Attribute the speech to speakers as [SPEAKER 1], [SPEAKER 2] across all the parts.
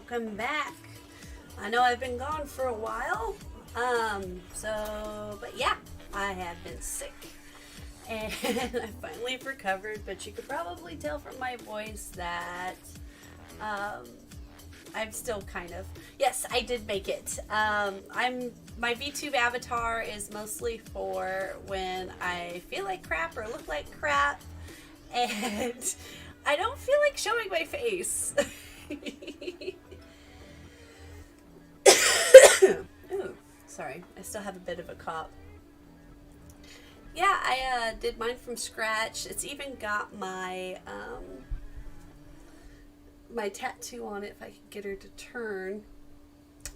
[SPEAKER 1] welcome back. I know I've been gone for a while, but yeah, I have been sick and I finally recovered, but you could probably tell from my voice that I'm still kind of, yes, I did make it. My VTube avatar is mostly for when I feel like crap or look like crap, and I don't feel like showing my face. Ooh, sorry, I still have a bit of a cough. Yeah, I did mine from scratch. It's even got my my tattoo on it if I can get her to turn.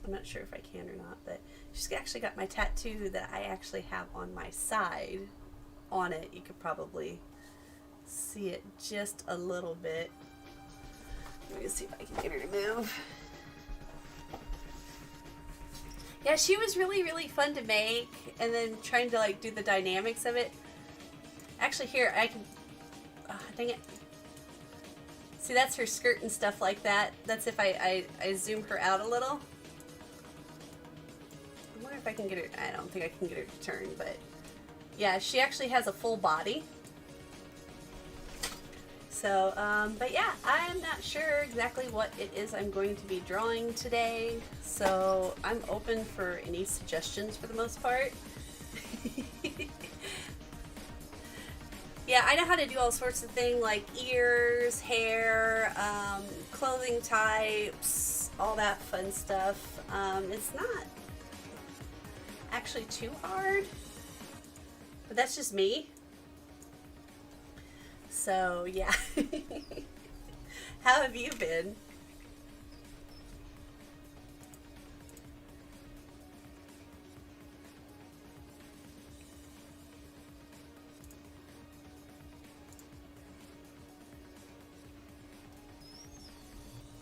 [SPEAKER 1] I'm not sure if I can or not, but she's actually got my tattoo that I actually have on my side on it. You could probably see it just a little bit. Let me see if I can get her to move. Yeah, she was really, really fun to make, and then trying to like do the dynamics of it. Actually, here, I can, dang it. See, that's her skirt and stuff like that. That's if I zoom her out a little. I wonder if I can get her, I don't think I can get her to turn, but yeah, she actually has a full body. So, but yeah, I'm not sure exactly what it is I'm going to be drawing today, so I'm open for any suggestions for the most part. Yeah, I know how to do all sorts of things like ears, hair, clothing types, all that fun stuff. It's not actually too hard, but that's just me. So, yeah. How have you been?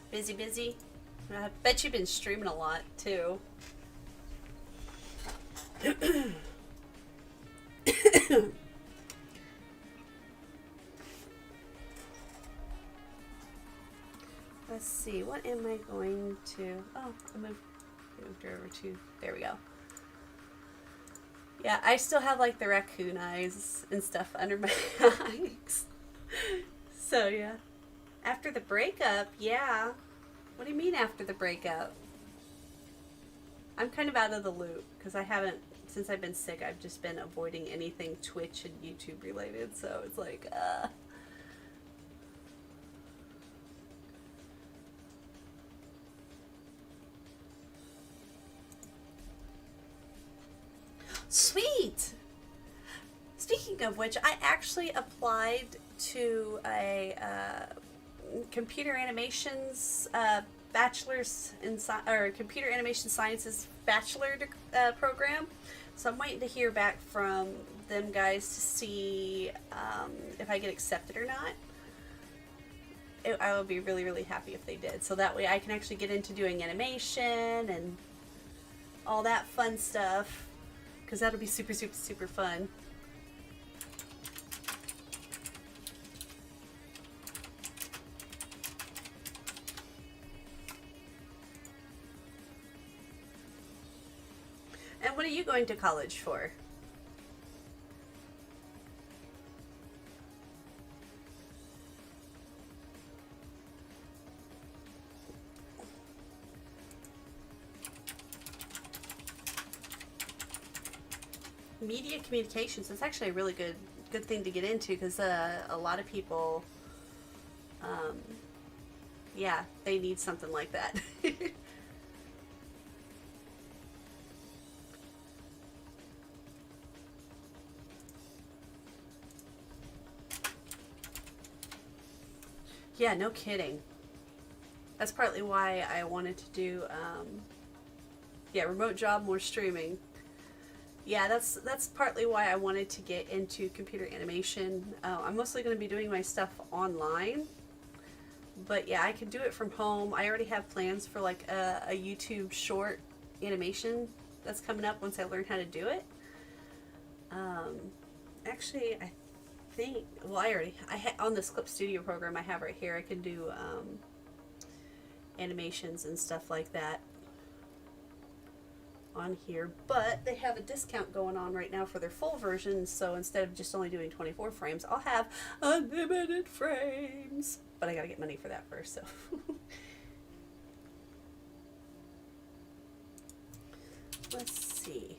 [SPEAKER 1] Busy, busy? I bet you've been streaming a lot, too. Let's see, what am I going to... Oh, I moved her over to... There we go. Yeah, I still have like the raccoon eyes and stuff under my eyes. So, yeah. After the breakup, yeah. What do you mean after the breakup? I'm kind of out of the loop because I haven't... Since I've been sick, I've just been avoiding anything Twitch and YouTube related. So it's like, Sweet! Speaking of which, I actually applied to a computer animations bachelor's in or computer animation sciences bachelor program. So I'm waiting to hear back from them guys to see if I get accepted or not. I would be really, really happy if they did. So that way I can actually get into doing animation and all that fun stuff. Because that'll be super, super, super fun. And what are you going to college for? Media communications. That's actually a really good thing to get into because a lot of people, yeah, they need something like that. Yeah, no kidding. That's partly why I wanted to do, yeah, remote job, more streaming. Yeah, that's partly why I wanted to get into computer animation. I'm mostly going to be doing my stuff online, but yeah, I can do it from home. I already have plans for like a YouTube short animation that's coming up once I learn how to do it. Actually, I think, well, I already, on this Clip Studio program I have right here, I can do animations and stuff like that on here, but they have a discount going on right now for their full version, so instead of just only doing 24 frames, I'll have unlimited frames. But I gotta get money for that first, so. Let's see.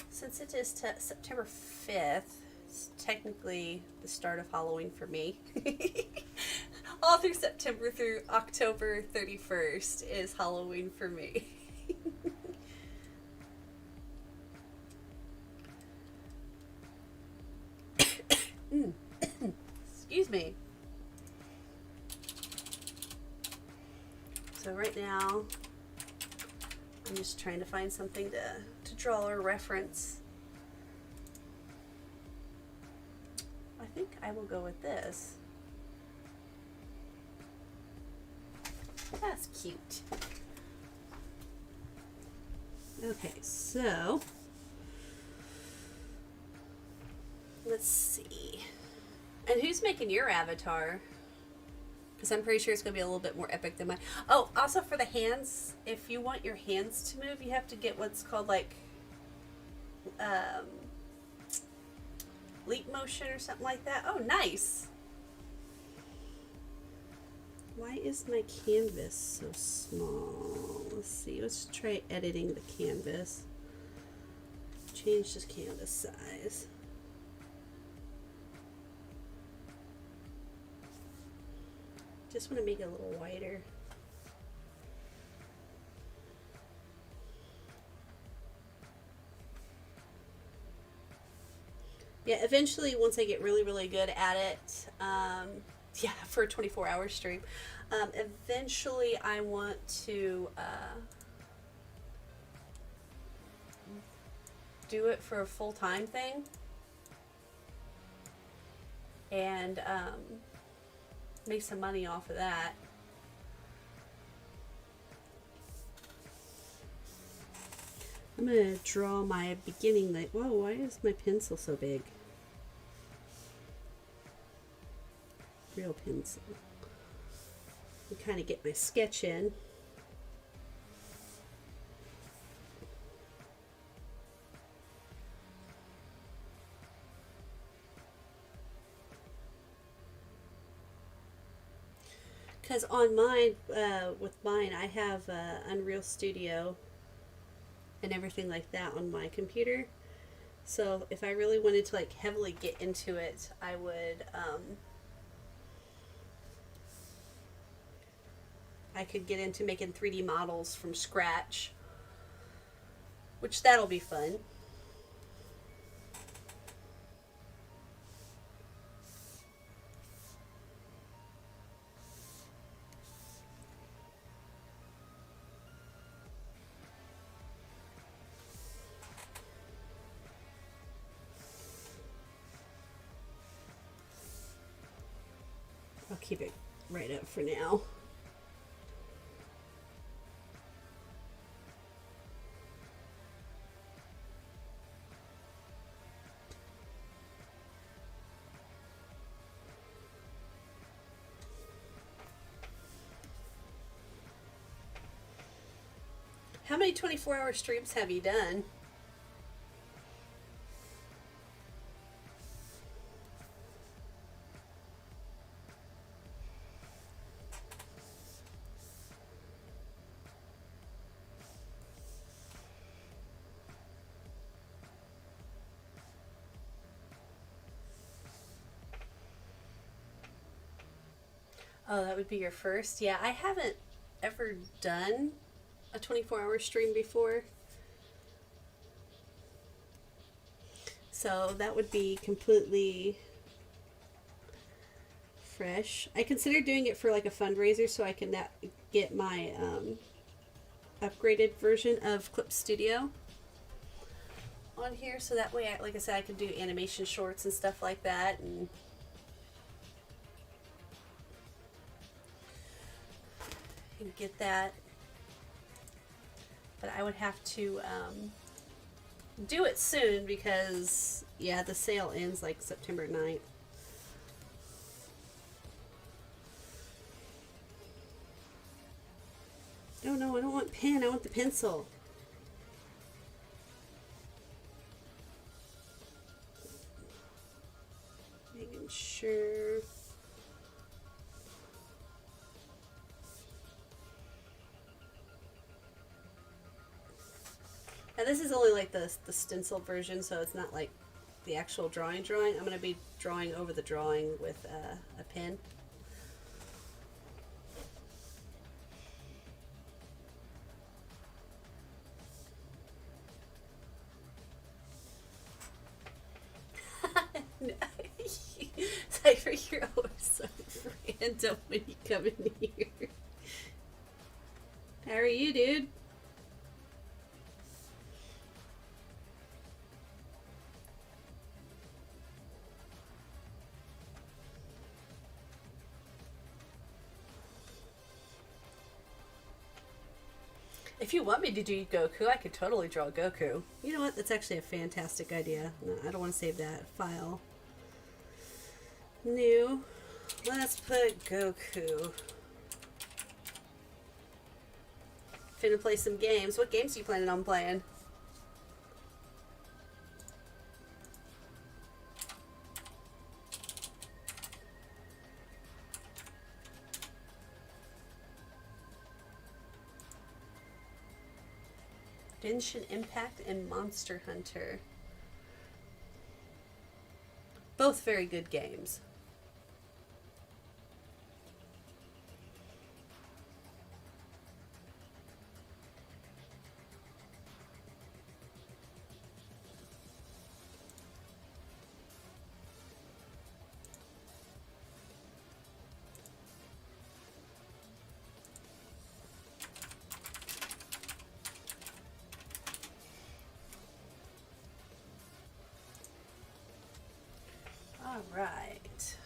[SPEAKER 1] Since it is September 5th, it's technically the start of Halloween for me. All through September through October 31st is Halloween for me. Excuse me. So right now, I'm just trying to find something to draw or reference. I think I will go with this. That's cute. Okay, so let's see. And who's making your avatar? Because I'm pretty sure it's going to be a little bit more epic than mine. Oh, also for the hands, if you want your hands to move, you have to get what's called like leap motion or something like that. Oh, nice. Why is my canvas so small? Let's see. Let's try editing the canvas. Change this canvas size. Just want to make it a little wider. Yeah, eventually, once I get really, really good at it, yeah, for a 24-hour stream, eventually I want to do it for a full-time thing. And make some money off of that. I'm going to draw my beginning. Like, whoa, why is my pencil so big? Real pencil. And kind of get my sketch in. Because on mine, with mine, I have Unreal Studio and everything like that on my computer. So if I really wanted to like heavily get into it, I would, I could get into making 3D models from scratch, which that'll be fun. I'll keep it right up for now. How many 24-hour streams have you done? Oh, that would be your first? Yeah, I haven't ever done a 24-hour stream before. So that would be completely fresh. I considered doing it for like a fundraiser so I can get my upgraded version of Clip Studio on here. So that way, like I said, I could do animation shorts and stuff like that. And get that, but I would have to do it soon because yeah, the sale ends like September 9th. no, I don't want pen. I want the pencil. Making sure. Now this is only like the stencil version, so it's not like the actual drawing. I'm going to be drawing over the drawing with a pen. Cypher, you're always so random when you come in here. How are you, dude? If you want me to do Goku, I could totally draw Goku. You know what? That's actually a fantastic idea. No, I don't want to save that file. New. Let's put Goku. Finna play some games. What games are you planning on playing? Genshin Impact and Monster Hunter. Both very good games. Alright.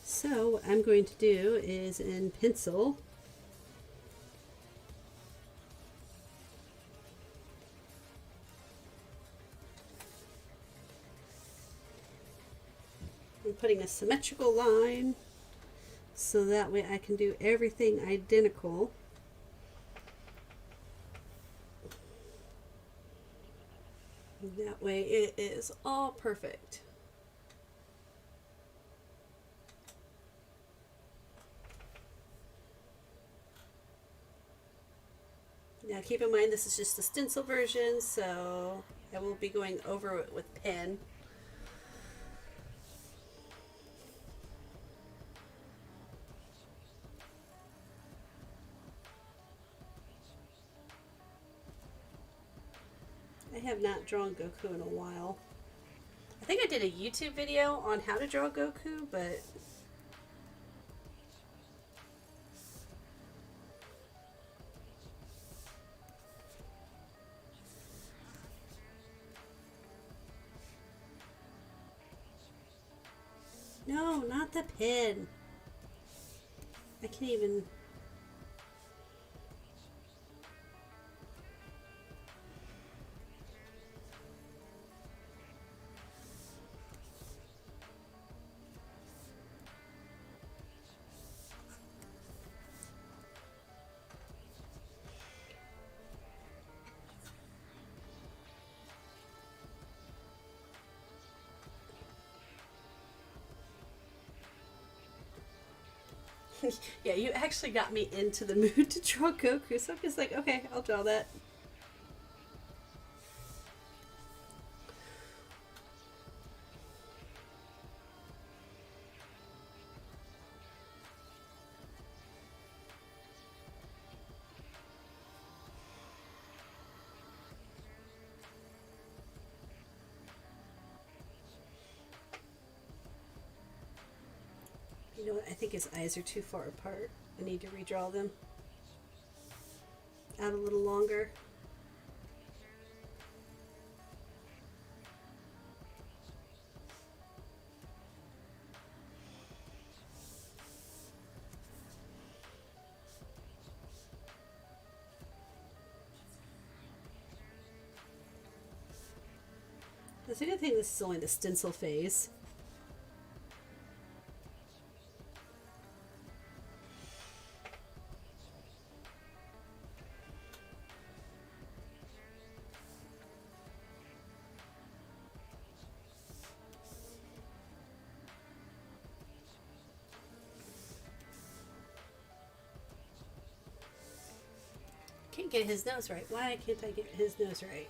[SPEAKER 1] So what I'm going to do is in pencil, I'm putting a symmetrical line so that way I can do everything identical. That way it is all perfect. Now keep in mind this is just the stencil version, so I will be going over it with pen. I have not drawn Goku in a while. I think I did a YouTube video on how to draw Goku, but no, not the pen. I can't even. Yeah, you actually got me into the mood to draw Goku, so I'm just like, okay, I'll draw that. You know what? I think his eyes are too far apart. I need to redraw them out a little longer. That's a good thing this is only the stencil phase. Can't get his nose right. Why can't I get his nose right?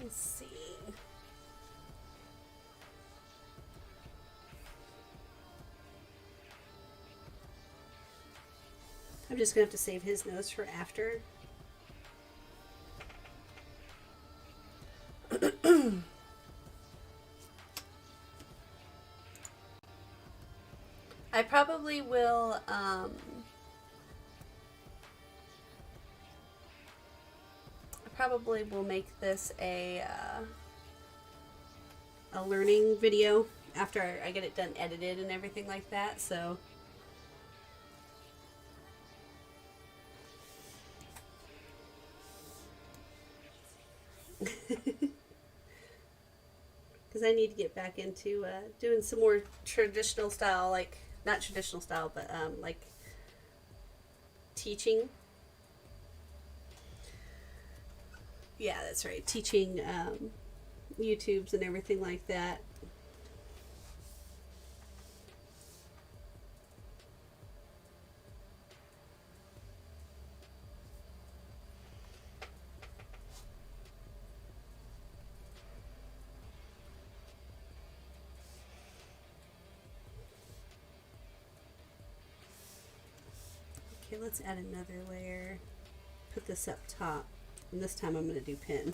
[SPEAKER 1] Let's see. I'm just gonna have to save his nose for after. I probably will make this a learning video after I get it done edited and everything like that, so because I need to get back into doing some more traditional style, like not traditional style, but like teaching. Yeah, that's right. Teaching YouTubes and everything like that. Okay, let's add another layer. Put this up top. And this time I'm going to do pin.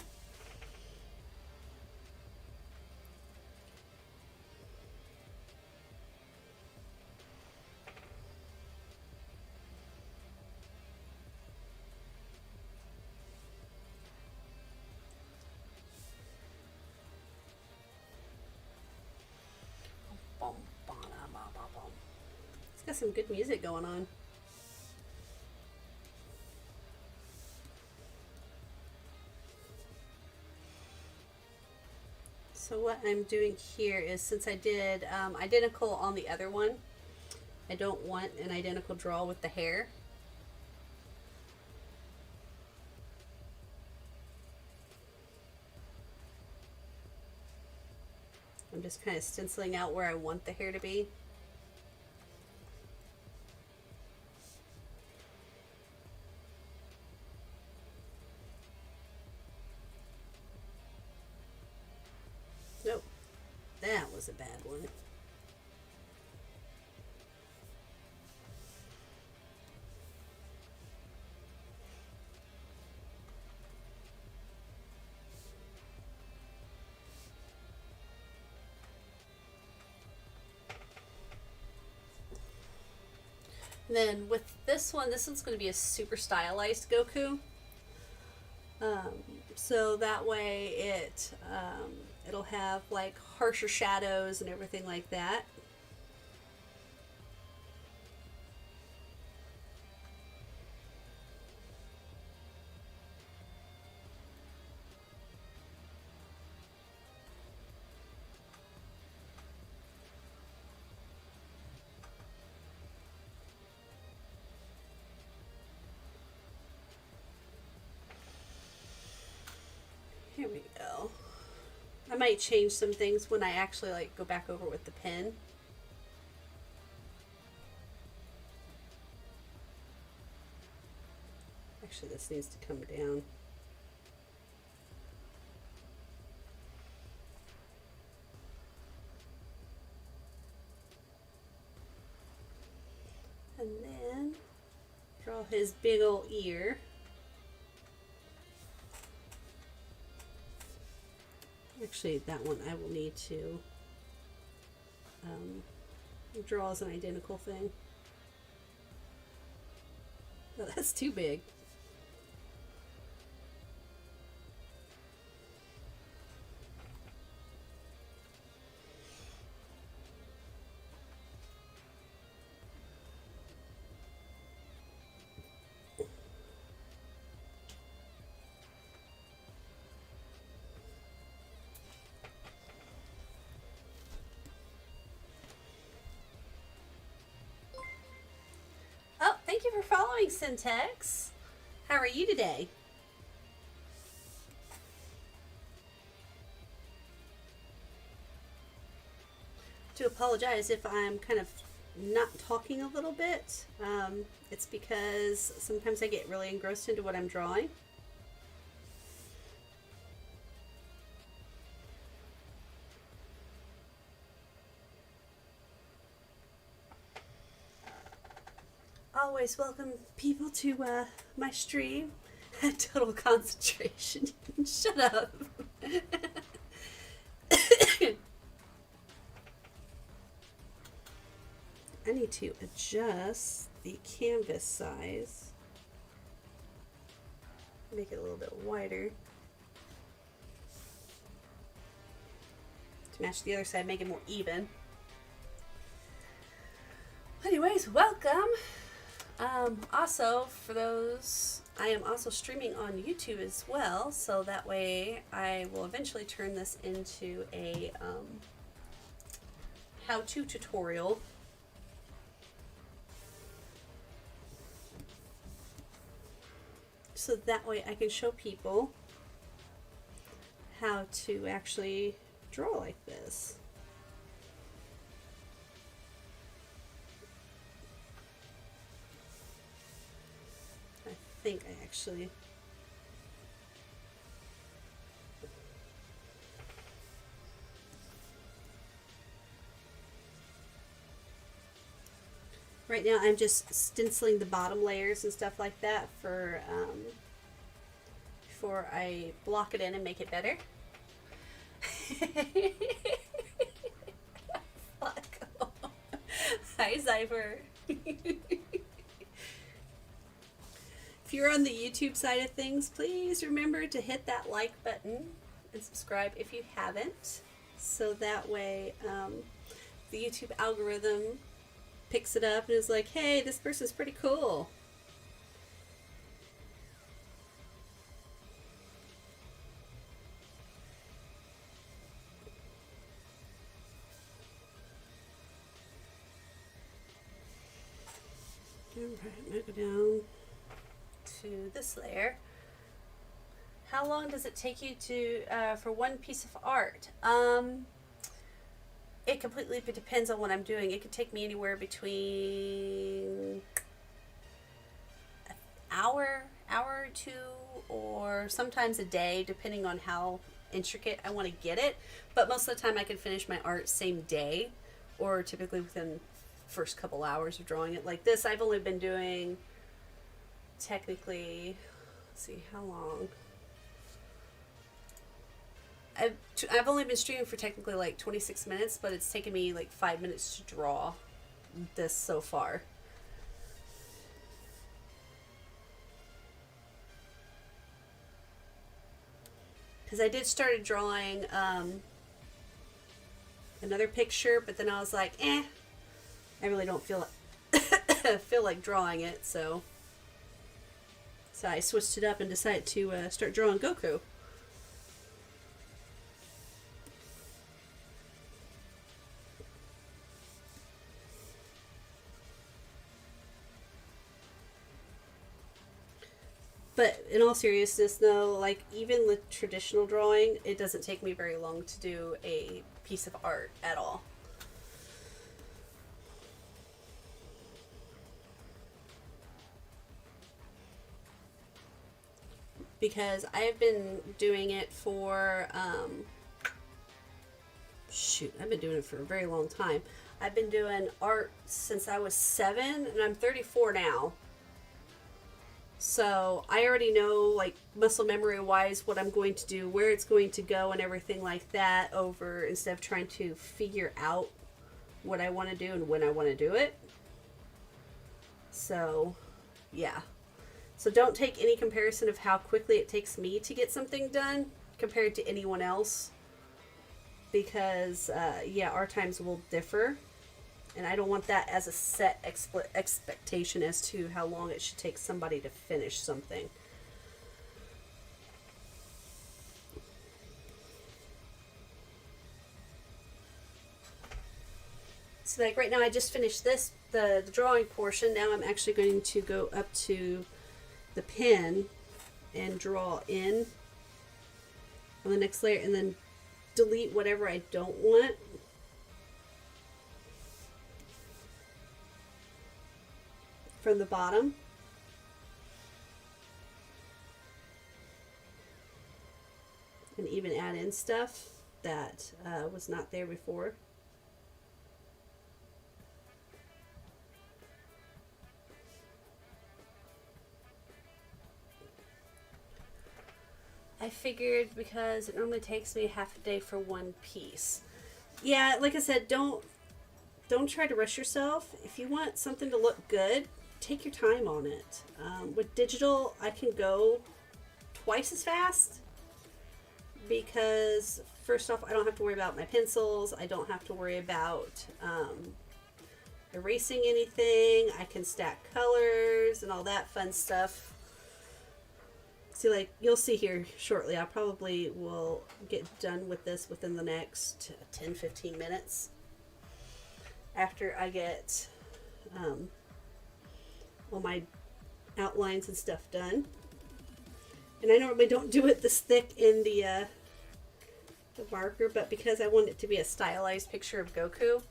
[SPEAKER 1] It's got some good music going on. So what I'm doing here is, since I did identical on the other one, I don't want an identical draw with the hair. I'm just kind of stenciling out where I want the hair to be. Nope, that was a bad one. And then with this one's going to be a super stylized Goku. So that way it'll have like harsher shadows and everything like that. Here we go. I might change some things when I actually like go back over with the pen. Actually, this needs to come down. And then draw his big old ear. Actually, that one I will need to draw as an identical thing. Oh, that's too big. Oh, thank you for following, Syntex. How are you today? to apologize if I'm kind of not talking a little bit. It's because sometimes I get really engrossed into what I'm drawing. Always welcome people to my stream. Total concentration. Shut up. I need to adjust the canvas size. Make it a little bit wider. To match the other side, make it more even. Anyways, welcome. Also, for those, I am also streaming on YouTube as well, so that way I will eventually turn this into a how-to tutorial. So that way I can show people how to actually draw like this. I think I actually... Right now I'm just stenciling the bottom layers and stuff like that for before I block it in and make it better. Fuck. Hi, Zyber. If you're on the YouTube side of things, please remember to hit that like button and subscribe if you haven't, so that way the YouTube algorithm picks it up and is like, hey, this person's pretty cool. Alright, I'm going to go down to this layer. How long does it take you to for one piece of art? It completely depends on what I'm doing. It could take me anywhere between an hour or two, or sometimes a day, depending on how intricate I want to get it. But most of the time I can finish my art same day, or typically within first couple hours of drawing it. Like this, I've only been doing technically, let's see, how long? I've only been streaming for technically like 26 minutes, but it's taken me like 5 minutes to draw this so far. Because I did started drawing another picture, but then I was like, I really don't feel like drawing it, so I switched it up and decided to start drawing Goku. But in all seriousness, though, like even with traditional drawing, it doesn't take me very long to do a piece of art at all. Because I have been doing it for, I've been doing it for a very long time. I've been doing art since I was 7, and I'm 34 now. So I already know, like, muscle memory wise, what I'm going to do, where it's going to go, and everything like that, over instead of trying to figure out what I want to do and when I want to do it. So, yeah. So don't take any comparison of how quickly it takes me to get something done compared to anyone else, because, yeah, our times will differ. And I don't want that as a set expectation as to how long it should take somebody to finish something. So like right now I just finished the drawing portion. Now I'm actually going to go up to the pen and draw in on the next layer and then delete whatever I don't want. from the bottom. And even add in stuff that was not there before. I figured because it normally takes me half a day for one piece. Yeah, like I said, don't try to rush yourself. If you want something to look good, take your time on it. With digital, I can go twice as fast because first off, I don't have to worry about my pencils. I don't have to worry about erasing anything. I can stack colors and all that fun stuff. See, like you'll see here shortly, I probably will get done with this within the next 10-15 minutes after I get all my outlines and stuff done. And I normally don't do it this thick in the marker, but because I want it to be a stylized picture of Goku,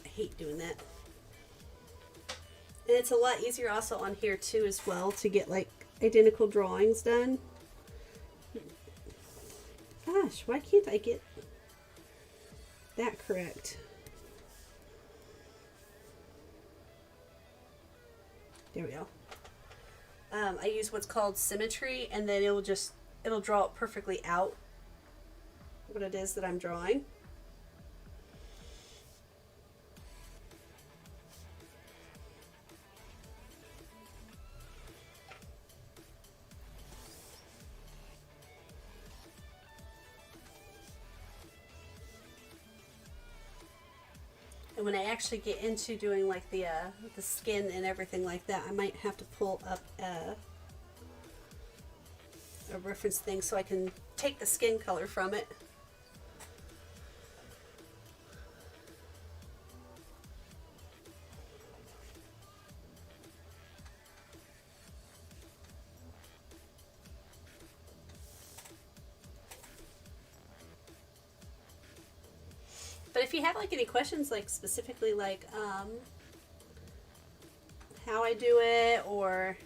[SPEAKER 1] I hate doing that. And it's a lot easier also on here too as well to get like identical drawings done. Gosh, why can't I get that correct? There we go. I use what's called symmetry, and then it'll draw it perfectly out what it is that I'm drawing. And when I actually get into doing like the skin and everything like that, I might have to pull up a reference thing so I can take the skin color from it. But if you have like any questions, like specifically like how I do it or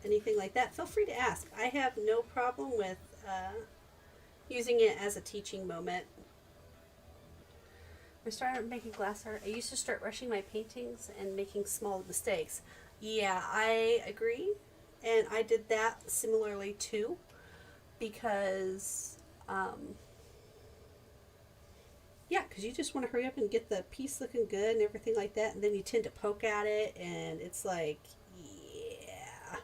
[SPEAKER 1] anything like that, feel free to ask. I have no problem with using it as a teaching moment. I started making glass art. I used to start rushing my paintings and making small mistakes. Yeah, I agree. And I did that similarly too, because yeah, because you just want to hurry up and get the piece looking good and everything like that, and then you tend to poke at it, and it's like, yeah.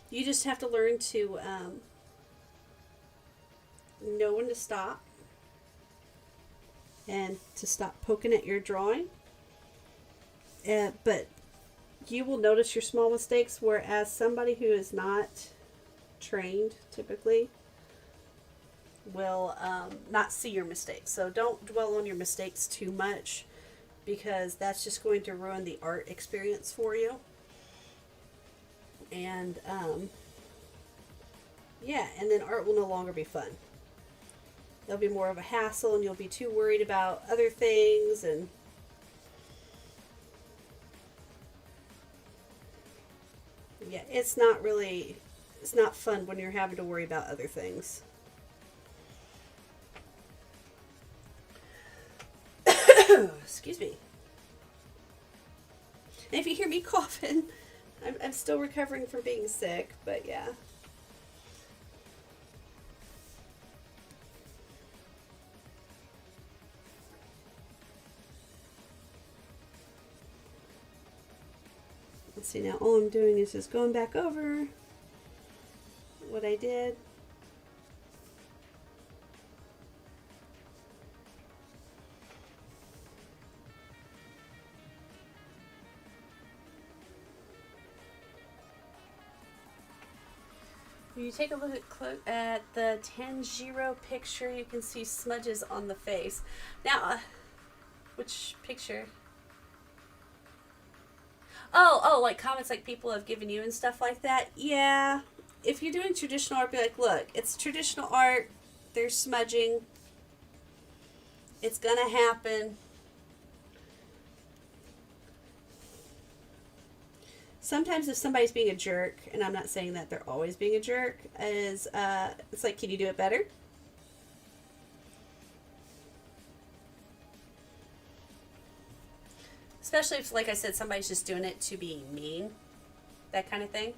[SPEAKER 1] You just have to learn to know when to stop and to stop poking at your drawing. But you will notice your small mistakes, whereas somebody who is not trained typically will not see your mistakes. So don't dwell on your mistakes too much, because that's just going to ruin the art experience for you. And yeah, and then art will no longer be fun. It'll be more of a hassle, and you'll be too worried about other things, and yeah, it's not fun when you're having to worry about other things. Excuse me. And if you hear me coughing, I'm still recovering from being sick, but yeah. Let's see, now all I'm doing is just going back over what I did. When you take a look at the Tanjiro picture, you can see smudges on the face. Now, Which picture? Oh, like comments like people have given you and stuff like that. Yeah. If you're doing traditional art, be like, look, it's traditional art. There's smudging. It's gonna happen. Sometimes if somebody's being a jerk, and I'm not saying that they're always being a jerk, is it's like, can you do it better? Especially if, like I said, somebody's just doing it to be mean. That kind of thing.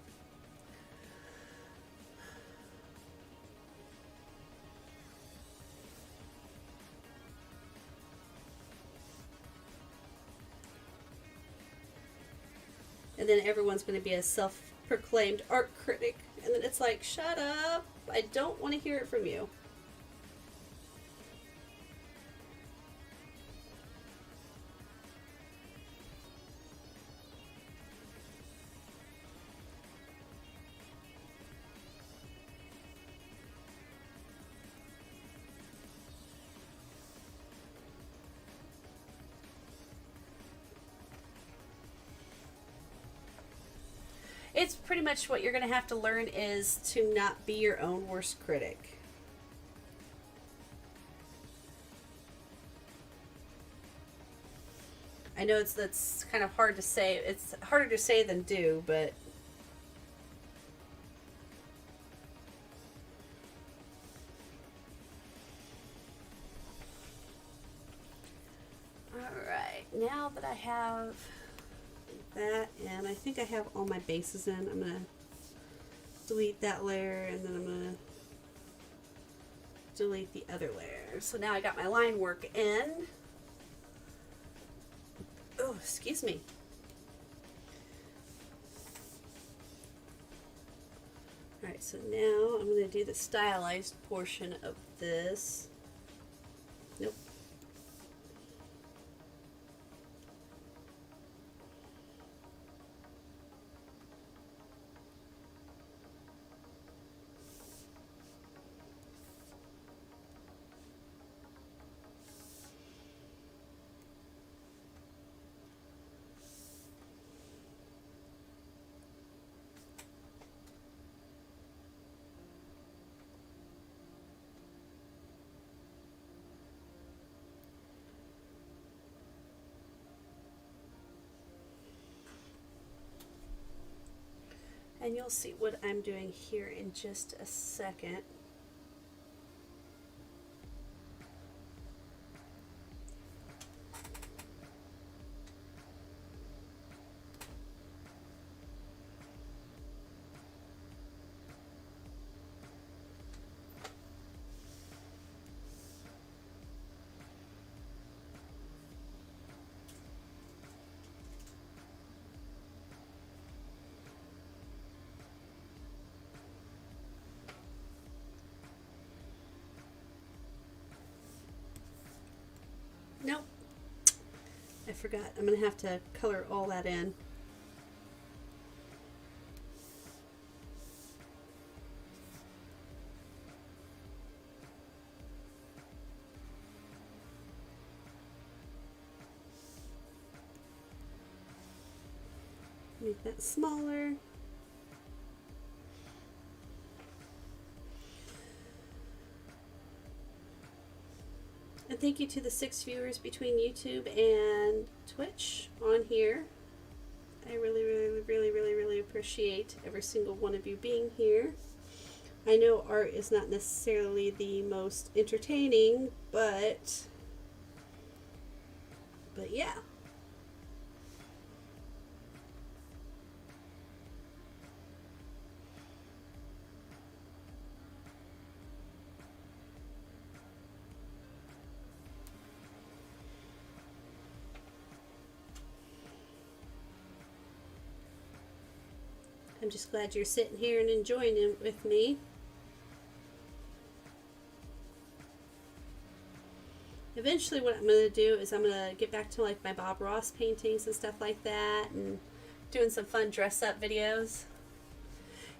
[SPEAKER 1] And then everyone's going to be a self-proclaimed art critic. And then it's like, shut up. I don't want to hear it from you. It's pretty much what you're going to have to learn is to not be your own worst critic. I know that's kind of hard to say. It's harder to say than do, but all right. Now that I have that, and I think I have all my bases in, I'm gonna delete that layer, and then I'm gonna delete the other layer. So now I got my line work in. Oh, excuse me. Alright, so now I'm going to do the stylized portion of this. Nope. And you'll see what I'm doing here in just a second. Nope. I forgot. I'm going to have to color all that in. Make that smaller. And thank you to the 6 viewers between YouTube and Twitch on here. I really appreciate every single one of you being here. I know art is not necessarily the most entertaining, but yeah. I'm just glad you're sitting here and enjoying it with me. Eventually what I'm going to do is I'm going to get back to like my Bob Ross paintings and stuff like that, and doing some fun dress up videos.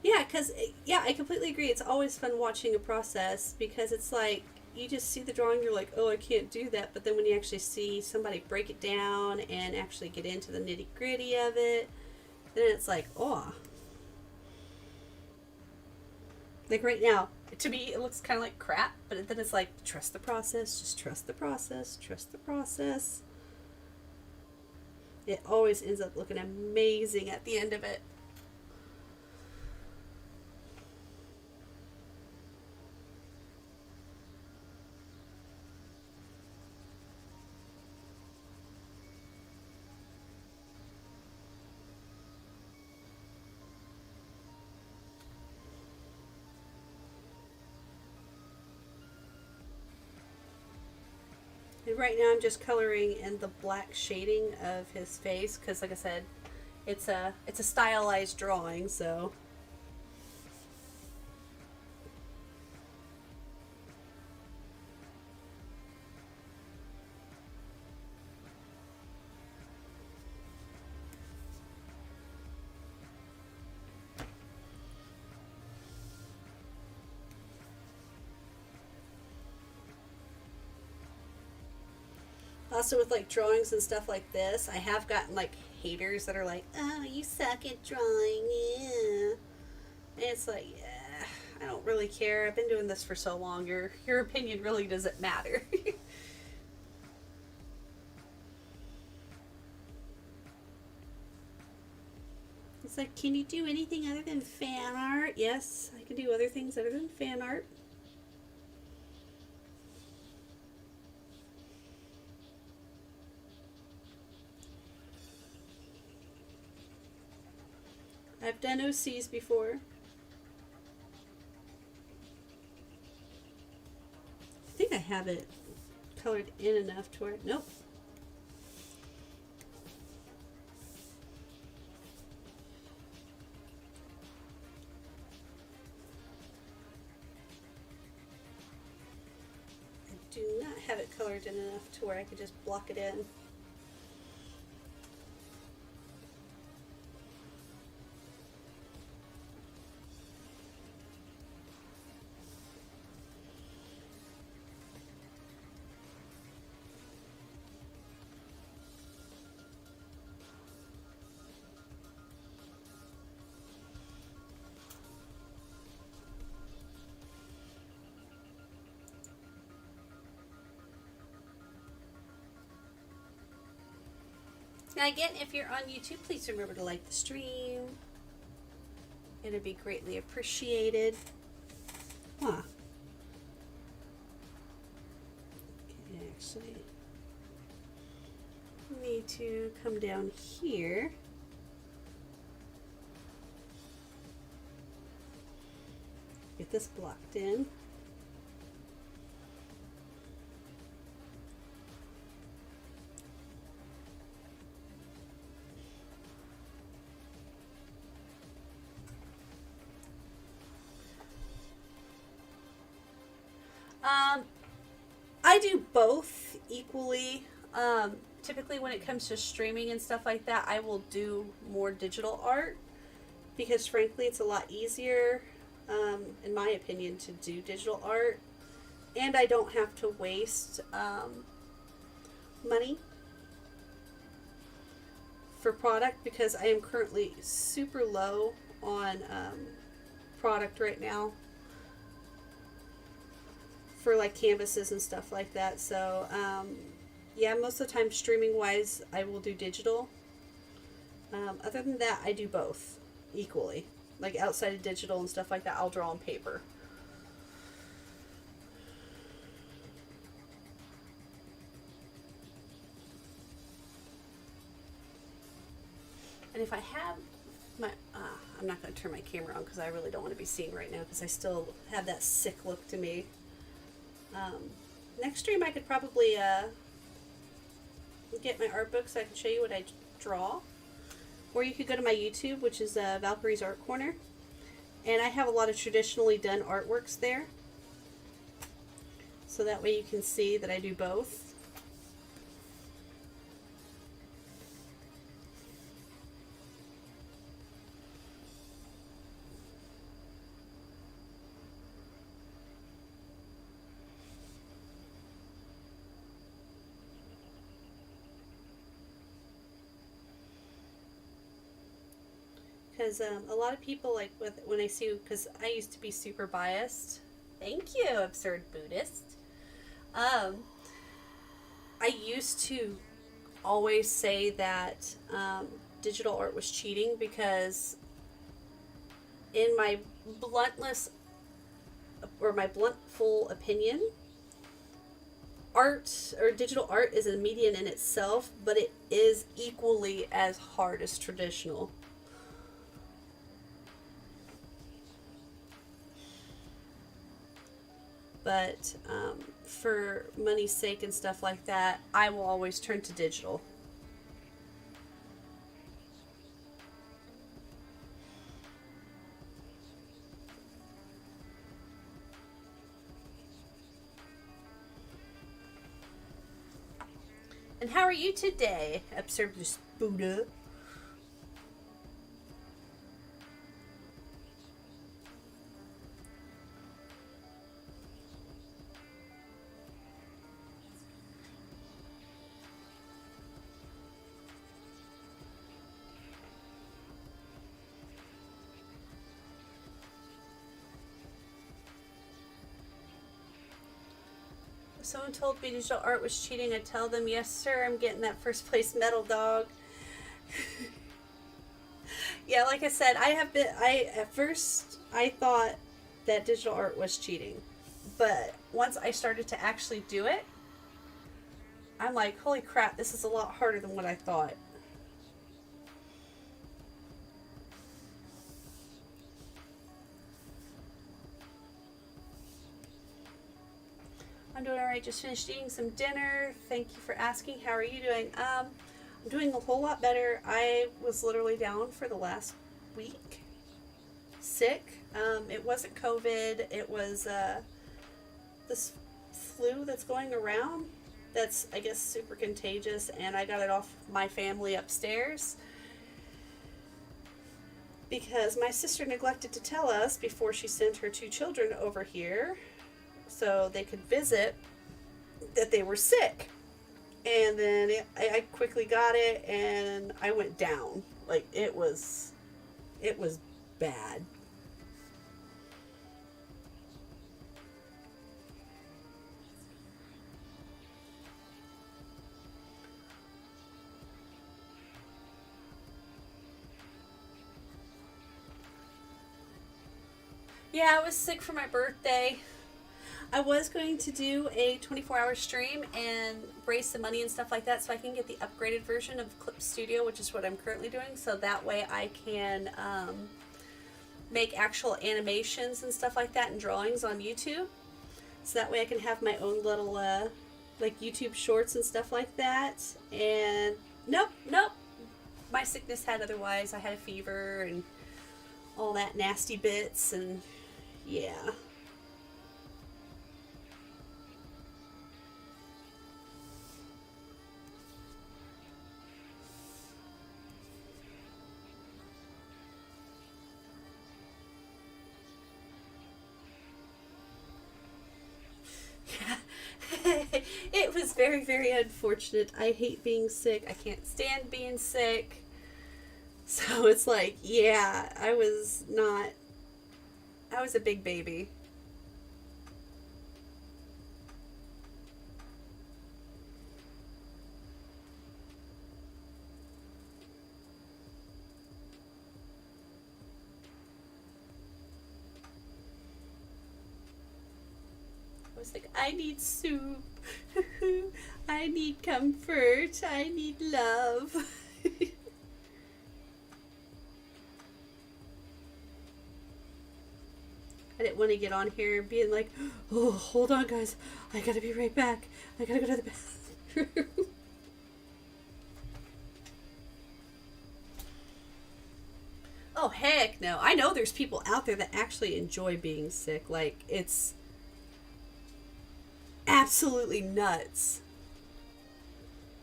[SPEAKER 1] Yeah, because, yeah, I completely agree. It's always fun watching a process, because it's like, you just see the drawing, you're like, oh, I can't do that. But then when you actually see somebody break it down and actually get into the nitty gritty of it, then it's like, oh. Like right now, to me, it looks kind of like crap, but then it's like, trust the process, just trust the process, trust the process. It always ends up looking amazing at the end of it. And right now I'm just coloring in the black shading of his face because, like I said, it's a stylized drawing, so. Also, with like drawings and stuff like this, I have gotten like haters that are like, "Oh, you suck at drawing." Yeah. And it's like, yeah, I don't really care. I've been doing this for so long. Your opinion really doesn't matter. It's like, can you do anything other than fan art? Yes, I can do other things other than fan art. I've done OCs before. I think I have it colored in enough to where, nope. I do not have it colored in enough to where I could just block it in. Now again, if you're on YouTube, please remember to like the stream. It'd be greatly appreciated. Huh. Okay, actually, need to come down here. Get this blocked in. I do both equally. Typically, when it comes to streaming and stuff like that, I will do more digital art because, frankly, it's a lot easier, in my opinion, to do digital art, and I don't have to waste money for product because I am currently super low on product right now for like canvases and stuff like that. So yeah, most of the time streaming wise I will do digital. Other than that, I do both equally. Like outside of digital and stuff like that, I'll draw on paper. And if I have my I'm not going to turn my camera on because I really don't want to be seen right now because I still have that sick look to me. Next stream I could probably get my art book so I can show you what I draw. Or you could go to my YouTube, which is Valkyrie's Art Corner. And I have a lot of traditionally done artworks there. So that way you can see that I do both. because a lot of people, like, when I see, because I used to be super biased. Thank you, absurd Buddhist. Um, I used to always say that digital art was cheating because, in my bluntless or my bluntful opinion, art or digital art is a medium in itself, but it is equally as hard as traditional. But for money's sake and stuff like that, I will always turn to digital. And how are you today, Absurdus Buddha? If someone told me digital art was cheating, I'd tell them, yes, sir, I'm getting that first place medal, dog. Yeah, like I said, at first, I thought that digital art was cheating. But once I started to actually do it, I'm like, holy crap, this is a lot harder than what I thought. I'm doing alright, just finished eating some dinner. Thank you for asking. How are you doing? I'm doing a whole lot better. I was literally down for the last week, sick. It wasn't COVID, it was this flu that's going around that's, I guess, super contagious, and I got it off my family upstairs because my sister neglected to tell us before she sent her 2 children over here so they could visit that they were sick. And then I quickly got it and I went down. Like, it was bad. Yeah, I was sick for my birthday. I was going to do a 24-hour stream and raise some money and stuff like that so I can get the upgraded version of Clip Studio, which is what I'm currently doing, so that way I can make actual animations and stuff like that and drawings on YouTube. So that way I can have my own little like YouTube shorts and stuff like that. And nope, my sickness had otherwise. I had a fever and all that nasty bits, and yeah. It was very, very unfortunate. I hate being sick. I can't stand being sick. So it's like, yeah, I was a big baby. I was like, I need soup. I need comfort. I need love. I didn't want to get on here and being like, oh, hold on, guys. I gotta be right back. I gotta go to the bathroom. Oh, heck no. I know there's people out there that actually enjoy being sick. Like, it's absolutely nuts.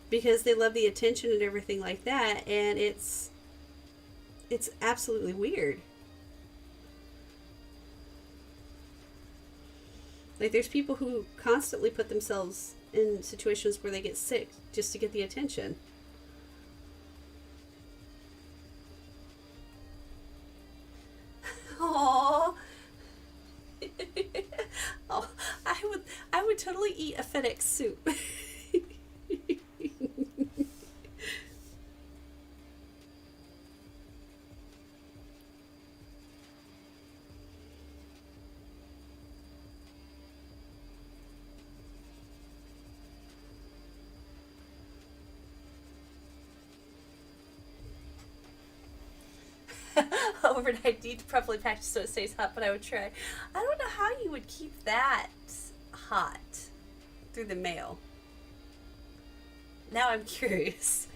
[SPEAKER 1] Because they love the attention and everything like that, and it's absolutely weird. Like, there's people who constantly put themselves in situations where they get sick just to get the attention. eat a FedEx soup. Overnight, need to properly package so it stays hot, but I would try. I don't know how you would keep that hot through the mail. Now I'm curious.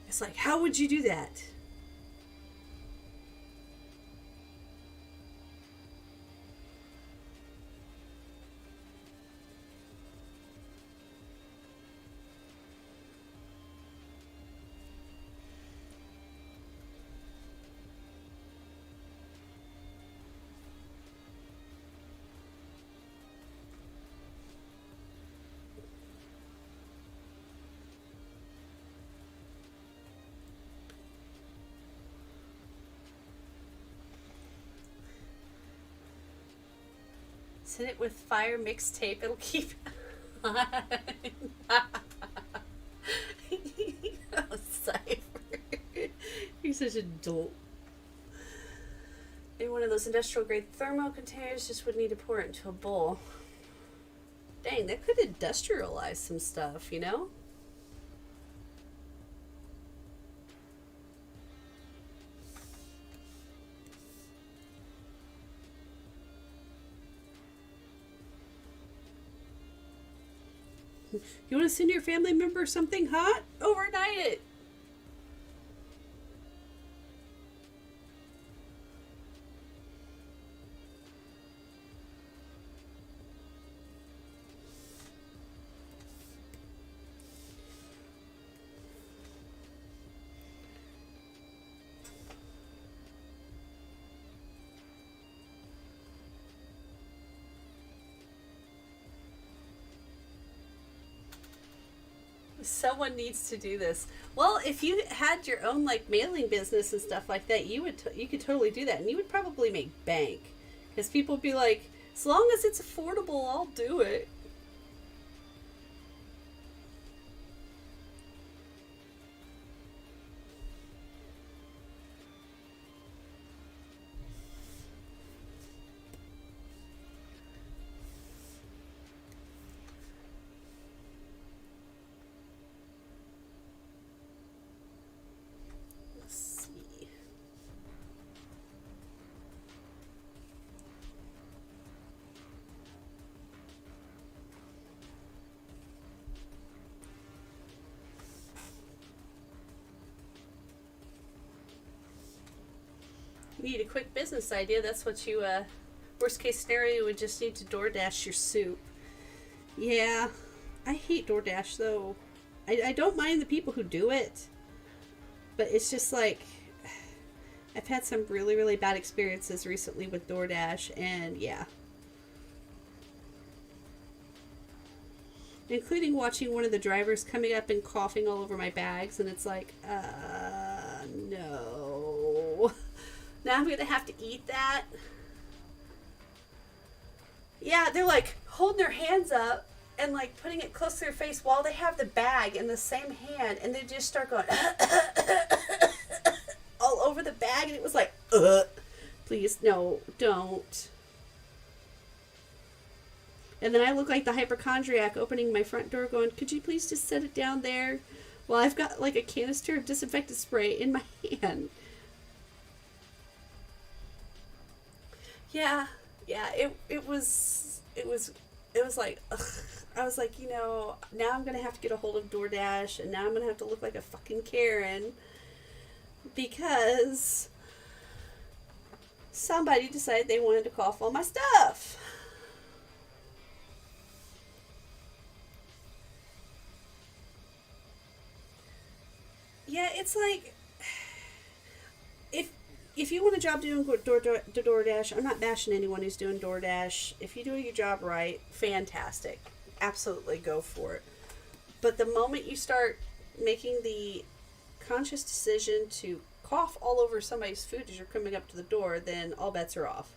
[SPEAKER 1] It's like, how would you do that? Sit it with fire mixtape. It'll keep on. Oh, Cypher. You're such a dolt. In one of those industrial grade thermo containers, just would need to pour it into a bowl. Dang, that could industrialize some stuff, you know? You want to send your family member something hot? Overnight it. Someone needs to do this. Well, if you had your own like mailing business and stuff like that, you could totally do that, and you would probably make bank because people would be like, as long as it's affordable, I'll do it. Let's see. You need a quick business idea. That's what you, worst case scenario, you would just need to DoorDash your soup. Yeah, I hate DoorDash though. I don't mind the people who do it, but it's just like, I've had some really, really bad experiences recently with DoorDash, and yeah. Including watching one of the drivers coming up and coughing all over my bags, and it's like, no. Now I'm gonna have to eat that. Yeah, they're like holding their hands up and like putting it close to their face while they have the bag in the same hand, and they just start going all over the bag, and it was like, please, no, don't. And then I look like the hypochondriac opening my front door going, could you please just set it down there? Well, I've got like a canister of disinfectant spray in my hand. Yeah, yeah, it was like, ugh. I was like, now I'm gonna have to get a hold of DoorDash, and now I'm gonna have to look like a fucking Karen because somebody decided they wanted to cough all my stuff. Yeah, it's like, if if you want a job doing DoorDash, I'm not bashing anyone who's doing DoorDash. If you do your job right, fantastic. Absolutely go for it. But the moment you start making the conscious decision to cough all over somebody's food as you're coming up to the door, then all bets are off.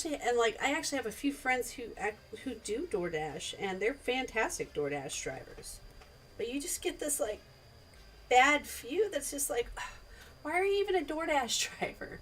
[SPEAKER 1] I actually have a few friends who do DoorDash, and they're fantastic DoorDash drivers. But you just get this like bad few that's just like, why are you even a DoorDash driver?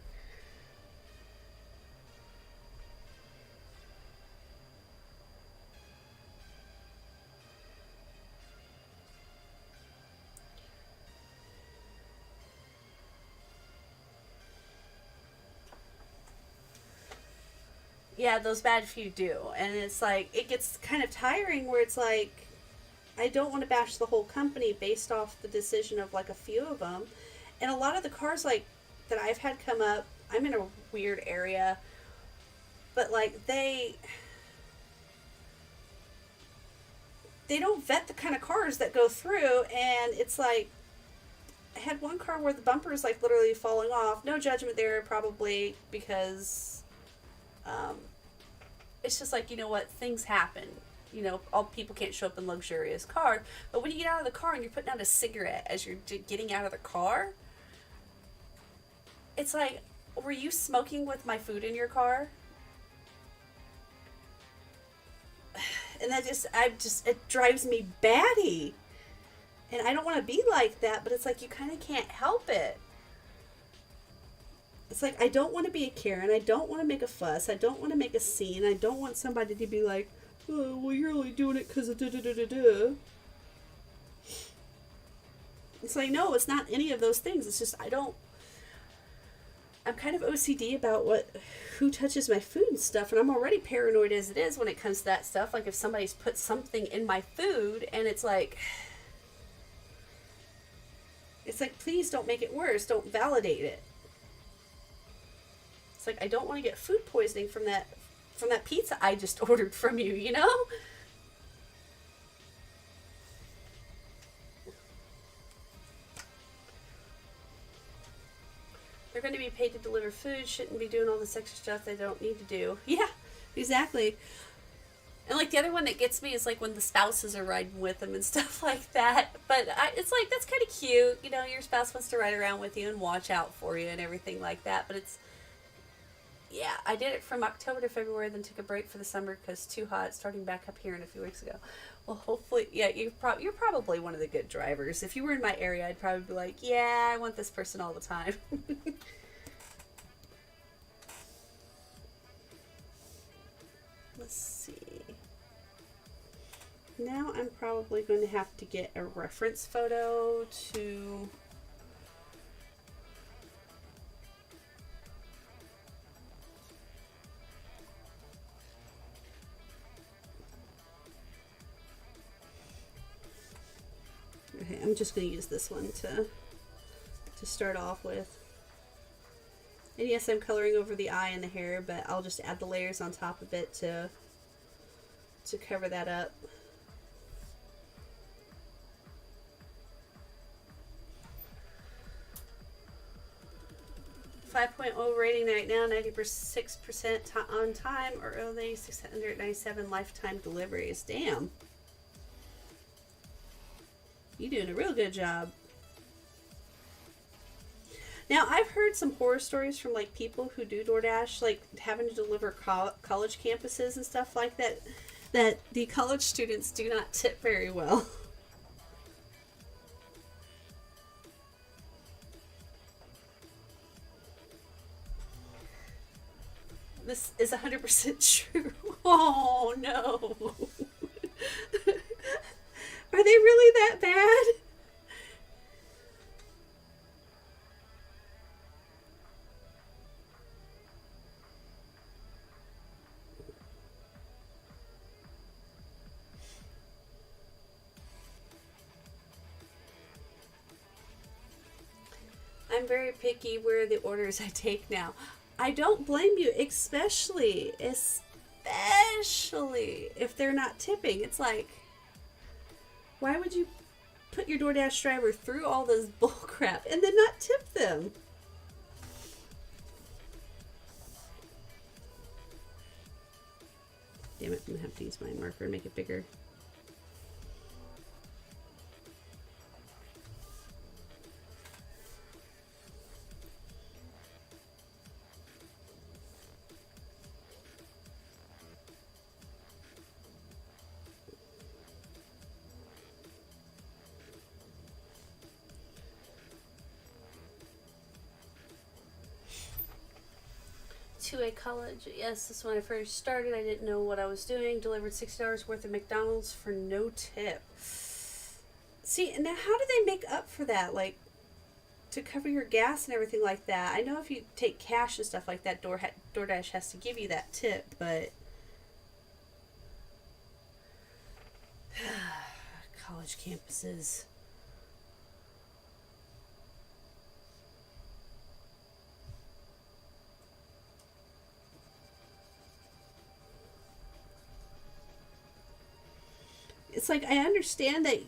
[SPEAKER 1] Yeah, those bad few do. And it's like, it gets kind of tiring where it's like, I don't want to bash the whole company based off the decision of like a few of them. And a lot of the cars like that I've had come up, I'm in a weird area, but like they don't vet the kind of cars that go through, and it's like I had one car where the bumper is like literally falling off. No judgment there, probably because um, it's just like, you know what, things happen. You know, all people can't show up in luxurious cars, but when you get out of the car and you're putting out a cigarette as you're getting out of the car, it's like, were you smoking with my food in your car? And it drives me batty. And I don't want to be like that, but it's like you kind of can't help it. It's like, I don't want to be a Karen. I don't want to make a fuss. I don't want to make a scene. I don't want somebody to be like, oh, well, you're only doing it because of da-da-da-da-da. It's like, no, it's not any of those things. It's just, I'm kind of OCD about who touches my food and stuff, and I'm already paranoid as it is when it comes to that stuff. Like, if somebody's put something in my food, and it's like, please don't make it worse. Don't validate it. It's like, I don't want to get food poisoning from that pizza I just ordered from you, you know? They're going to be paid to deliver food, shouldn't be doing all this extra stuff they don't need to do. Yeah, exactly. And like the other one that gets me is like when the spouses are riding with them and stuff like that. But it's like, that's kind of cute. You know, your spouse wants to ride around with you and watch out for you and everything like that. But it's, yeah, I did it from October to February, then took a break for the summer because too hot, starting back up here in a few weeks ago. Well, hopefully, yeah, you're probably one of the good drivers. If you were in my area, I'd probably be like, yeah, I want this person all the time. Let's see. Now I'm probably going to have to get a reference photo to... Okay, I'm just going to use this one to start off with. And yes, I'm coloring over the eye and the hair, but I'll just add the layers on top of it to cover that up. .0 rating right now, 96% on time, or only 697 lifetime deliveries. Damn. You're doing a real good job. Now, I've heard some horror stories from like people who do DoorDash, like having to deliver college campuses and stuff like that, that the college students do not tip very well. This is 100% true. Oh no. Are they really that bad? I'm very picky where the orders I take now. I don't blame you, especially if they're not tipping. It's like, why would you put your DoorDash driver through all this bull crap and then not tip them? Damn it, I'm gonna have to use my marker and make it bigger. to a college. Yes, this is when I first started. I didn't know what I was doing. Delivered $60 worth of McDonald's for no tip. See, and now how do they make up for that? Like, to cover your gas and everything like that. I know if you take cash and stuff like that, DoorDash has to give you that tip, but college campuses. It's like I understand that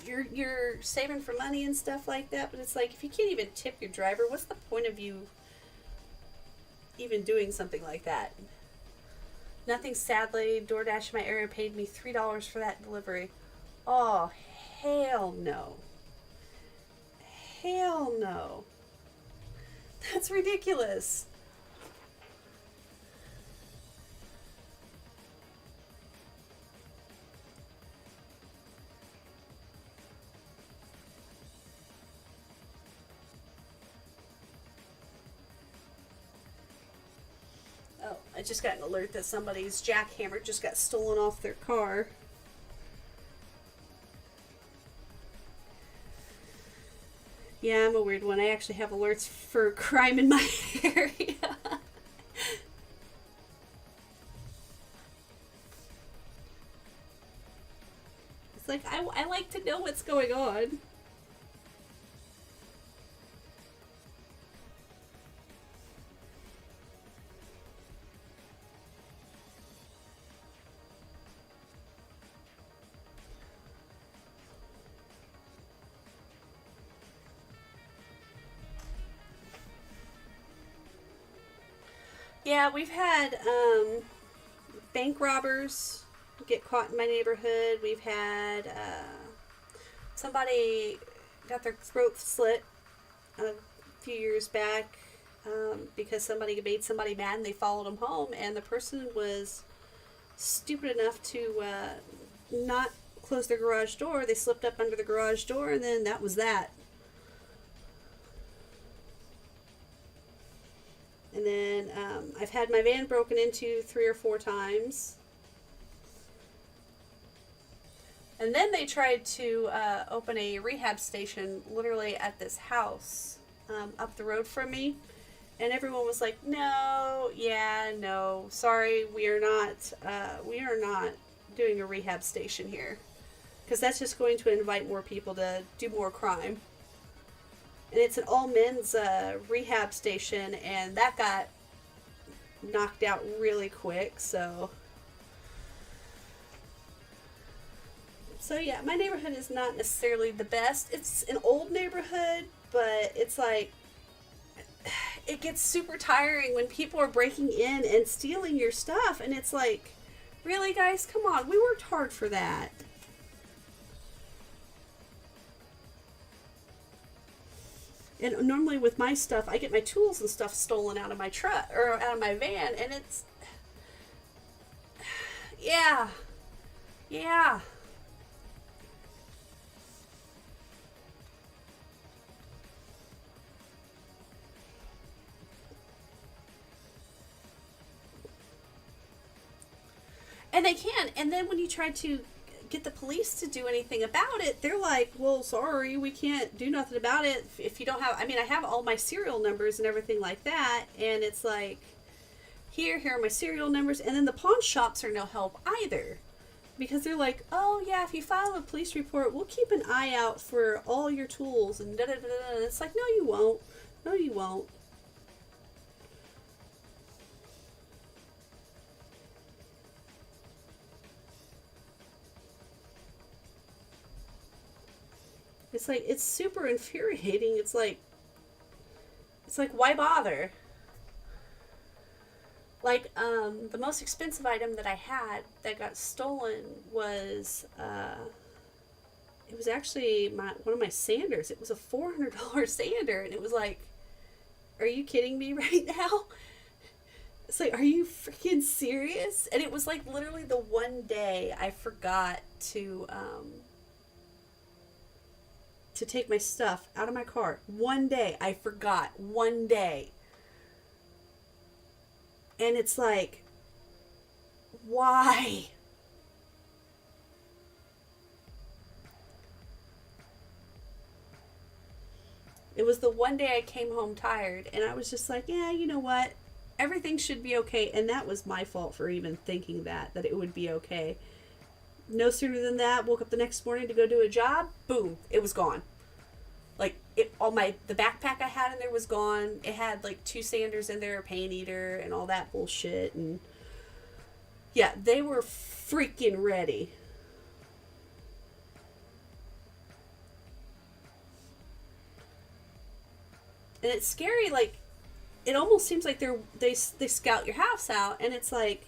[SPEAKER 1] you're saving for money and stuff like that, but it's like if you can't even tip your driver, what's the point of you even doing something like that? Nothing, sadly. DoorDash in my area paid me $3 for that delivery. Oh, hell no. Hell no. That's ridiculous. Oh, I just got an alert that somebody's jackhammer just got stolen off their car. Yeah, I'm a weird one. I actually have alerts for crime in my area. It's like, I like to know what's going on. Yeah, we've had bank robbers get caught in my neighborhood. We've had somebody got their throat slit a few years back because somebody made somebody mad and they followed them home, and the person was stupid enough to not close their garage door. They slipped up under the garage door, and then that was that. And then I've had my van broken into 3 or 4 times. And then they tried to open a rehab station literally at this house up the road from me. And everyone was like, no, yeah, no, sorry, we are not doing a rehab station here. Because that's just going to invite more people to do more crime. And it's an all men's rehab station, and that got knocked out really quick. So yeah, my neighborhood is not necessarily the best. It's an old neighborhood, but it's like it gets super tiring when people are breaking in and stealing your stuff, and it's like, really, guys, come on, we worked hard for that. And normally with my stuff, I get my tools and stuff stolen out of my truck or out of my van, and it's yeah. Yeah. And they can. And then when you try to get the police to do anything about it, they're like, well, sorry, we can't do nothing about it if you don't have, I mean, I have all my serial numbers and everything like that, and it's like, here are my serial numbers, and then the pawn shops are no help either, because they're like, oh yeah, if you file a police report, we'll keep an eye out for all your tools, and da da da da. It's like, no you won't, no you won't. It's like, it's super infuriating. It's like, why bother? Like, the most expensive item that I had that got stolen was, it was actually one of my sanders. It was a $400 sander, and it was like, are you kidding me right now? It's like, are you freaking serious? And it was like literally the one day I forgot to take my stuff out of my car. One day I forgot. One day. And it's like, why? It was the one day I came home tired, and I was just like, yeah, you know what? Everything should be okay. And that was my fault for even thinking that it would be okay. No sooner than that, woke up the next morning to go do a job, boom, it was gone. Like, the backpack I had in there was gone. It had like 2 sanders in there, a paint eater, and all that bullshit. And yeah, they were freaking ready. And it's scary, like, it almost seems like they scout your house out, and it's like,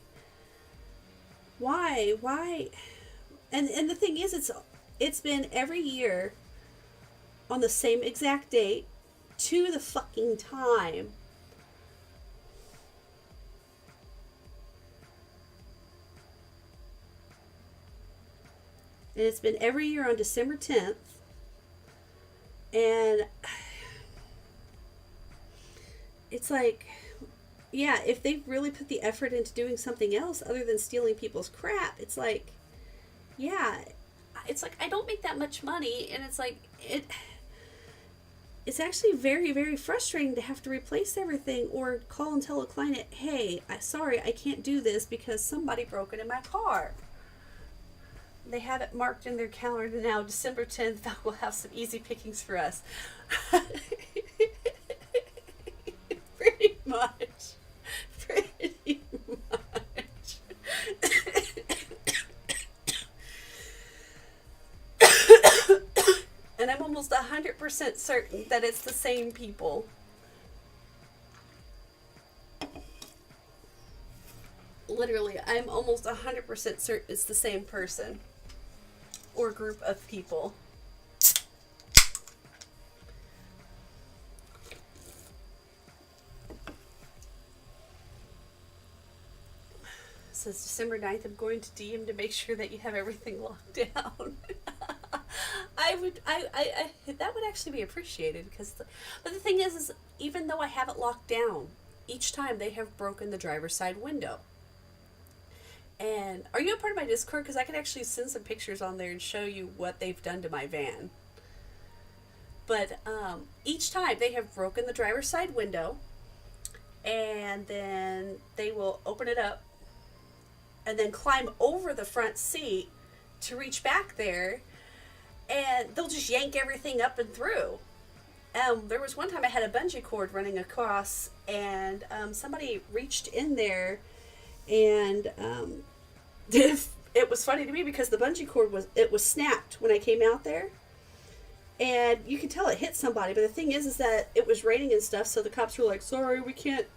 [SPEAKER 1] why? And the thing is, it's been every year on the same exact date to the fucking time. And it's been every year on December 10th. And it's like, yeah, if they really put the effort into doing something else other than stealing people's crap, it's like, yeah, it's like, I don't make that much money, and it's like, it's actually very, very frustrating to have to replace everything or call and tell a client, hey, sorry, I can't do this because somebody broke it in my car. They have it marked in their calendar now, December 10th, that will have some easy pickings for us. Pretty much. And I'm almost 100% certain that it's the same people. Literally, I'm almost 100% certain it's the same person or group of people. It says December 9th, I'm going to DM to make sure that you have everything locked down. That would actually be appreciated, but the thing is even though I have it locked down, each time they have broken the driver's side window. And are you a part of my Discord? Because I can actually send some pictures on there and show you what they've done to my van. But each time they have broken the driver's side window, and then they will open it up and then climb over the front seat to reach back there, and they'll just yank everything up and through. There was one time I had a bungee cord running across, and somebody reached in there, and it was funny to me because the bungee cord was snapped when I came out there, and you could tell it hit somebody. But the thing is that it was raining and stuff, so the cops were like, sorry, we can't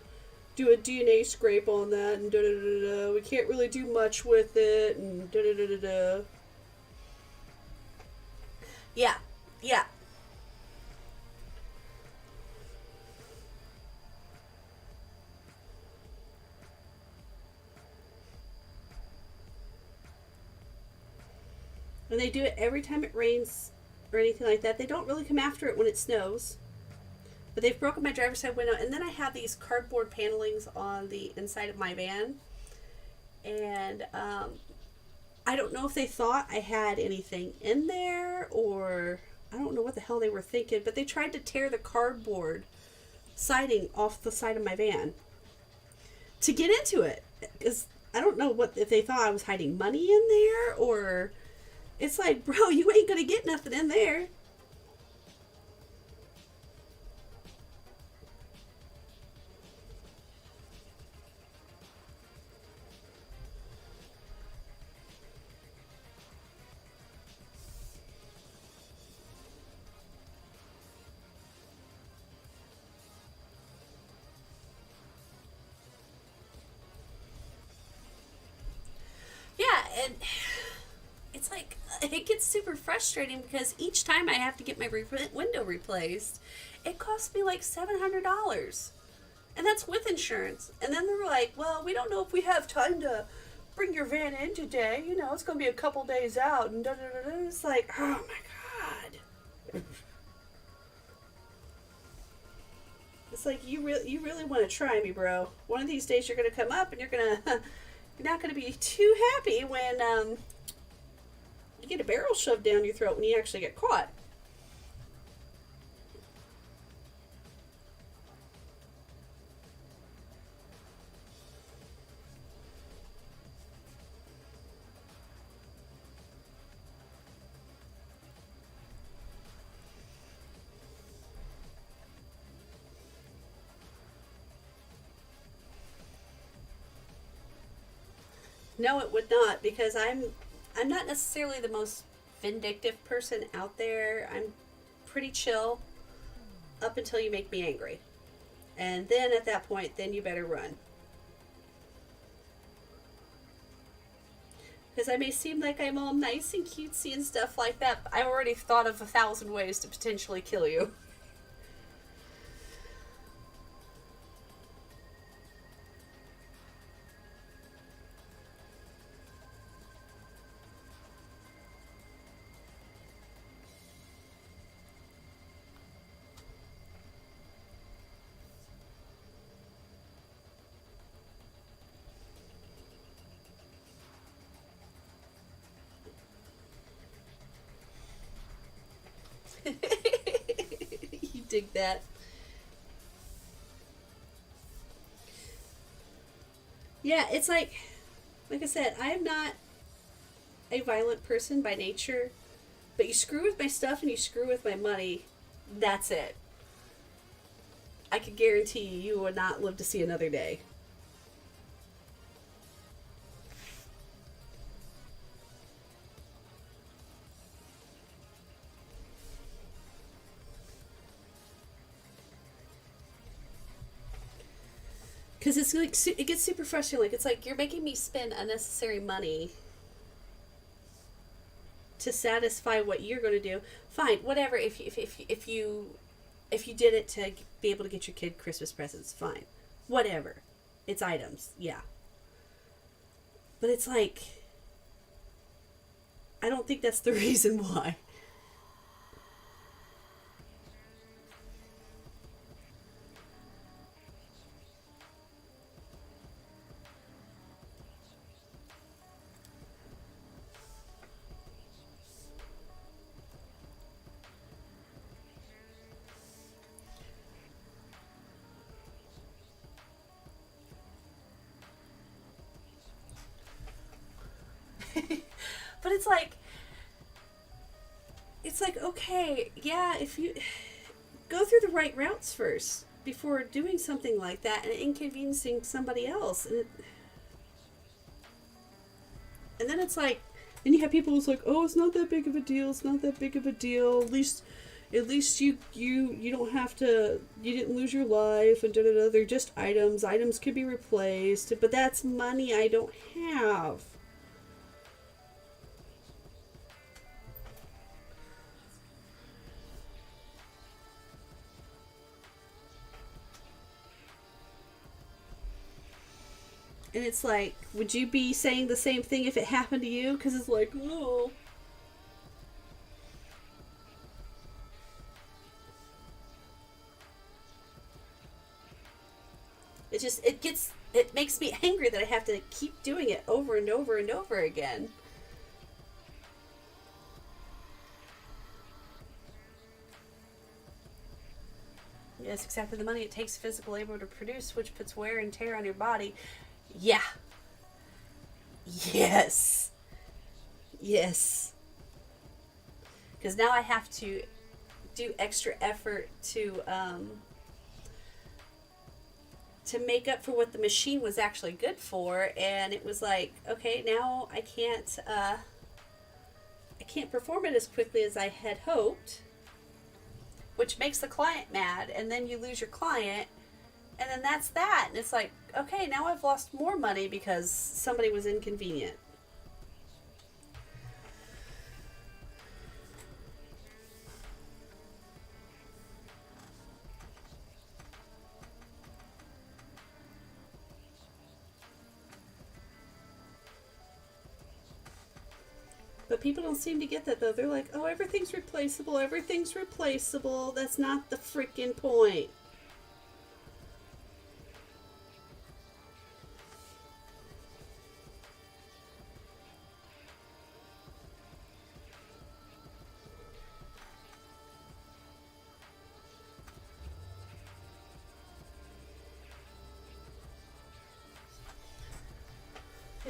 [SPEAKER 1] do a DNA scrape on that, and da-da-da-da-da. We can't really do much with it, and da-da-da-da-da. Yeah. And they do it every time it rains or anything like that. They don't really come after it when it snows. But they've broken my driver's side window. And then I have these cardboard panelings on the inside of my van. And I don't know if they thought I had anything in there, or I don't know what the hell they were thinking. But they tried to tear the cardboard siding off the side of my van to get into it. Because I don't know if they thought I was hiding money in there, or... It's like, bro, you ain't gonna get nothing in there. Yeah, and it's like, it gets super frustrating because each time I have to get my window replaced, it costs me like $700. And that's with insurance. And then they're like, well, we don't know if we have time to bring your van in today. You know, it's going to be a couple days out. And da-da-da-da. It's like, oh my God. It's like you really want to try me, bro. One of these days you're gonna come up and you're not gonna be too happy when you get a barrel shoved down your throat when you actually get caught. No, it would not, because I'm not necessarily the most vindictive person out there. I'm pretty chill up until you make me angry. And then at that point, then you better run. Because I may seem like I'm all nice and cutesy and stuff like that, but I've already thought of 1,000 ways to potentially kill you. You dig that? Yeah, it's like I said, I am not a violent person by nature, but you screw with my stuff and you screw with my money, that's it. I can guarantee you will not live to see another day. Because it's like it gets super frustrating. Like it's like you're making me spend unnecessary money to satisfy what you're going to do. Fine, whatever. If you did it to be able to get your kid Christmas presents, fine, whatever. It's items, yeah. But it's like I don't think that's the reason why. But it's like okay, yeah, if you go through the right routes first before doing something like that and inconveniencing somebody else, and then it's like, then you have people who's like, oh, it's not that big of a deal. It's not that big of a deal. At least you don't have to. You didn't lose your life and da da da. They're just items. Items can be replaced, but that's money I don't have. And it's like, would you be saying the same thing if it happened to you? Because it's like, oh, it makes me angry that I have to keep doing it over and over and over again. Yes, exactly the money it takes physical labor to produce, which puts wear and tear on your body. Yeah. Yes. Yes. Because now I have to do extra effort to make up for what the machine was actually good for, and it was like, okay, now I can't perform it as quickly as I had hoped, which makes the client mad, and then you lose your client, and then that's that. And it's like, okay, now I've lost more money because somebody was inconvenient. But people don't seem to get that though. They're like, oh, everything's replaceable. Everything's replaceable. That's not the freaking point.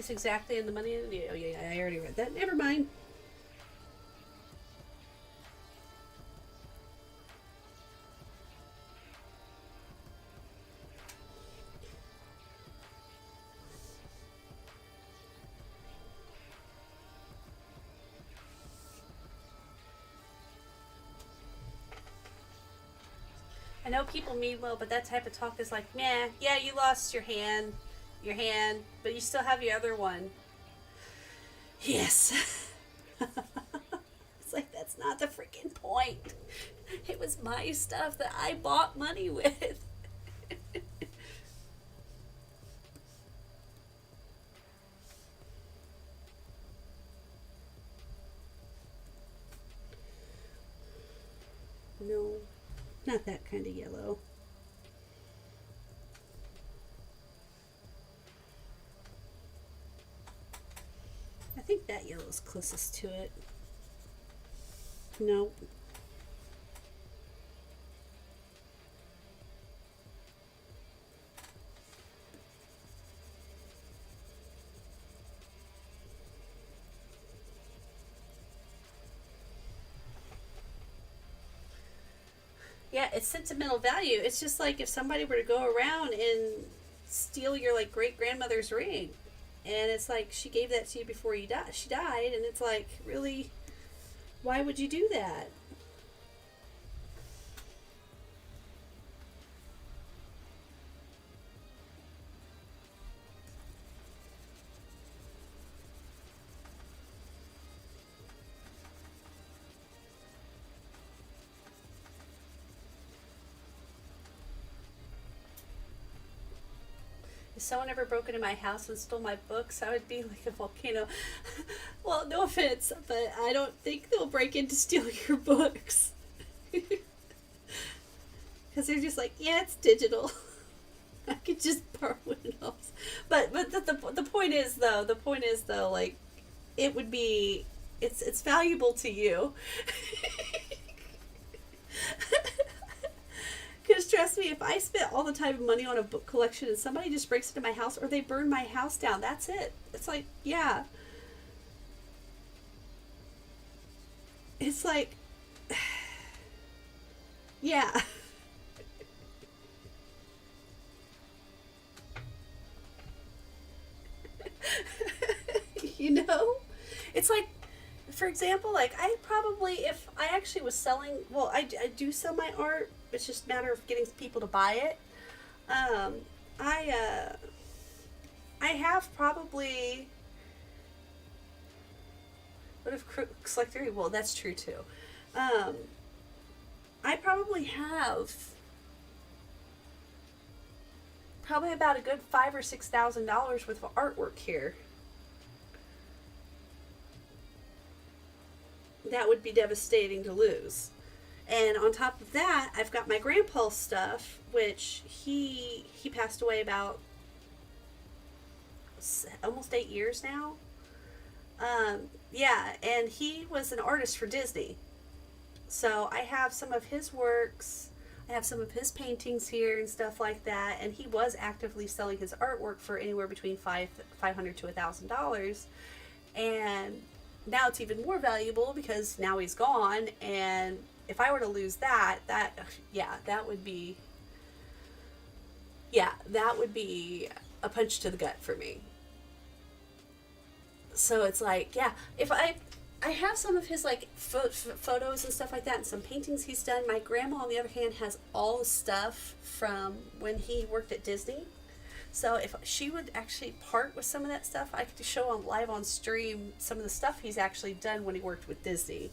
[SPEAKER 1] It's exactly in the money. Oh, yeah, I already read that. Never mind. I know people mean well, but that type of talk is like, meh, yeah, you lost your hand, but you still have your other one. Yes. It's like, that's not the freaking point. It was my stuff that I bought money with. No, not that kind of yellow. I think that yellow is closest to it. No. Yeah, it's sentimental value. It's just like if somebody were to go around and steal your like great grandmother's ring, and it's like she gave that to you before you died. She died, and it's like, really, why would you do that? If someone ever broke into my house and stole my books, I would be like a volcano. Well, no offense, but I don't think they'll break in to steal your books. Because they're just like, yeah, it's digital. I could just borrow it else. But the point is though, like, it would be, it's valuable to you. Because trust me, if I spent all the time and money on a book collection and somebody just breaks into my house or they burn my house down, that's it. It's like, yeah. It's like, yeah. You know? It's like, for example, like, I probably, if I actually was selling, well, I do sell my art. It's just a matter of getting people to buy it. Um, I, I have probably, what if crooks like theory? Well, that's true too. Um, I probably have probably about a good $5,000 or $6,000 worth of artwork here. That would be devastating to lose. And on top of that, I've got my grandpa's stuff, which he passed away about almost 8 years now. Yeah, and he was an artist for Disney. So I have some of his works. I have some of his paintings here and stuff like that. And he was actively selling his artwork for anywhere between $500 to $1,000. And now it's even more valuable because now he's gone. And if I were to lose that yeah, that would be a punch to the gut for me. So it's like, yeah, if I have some of his like photos and stuff like that, and some paintings he's done. My grandma, on the other hand, has all the stuff from when he worked at Disney. So if she would actually part with some of that stuff, I could show on live on stream some of the stuff he's actually done when he worked with Disney.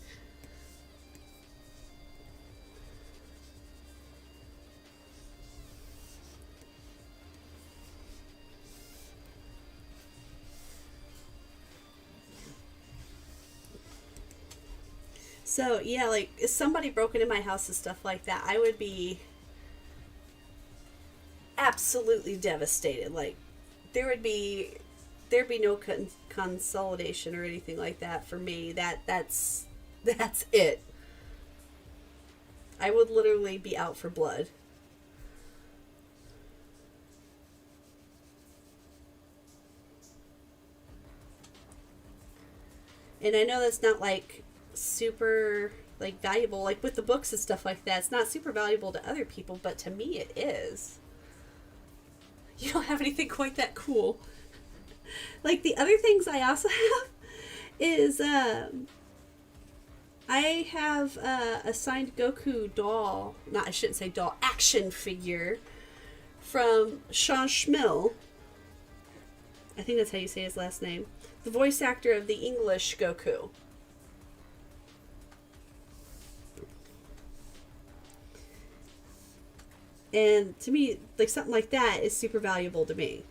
[SPEAKER 1] So yeah, like if somebody broke into my house and stuff like that, I would be absolutely devastated. Like there would be there'd be no consolidation or anything like that for me. That's it. I would literally be out for blood. And I know that's not like super like valuable, like with the books and stuff like that. It's not super valuable to other people, but to me it is. You don't have anything quite that cool. Like the other things I also have is I have a signed Goku doll. Not, I shouldn't say doll. Action figure from Sean Schmill. I think that's how you say his last name. The voice actor of the English Goku. And to me, like something like that is super valuable to me.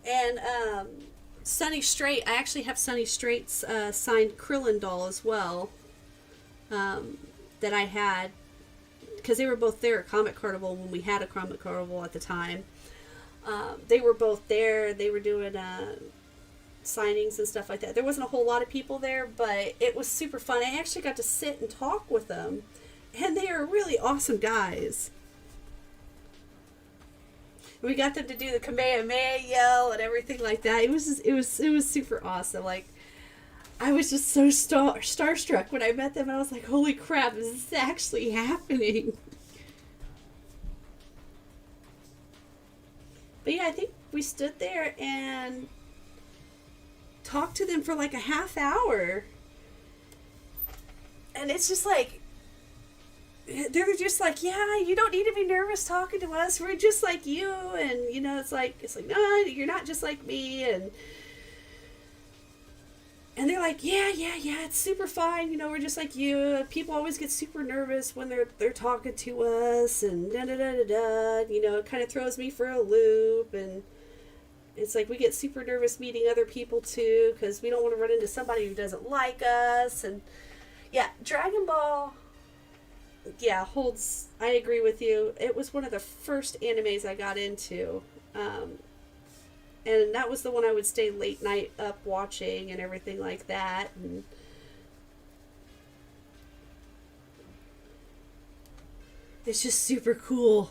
[SPEAKER 1] And Sunny Straight, I actually have Sunny Straight's signed Krillin doll as well, that I had, because they were both there at Comic Carnival when we had a Comic Carnival at the time. They were both there. They were doing signings and stuff like that. There wasn't a whole lot of people there, but it was super fun. I actually got to sit and talk with them, and they are really awesome guys. We got them to do the Kamehameha yell and everything like that. It was just, it was super awesome. Like, I was just so starstruck when I met them, and I was like, holy crap, is this actually happening? But yeah, I think we stood there and talked to them for like a half hour. And it's just like, they're just like, yeah, you don't need to be nervous talking to us. We're just like you. And, you know, it's like, no, you're not just like me. And they're like, yeah, it's super fine. You know, we're just like you. People always get super nervous when they're talking to us, and da-da-da-da-da. You know, it kind of throws me for a loop. And it's like we get super nervous meeting other people, too, because we don't want to run into somebody who doesn't like us. And, yeah, Dragon Ball, yeah, holds, I agree with you. It was one of the first animes I got into. And that was the one I would stay late night up watching and everything like that. And it's just super cool.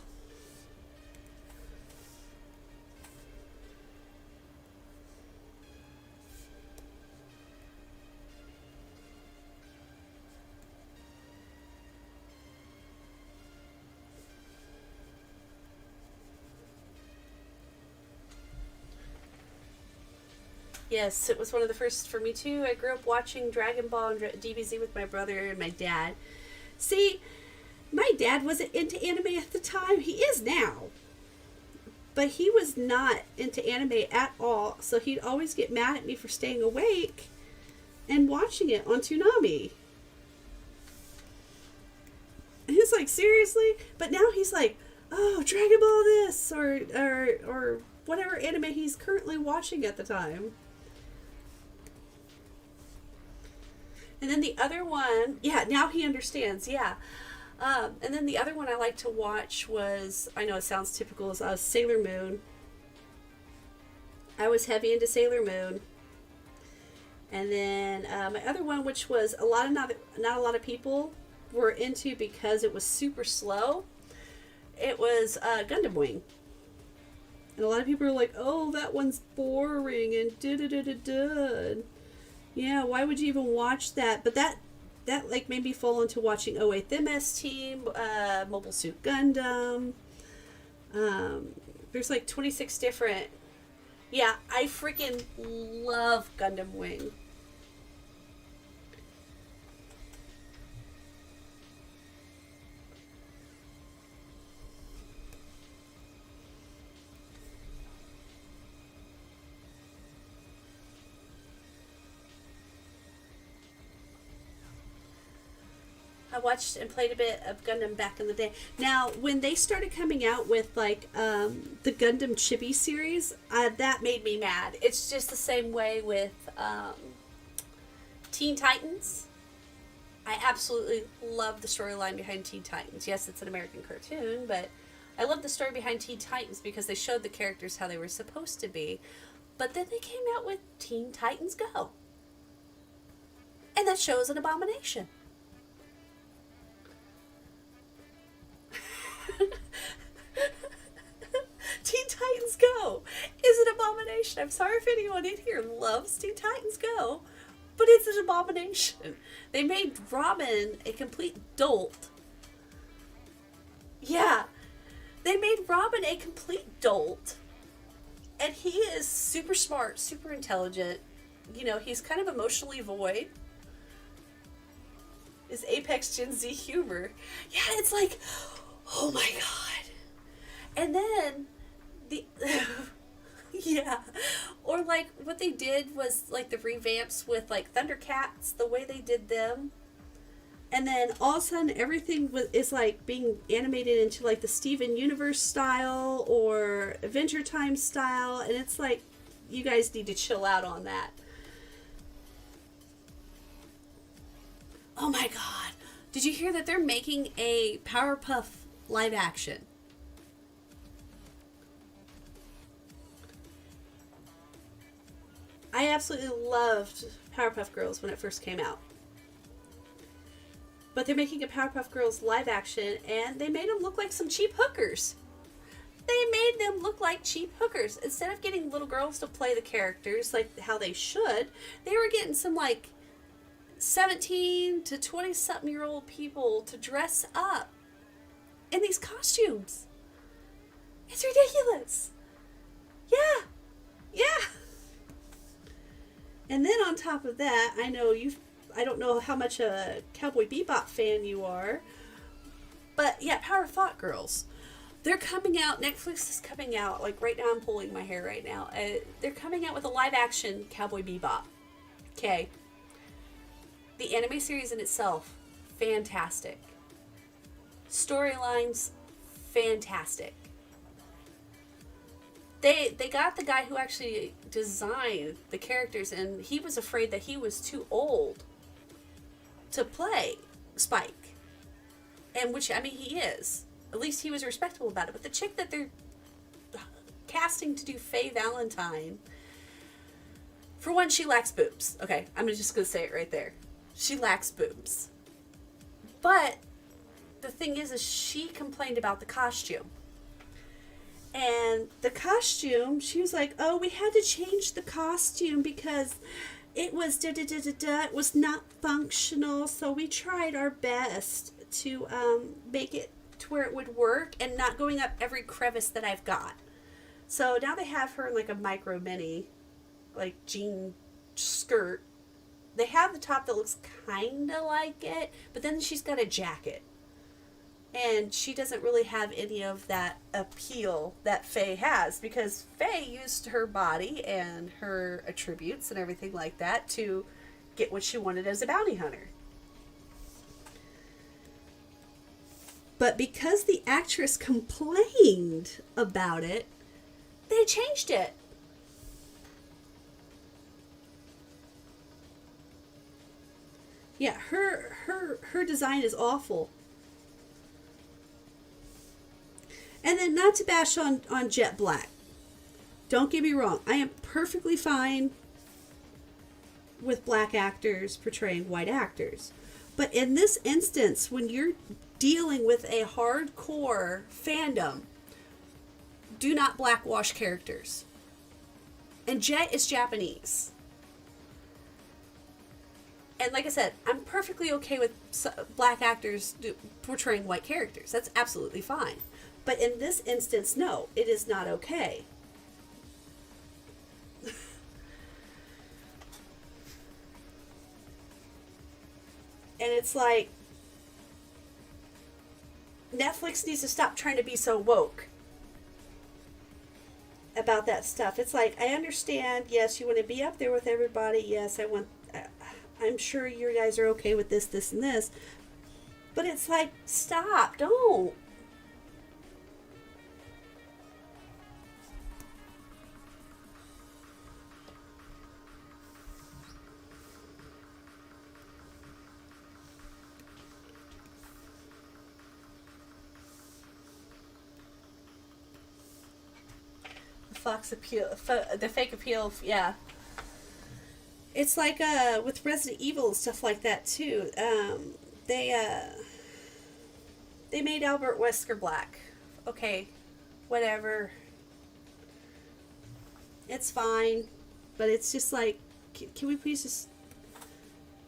[SPEAKER 1] Yes, it was one of the first for me too. I grew up watching Dragon Ball and DBZ with my brother and my dad. See, my dad wasn't into anime at the time. He is now. But he was not into anime at all, so he'd always get mad at me for staying awake and watching it on Toonami. And he's like, seriously? But now he's like, oh, Dragon Ball this, or whatever anime he's currently watching at the time. And then the other one, yeah, now he understands, yeah. And then the other one I like to watch was, I know it sounds typical, is Sailor Moon. I was heavy into Sailor Moon. And then my other one, which was not a lot of people were into because it was super slow, it was Gundam Wing. And a lot of people are like, oh, that one's boring and da-da-da-da-da. Yeah, why would you even watch that? But that like made me fall into watching 08th MS Team, Mobile Suit Gundam. There's like 26 different. Yeah, I freaking love Gundam Wing. I watched and played a bit of Gundam back in the day. Now, when they started coming out with like the Gundam Chibi series, that made me mad. It's just the same way with Teen Titans. I absolutely love the storyline behind Teen Titans. Yes, it's an American cartoon, but I love the story behind Teen Titans because they showed the characters how they were supposed to be. But then they came out with Teen Titans Go. And that show is an abomination. abomination. I'm sorry if anyone in here loves Teen Titans Go, but it's an abomination. They made Robin a complete dolt. Yeah, they made Robin a complete dolt. And he is super smart, super intelligent. You know, he's kind of emotionally void. Is apex Gen Z humor. Yeah, it's like, oh my god. And then the yeah. Or like what they did was like the revamps with like Thundercats, the way they did them. And then all of a sudden everything is like being animated into like the Steven Universe style or Adventure Time style, and it's like you guys need to chill out on that. Oh my god. Did you hear that they're making a Powerpuff live action? I absolutely loved Powerpuff Girls when it first came out. But they're making a Powerpuff Girls live action, and they made them look like some cheap hookers. They made them look like cheap hookers. Instead of getting little girls to play the characters like how they should, they were getting some like 17 to 20-something year old people to dress up in these costumes. It's ridiculous. Yeah. Yeah. And then on top of that, I don't know how much a Cowboy Bebop fan you are, but yeah, Power Thought Girls. They're coming out, Netflix is coming out, like right now I'm pulling my hair right now. They're coming out with a live action Cowboy Bebop. Okay. The anime series in itself, fantastic. Storylines, fantastic. They got the guy who actually designed the characters, and he was afraid that he was too old to play Spike. And which, I mean, he is. At least he was respectable about it. But the chick that they're casting to do Faye Valentine, for one, she lacks boobs. Okay, I'm just going to say it right there. She lacks boobs. But the thing is she complained about the costume. And the costume, she was like, oh, we had to change the costume because it was it was not functional, so we tried our best to make it to where it would work and not going up every crevice that I've got. So now they have her in like a micro mini, like jean skirt. They have the top that looks kind of like it, but then she's got a jacket. And she doesn't really have any of that appeal that Faye has, because Faye used her body and her attributes and everything like that to get what she wanted as a bounty hunter. But because the actress complained about it, they changed it. Yeah, her design is awful. And then, not to bash on Jet Black. Don't get me wrong. I am perfectly fine with black actors portraying white actors. But in this instance, when you're dealing with a hardcore fandom, do not blackwash characters. And Jet is Japanese. And like I said, I'm perfectly okay with black actors portraying white characters. That's absolutely fine. But in this instance, no, it is not okay. And it's like, Netflix needs to stop trying to be so woke about that stuff. It's like, I understand, yes, you want to be up there with everybody. Yes, I'm sure you guys are okay with this, this, and this. But it's like, stop, don't. Fox appeal, the fake appeal, yeah. It's like with Resident Evil and stuff like that too. They made Albert Wesker black. Okay, whatever.
[SPEAKER 2] It's fine. But it's just like, can we please just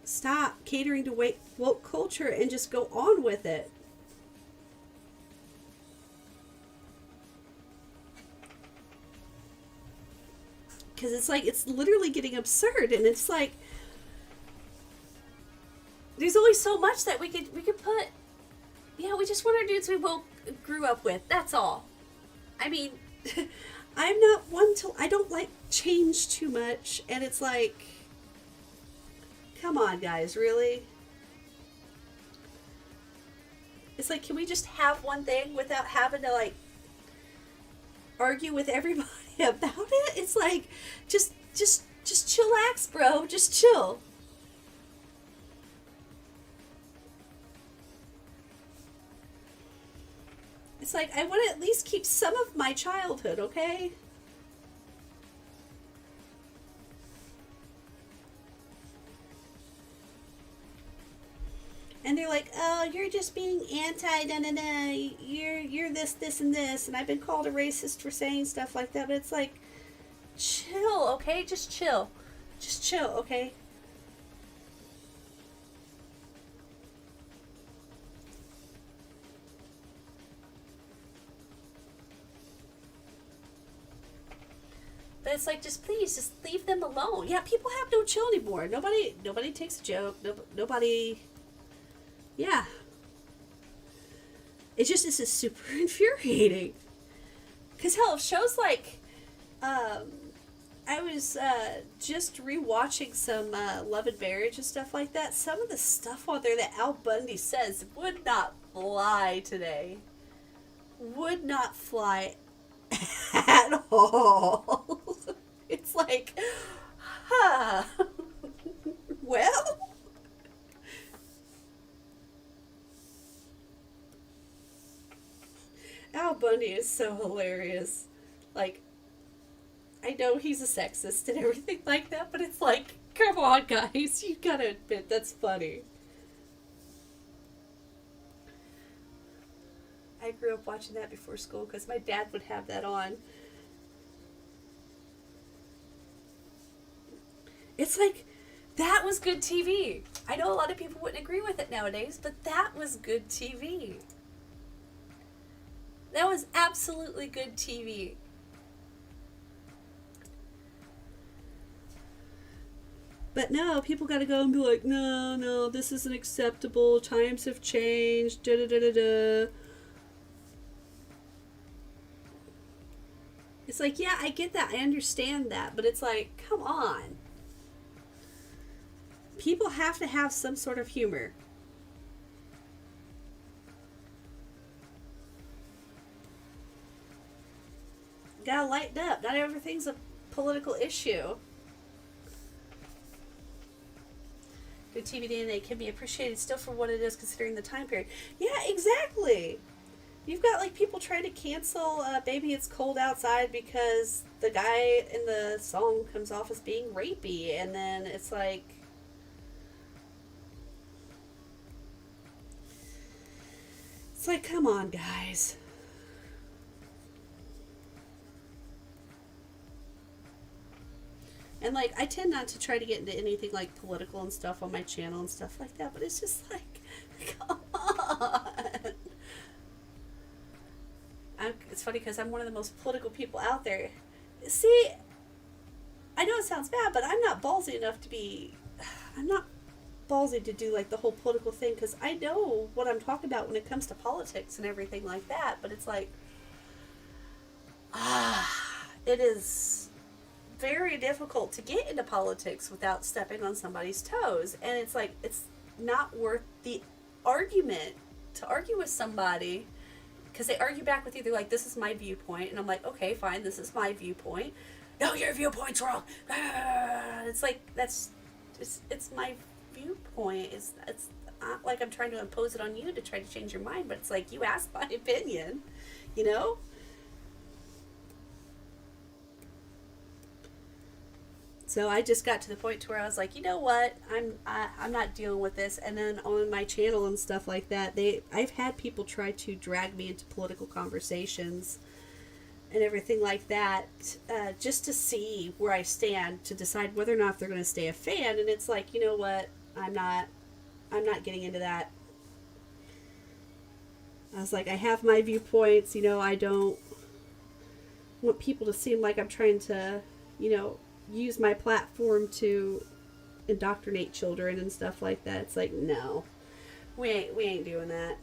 [SPEAKER 2] stop catering to woke culture and just go on with it? Because it's like, it's literally getting absurd. And it's like,
[SPEAKER 1] There's only so much that we could put. Yeah, we just want our dudes we both grew up with. That's all. I mean,
[SPEAKER 2] I'm not one to, I don't like change too much. And it's like, come on, guys, really?
[SPEAKER 1] it's like, can we just have one thing without having to like
[SPEAKER 2] Argue with everybody about it? It's like, just chillax, bro. Just chill. It's like, I want to at least keep some of my childhood, okay? And they're like, "Oh, you're just being anti, na na na. You're this, this, and this." And I've been called a racist for saying stuff like that. But it's like,
[SPEAKER 1] chill, okay? Just chill.
[SPEAKER 2] just chill, okay?
[SPEAKER 1] But it's like, just please, just leave them alone.
[SPEAKER 2] Yeah, people have no chill anymore. Nobody takes a joke. Nobody. Yeah, it just this is super infuriating. Cause hell, if shows like, um, I was just rewatching some Love and Marriage and stuff like that. Some of the stuff on there that Al Bundy says would not fly today. Would not fly at all. It's like, huh. Well, Al Bundy is so hilarious. Like, I know he's a sexist and everything like that, but it's like, come on, guys, you gotta admit that's funny. I grew up watching that before school because my dad would have that on. It's like,
[SPEAKER 1] That was good TV. I know a lot of people wouldn't agree with it nowadays, but that was good TV. That was absolutely good TV.
[SPEAKER 2] but no, people gotta go and be like, no, no, this isn't acceptable. Times have changed. Da da da da da. It's like, yeah, I get that. I understand that. But it's like, come on. People have to have some sort of humor. Gotta lighten up. Not everything's a political issue. Good TV and can be appreciated still for what it is considering the time period. Yeah, exactly. You've got like people trying to cancel Baby It's Cold Outside because the guy in the song comes off as being rapey. And then it's like, come on, guys. And like, I tend not to try to get into anything like political and stuff on my channel and stuff like that, but it's just like, come on. It's funny because I'm one of the most political people out there. See, I know it sounds bad, but I'm not ballsy enough to be. I'm not ballsy to do like the whole political thing because I know what I'm talking about when it comes to politics and everything like that. But it's like, it is very difficult to get into politics without stepping on somebody's toes. And it's like, it's not worth the argument to argue with somebody because they argue back with you. They're like, this is my viewpoint. And I'm like, okay, fine, this is my viewpoint. No, your viewpoint's wrong. It's like, it's my viewpoint. It's not like I'm trying to impose it on you to try to change your mind, but it's like, you asked my opinion, you know? So I just got to the point to where I was like, you know what, I'm not dealing with this. And then on my channel and stuff like that, I've had people try to drag me into political conversations and everything like that, just to see where I stand to decide whether or not they're going to stay a fan. And it's like, you know what? I'm not getting into that. I was like, I have my viewpoints. You know, I don't want people to seem like I'm trying to, you know, use my platform to indoctrinate children and stuff like that. It's like, no, we ain't doing that.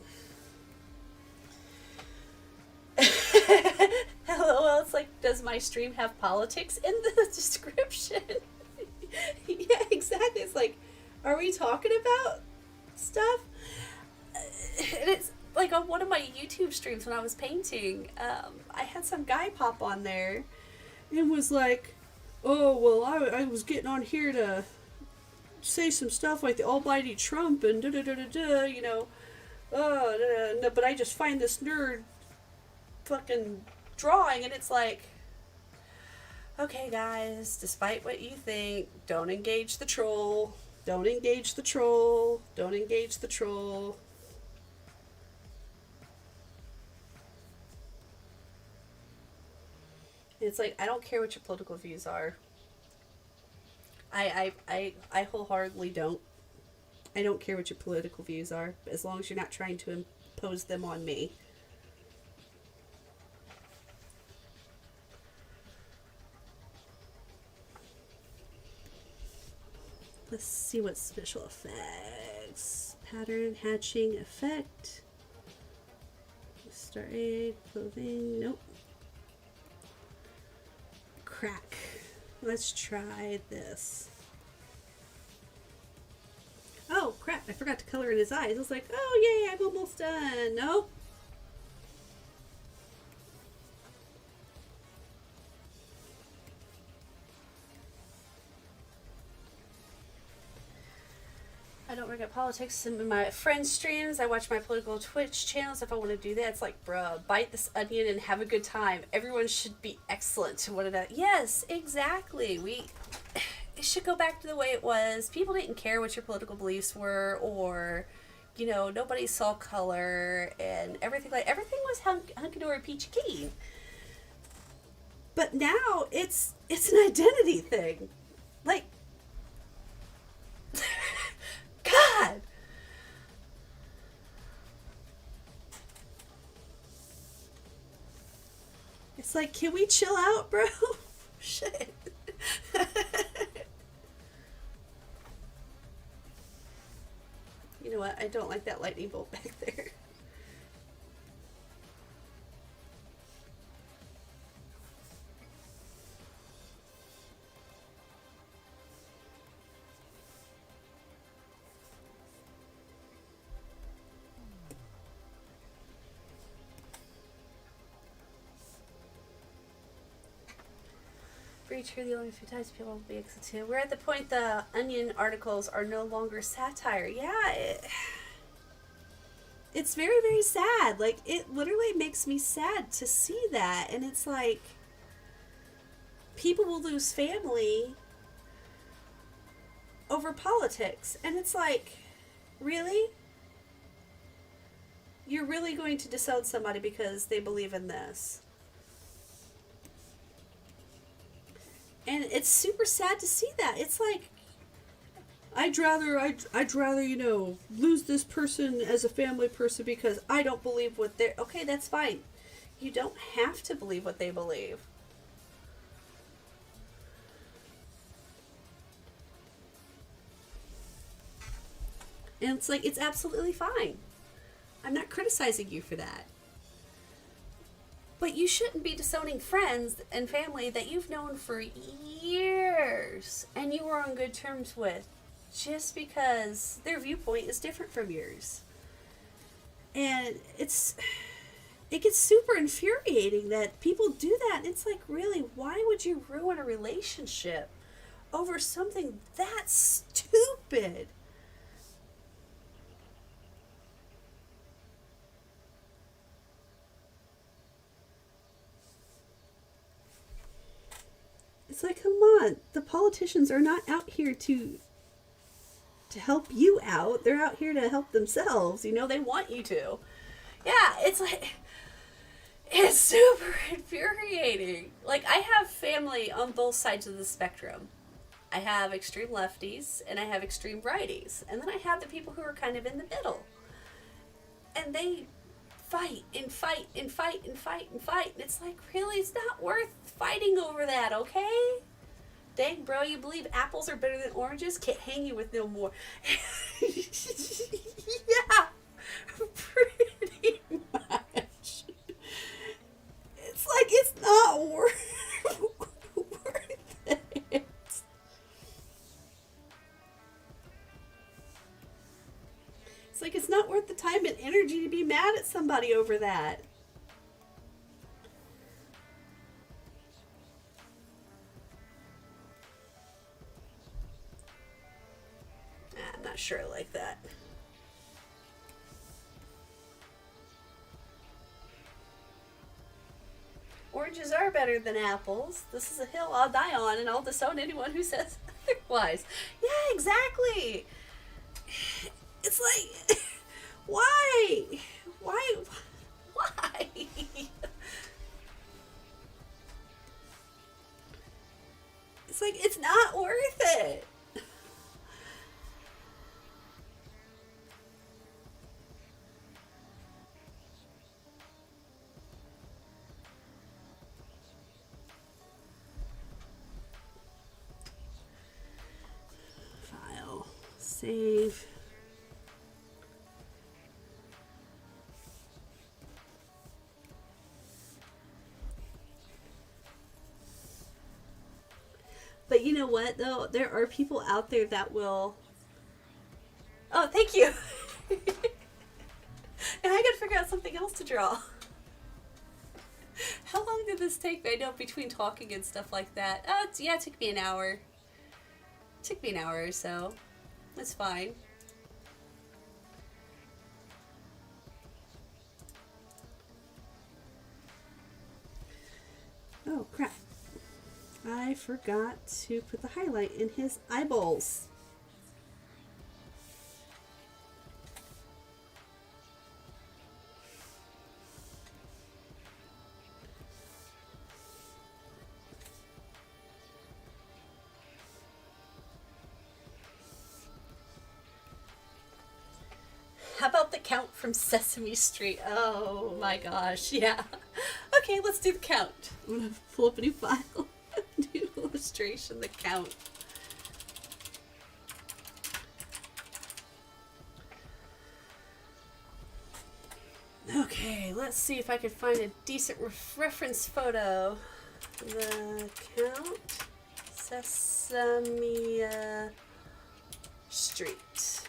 [SPEAKER 2] LOL, it's like, does my stream have politics in the description? Yeah, exactly. It's like, are we talking about stuff? And it's like on one of my YouTube streams when I was painting, I had some guy pop on there and was like, oh, well, I was getting on here to say some stuff like the almighty Trump and da-da-da-da-da, you know, no, but I just find this nerd fucking drawing, and it's like, okay, guys, despite what you think, don't engage the troll. Don't engage the troll. Don't engage the troll. It's like, I don't care what your political views are. I wholeheartedly don't. I don't care what your political views are, as long as you're not trying to impose them on me. Let's see what special effects. Pattern, hatching, effect. Star aid, clothing, nope. Crack. Let's try this. Oh, crap, I forgot to color in his eyes. I was like, oh, yay, I'm almost done. Nope. I don't regret politics in my friends' streams. I watch my political Twitch channels if I want to do that. It's like, bruh, bite this onion and have a good time. Everyone should be excellent to one another. Yes, exactly. It should go back to the way it was. People didn't care what your political beliefs were, or, you know, nobody saw color and everything. Like, everything was hunky-dory peachy keen. But now it's an identity thing. Like, God! It's like, can we chill out, bro? Shit. You know what? I don't like that lightning bolt back there. Pretty true, the only few times people will be exited. We're at the point the Onion articles are no longer satire. Yeah, it's very, very sad. Like, it literally makes me sad to see that. And it's like, people will lose family over politics. And it's like, really? You're really going to disown somebody because they believe in this? And it's super sad to see that. It's like, I'd rather, you know, lose this person as a family person because I don't believe what they're... Okay, that's fine. You don't have to believe what they believe. And it's like, it's absolutely fine. I'm not criticizing you for that. But you shouldn't be disowning friends and family that you've known for years and you were on good terms with just because their viewpoint is different from yours. And it gets super infuriating that people do that. It's like, really, why would you ruin a relationship over something that stupid? It's like, come on, the politicians are not out here to help you out. They're out here to help themselves. You know, they want you to. Yeah, it's like, It's super infuriating. Like, I have family on both sides of the spectrum. I have extreme lefties and I have extreme righties. And then I have the people who are kind of in the middle. And they fight and fight and fight and fight and fight. And it's like, really? It's not worth fighting over that, okay? Dang, bro, you believe apples are better than oranges? Can't hang you with no more. Yeah, pretty much. It's like, it's not worth it. It's like, it's not worth the time and energy to be mad at somebody over that. I'm not sure I like that. Oranges are better than apples. This is a hill I'll die on, and I'll disown anyone who says otherwise. Yeah, exactly. It's like, why? Why? Why? It's like, it's not worth it. File. Save. But you know what, though? There are people out there that will... Oh, thank you. And I gotta figure out something else to draw. How long did this take me? I know between talking and stuff like that. Yeah, it took me an hour. It took me an hour or so. That's fine. Oh, crap. I forgot to put the highlight in his eyeballs. How about the Count from Sesame Street? Oh my gosh, yeah. Okay, let's do the Count. I'm gonna pull up a new file. New illustration, the Count. Okay, let's see if I can find a decent reference photo. The Count, Sesame Street.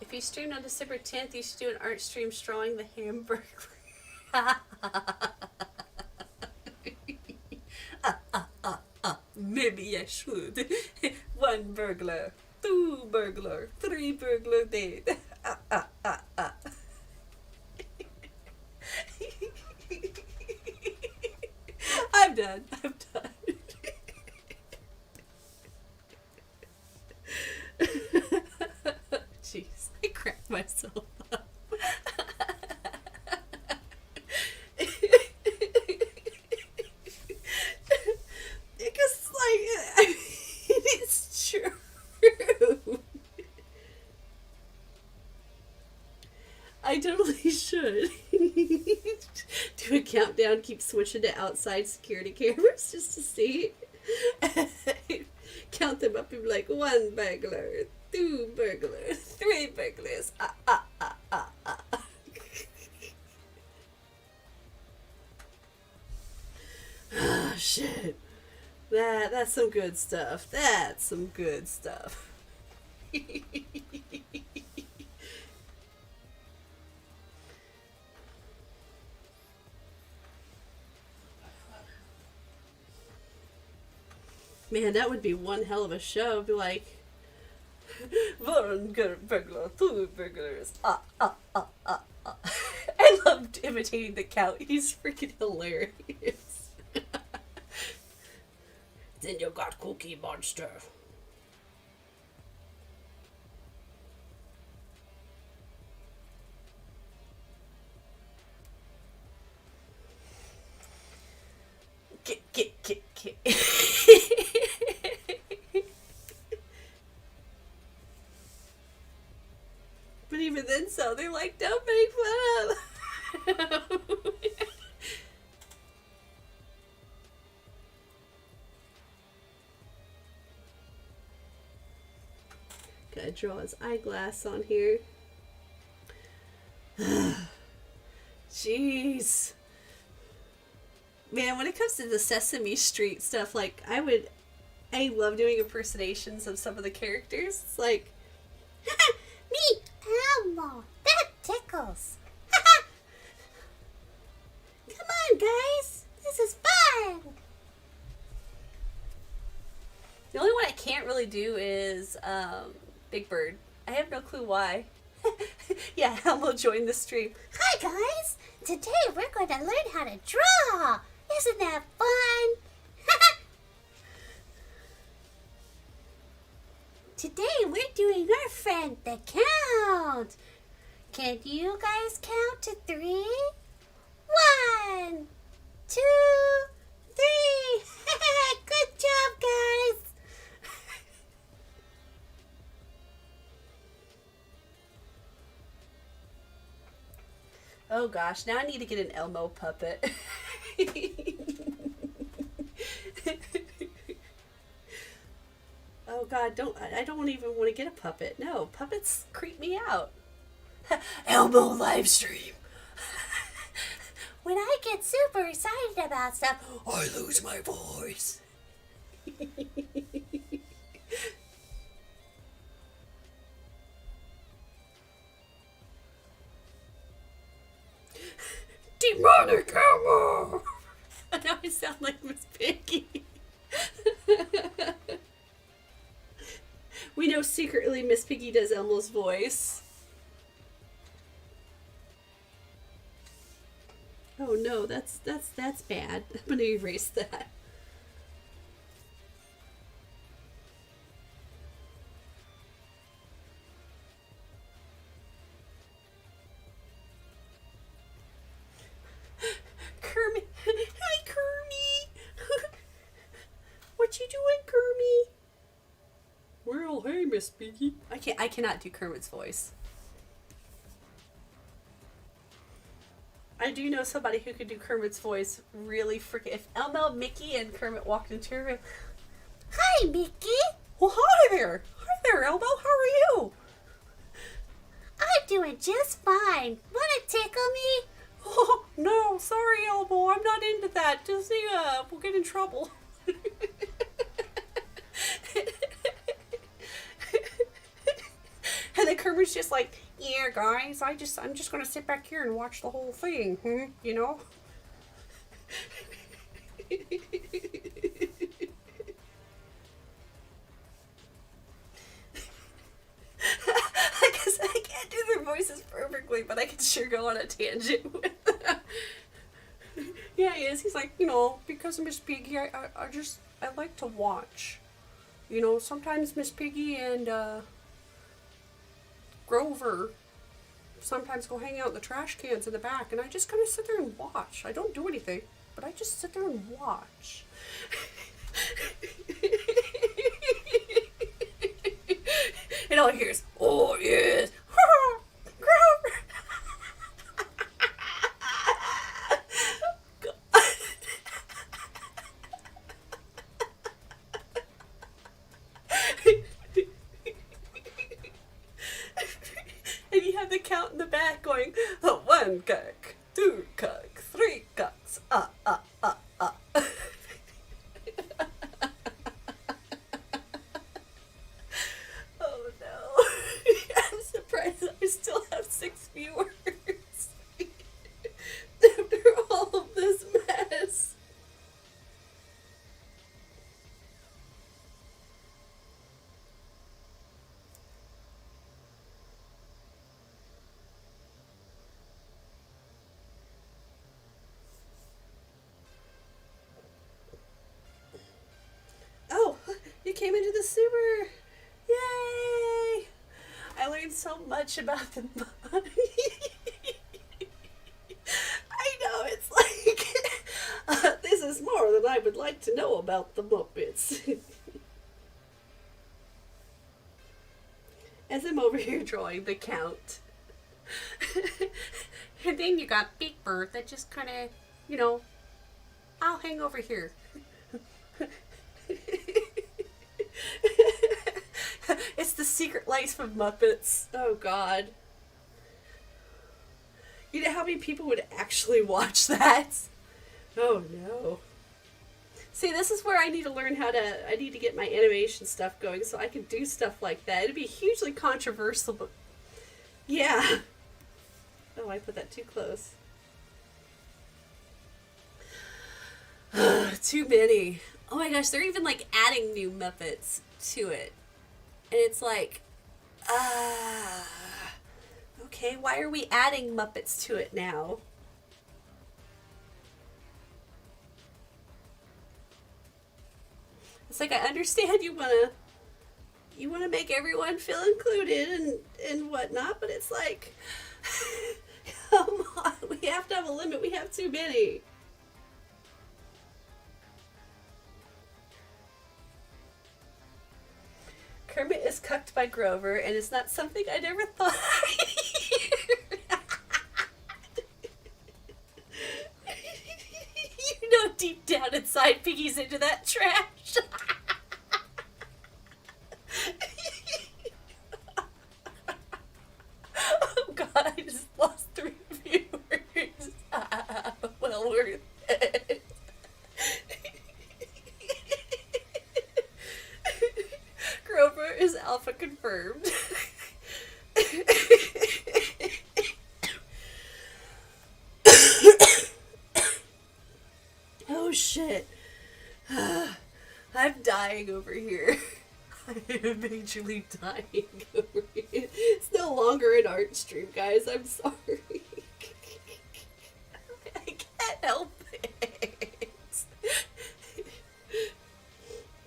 [SPEAKER 2] If you streamed on December 10th, you should do an art stream drawing the Hamburger. Maybe I should. 1 burglar, 2 burglar, 3 burglar dead. I'm done. I'm done. Jeez, I cracked myself up. Because, like, I mean, it's true. I totally should. Do a countdown, keep switching to outside security cameras just to see. Count them up and be like, 1 burglar, 2 burglars, 3 burglars. Ah, shit. That's some good stuff. That's some good stuff. Man, that would be one hell of a show. It'd be like, 1 burglar, 2 burglars. I loved imitating the Count. He's freaking hilarious. Then you got Cookie Monster. Get. But even then, so they're like, don't make fun of. Gotta draw his eyeglass on here. Jeez. Man, when it comes to the Sesame Street stuff, like, I love doing impersonations of some of the characters. It's like,
[SPEAKER 3] Me, Elmo. That tickles. Come on, guys. This is fun.
[SPEAKER 1] The only one I can't really do is Big Bird. I have no clue why. Yeah, Elmo joined the stream.
[SPEAKER 3] Hi, guys. Today we're going to learn how to draw. Isn't that fun? Today we're doing our friend the count. Can you guys count to 3? 1, 2, 3. Good job, guys.
[SPEAKER 1] Oh gosh, now I need to get an Elmo puppet. Oh god, I don't even want to get a puppet. No, puppets creep me out. Elmo live stream.
[SPEAKER 3] When I get super excited about stuff,
[SPEAKER 1] I lose my voice. Demonic Elmo. Now I sound like Miss Piggy. We know secretly Miss Piggy does Elmo's voice. Oh no, that's bad. I'm gonna erase that. Kermit. Hi, Kermit. What you doing, Kermit? Well, hey, Miss Piggy. I cannot do Kermit's voice. I do know somebody who could do Kermit's voice really freaking. If Elmo, Mickey, and Kermit walked into her room.
[SPEAKER 3] hi, Mickey.
[SPEAKER 1] Well, hi there. Hi there, Elmo. How are you?
[SPEAKER 3] I'm doing just fine. Want to tickle me?
[SPEAKER 1] Oh, no, sorry, Elmo. I'm not into that. Disney, we'll get in trouble. And then Kermit's just like, yeah, guys, I'm just gonna sit back here and watch the whole thing, you know? I guess I can't do their voices perfectly, but I can sure go on a tangent with them. Yeah, he is. He's like, you know, because of Miss Piggy, I like to watch. You know, sometimes Miss Piggy and Grover sometimes go hang out in the trash cans in the back, and I just kind of sit there and watch. I don't do anything, but I just sit there and watch. And all I hear is, oh yes, Grover. And you have the count in the back going, oh, 1 cuck, 2 cuck, 3 cucks, Oh no. I'm surprised I still have 6 viewers. After all of this mess.
[SPEAKER 2] came into the sewer. Yay! I learned so much about them. I know, it's like, this is more than I would like to know about the Muppets. As I'm over here drawing the Count.
[SPEAKER 1] And then you got Big Bird that just kind of, you know, I'll hang over here.
[SPEAKER 2] It's the secret life of Muppets. Oh, God. You know how many people would actually watch that? Oh, no. See, this is where I need to learn I need to get my animation stuff going so I can do stuff like that. It'd be hugely controversial, but yeah. Oh, I put that too close. Too many. Oh my gosh, they're even like adding new Muppets to it. And it's like, okay, why are we adding Muppets to it now? It's like, I understand you wanna make everyone feel included and whatnot, but it's like, come on, we have to have a limit. We have too many. Kermit is cucked by Grover, and it's not something I never thought I'd hear. You know, deep down inside, Piggy's into that trash. Oh God, I just lost 3 viewers. Well worth it. Grover is alpha confirmed. Oh shit. I'm dying over here. I am majorly dying over here. It's no longer an art stream, guys. I'm sorry. I can't help it.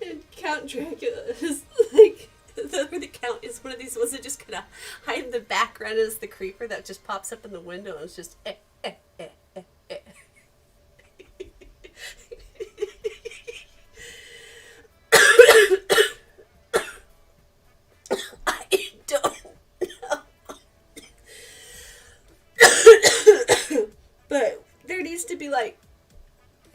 [SPEAKER 2] And Count Dracula is like, the Count is one of these ones that just kind of hide in the background as the creeper that just pops up in the window and it's just I don't know. But there needs to be like,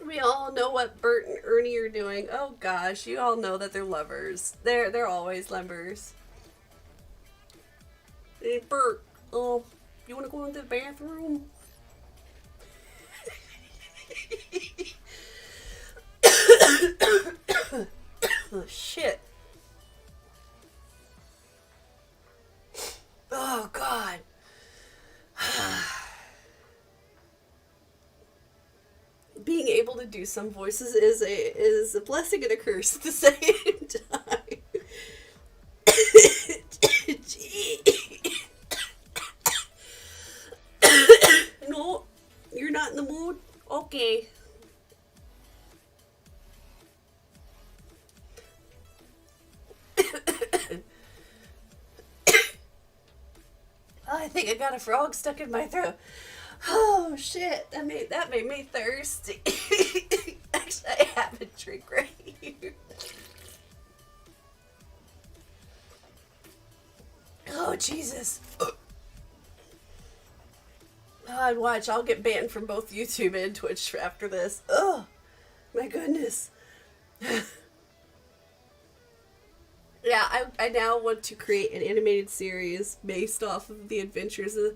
[SPEAKER 2] we all know what Bert and Ernie are doing. Oh gosh, you all know that they're lovers. They're always lovers. Hey Bert, you wanna go into the bathroom? Oh shit. Oh God. Being able to do some voices is a blessing and a curse at the same time. No, you're not in the mood? Okay. I think I got a frog stuck in my throat. Oh shit, that made me thirsty. Actually, I have a drink right here. Oh Jesus. God, watch, I'll get banned from both YouTube and Twitch after this. Oh, my goodness. Yeah, I now want to create an animated series based off of the adventures of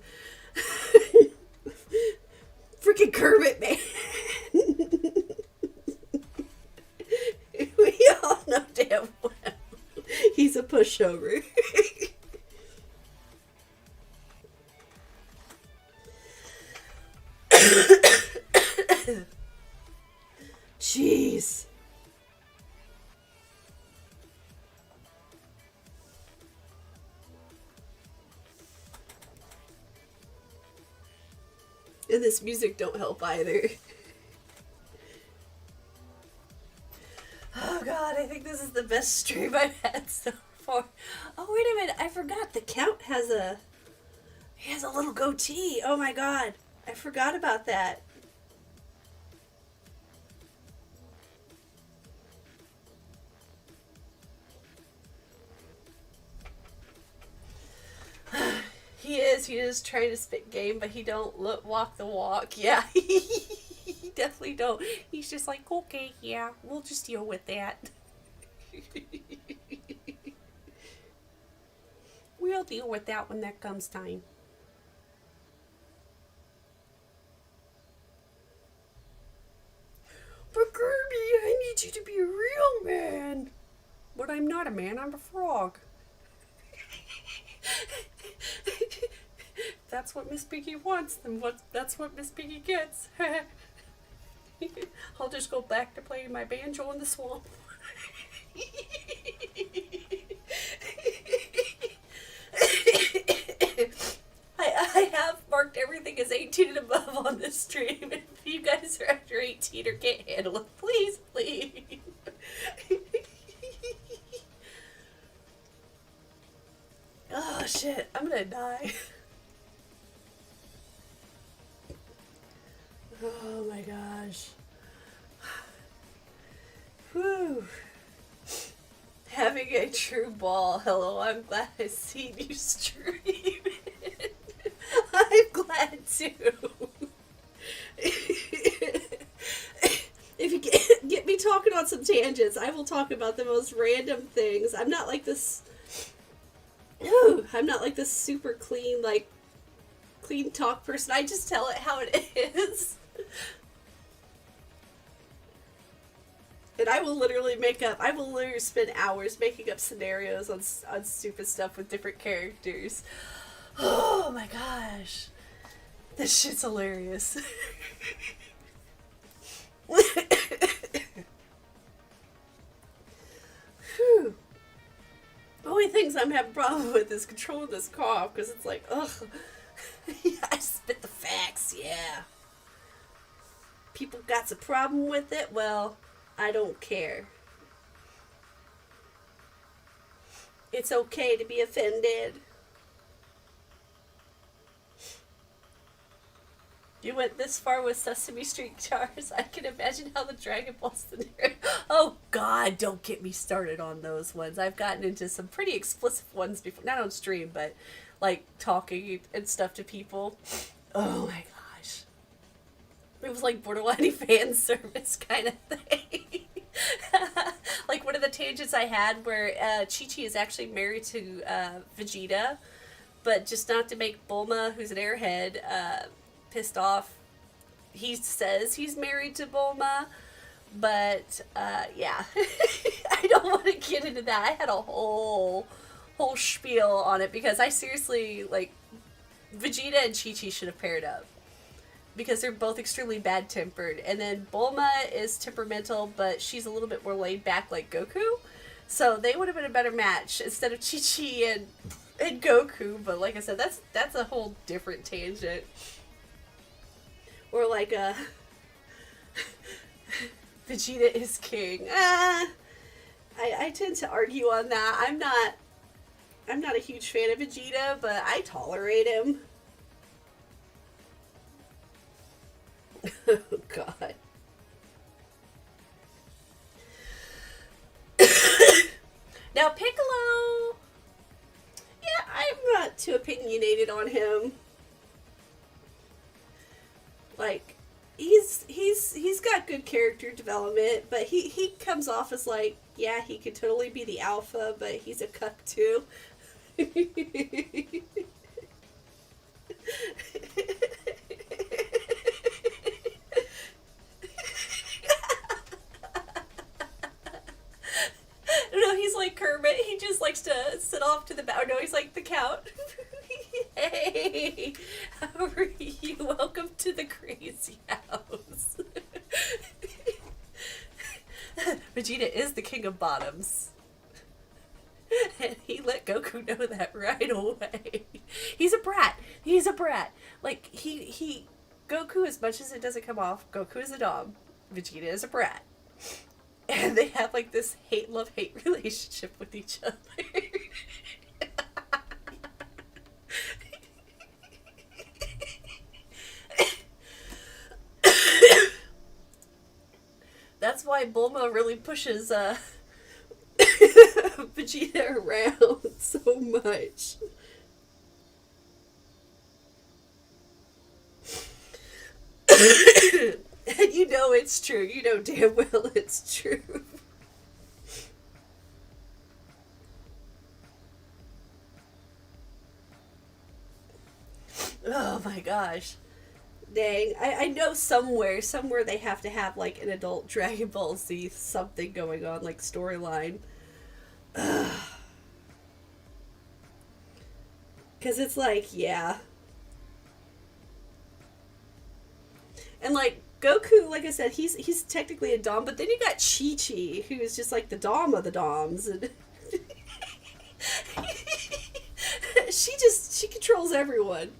[SPEAKER 2] freaking Kermit, man. We all know damn well he's a pushover. Jeez. And this music don't help either. Oh god, I think this is the best stream I've had so far. Oh wait a minute, I forgot the Count has a little goatee. Oh my god. I forgot about that. He is trying to spit game, but he don't walk the walk. Yeah, he definitely don't. He's just like, okay, yeah, we'll just deal with that. We'll deal with that when that comes time. But Kirby, I need you to be a real man. But I'm not a man, I'm a frog. That's what Miss Piggy wants, then that's what Miss Piggy gets. I'll just go back to playing my banjo in the swamp. I have marked everything as 18 and above on this stream. If you guys are under 18 or can't handle it, please, please. Oh shit, I'm gonna die. Oh my gosh. Whew. Having a true ball. Hello, I'm glad I seen you stream. I'm glad too. If you get me talking on some tangents, I will talk about the most random things. I'm not like this. I'm not like this super clean talk person. I just tell it how it is. And I will literally spend hours making up scenarios on stupid stuff with different characters. Oh my gosh. This shit's hilarious. Whew. The only things I'm having a problem with is controlling this cough, because it's like, ugh. I spit the facts, yeah. People got a problem with it, well, I don't care. It's okay to be offended. You went this far with Sesame Street jars. I can imagine how the Dragon Ball scenario. Oh God, don't get me started on those ones. I've gotten into some pretty explicit ones before, not on stream, but like talking and stuff to people. Oh my gosh, it was like borderline fan service kind of thing. Like one of the tangents I had where Chi-Chi is actually married to Vegeta, but just not to make Bulma, who's an airhead, pissed off. He says he's married to Bulma, but yeah. I don't want to get into that. I had a whole spiel on it because I seriously, like, Vegeta and Chi-Chi should have paired up because they're both extremely bad-tempered, and then Bulma is temperamental, but she's a little bit more laid back like Goku, so they would have been a better match instead of Chi-Chi and Goku. But like I said, that's a whole different tangent. Or like Vegeta is king. I tend to argue on that. I'm not a huge fan of Vegeta, but I tolerate him. Oh God. Now Piccolo, yeah, I'm not too opinionated on him. Like, he's got good character development, but he comes off as like, yeah, he could totally be the alpha, but he's a cuck too. No, he's like Kermit. He just likes to sit off to the back. No, he's like the Count. Hey, how are you? Welcome to the crazy house. Vegeta is the king of bottoms. And he let Goku know that right away. He's a brat. He's a brat. Like, Goku, as much as it doesn't come off, Goku is a dom. Vegeta is a brat. And they have like this hate-love-hate relationship with each other. That's why Bulma really pushes Vegeta around so much. And you know it's true. You know damn well it's true. Oh my gosh. Dang. I know somewhere they have to have like an adult Dragon Ball Z something going on, like storyline. Because it's like, yeah. And like Goku, like I said, he's technically a Dom, but then you got Chi-Chi, who is just like the Dom of the Doms, and she controls everyone.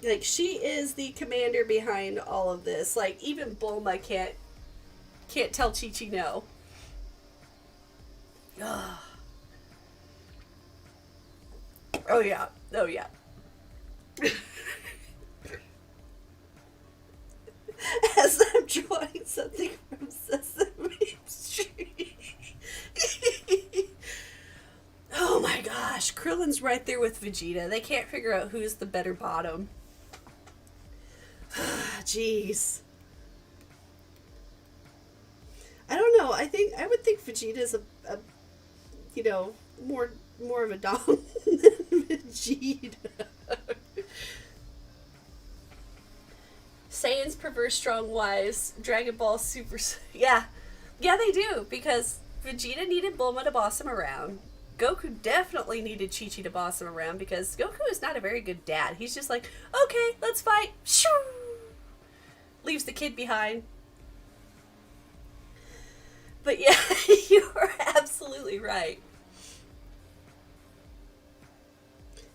[SPEAKER 2] Like, she is the commander behind all of this. Like, even Bulma can't tell Chi-Chi no. Ugh. Oh yeah. Oh yeah. As I'm drawing something from Sesame Street. Oh my gosh, Krillin's right there with Vegeta. They can't figure out who's the better bottom. Jeez. I don't know. I would think Vegeta's a more of a Dom than Vegeta. Saiyans perverse, strong, wise. Dragon Ball super. Yeah, they do, because Vegeta needed Bulma to boss him around. Goku definitely needed Chi-Chi to boss him around, because Goku is not a very good dad. He's just like, okay, let's fight. Shoo! Leaves the kid behind. But yeah, you are absolutely right.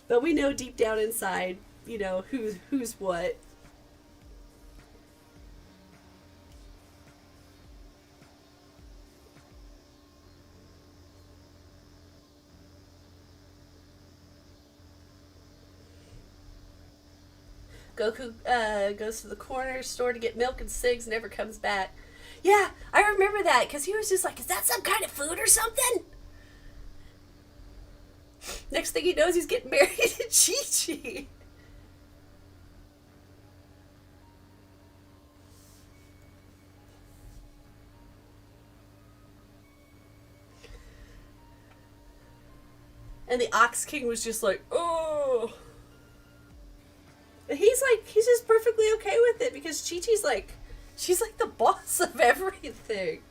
[SPEAKER 2] But we know deep down inside, who's what. Goku goes to the corner store to get milk and cigs, never comes back. Yeah, I remember that, because he was just like, is that some kind of food or something? Next thing he knows, he's getting married to Chi-Chi. And the Ox King was just like, oh. But he's just perfectly okay with it, because Chi-Chi's like, she's like the boss of everything.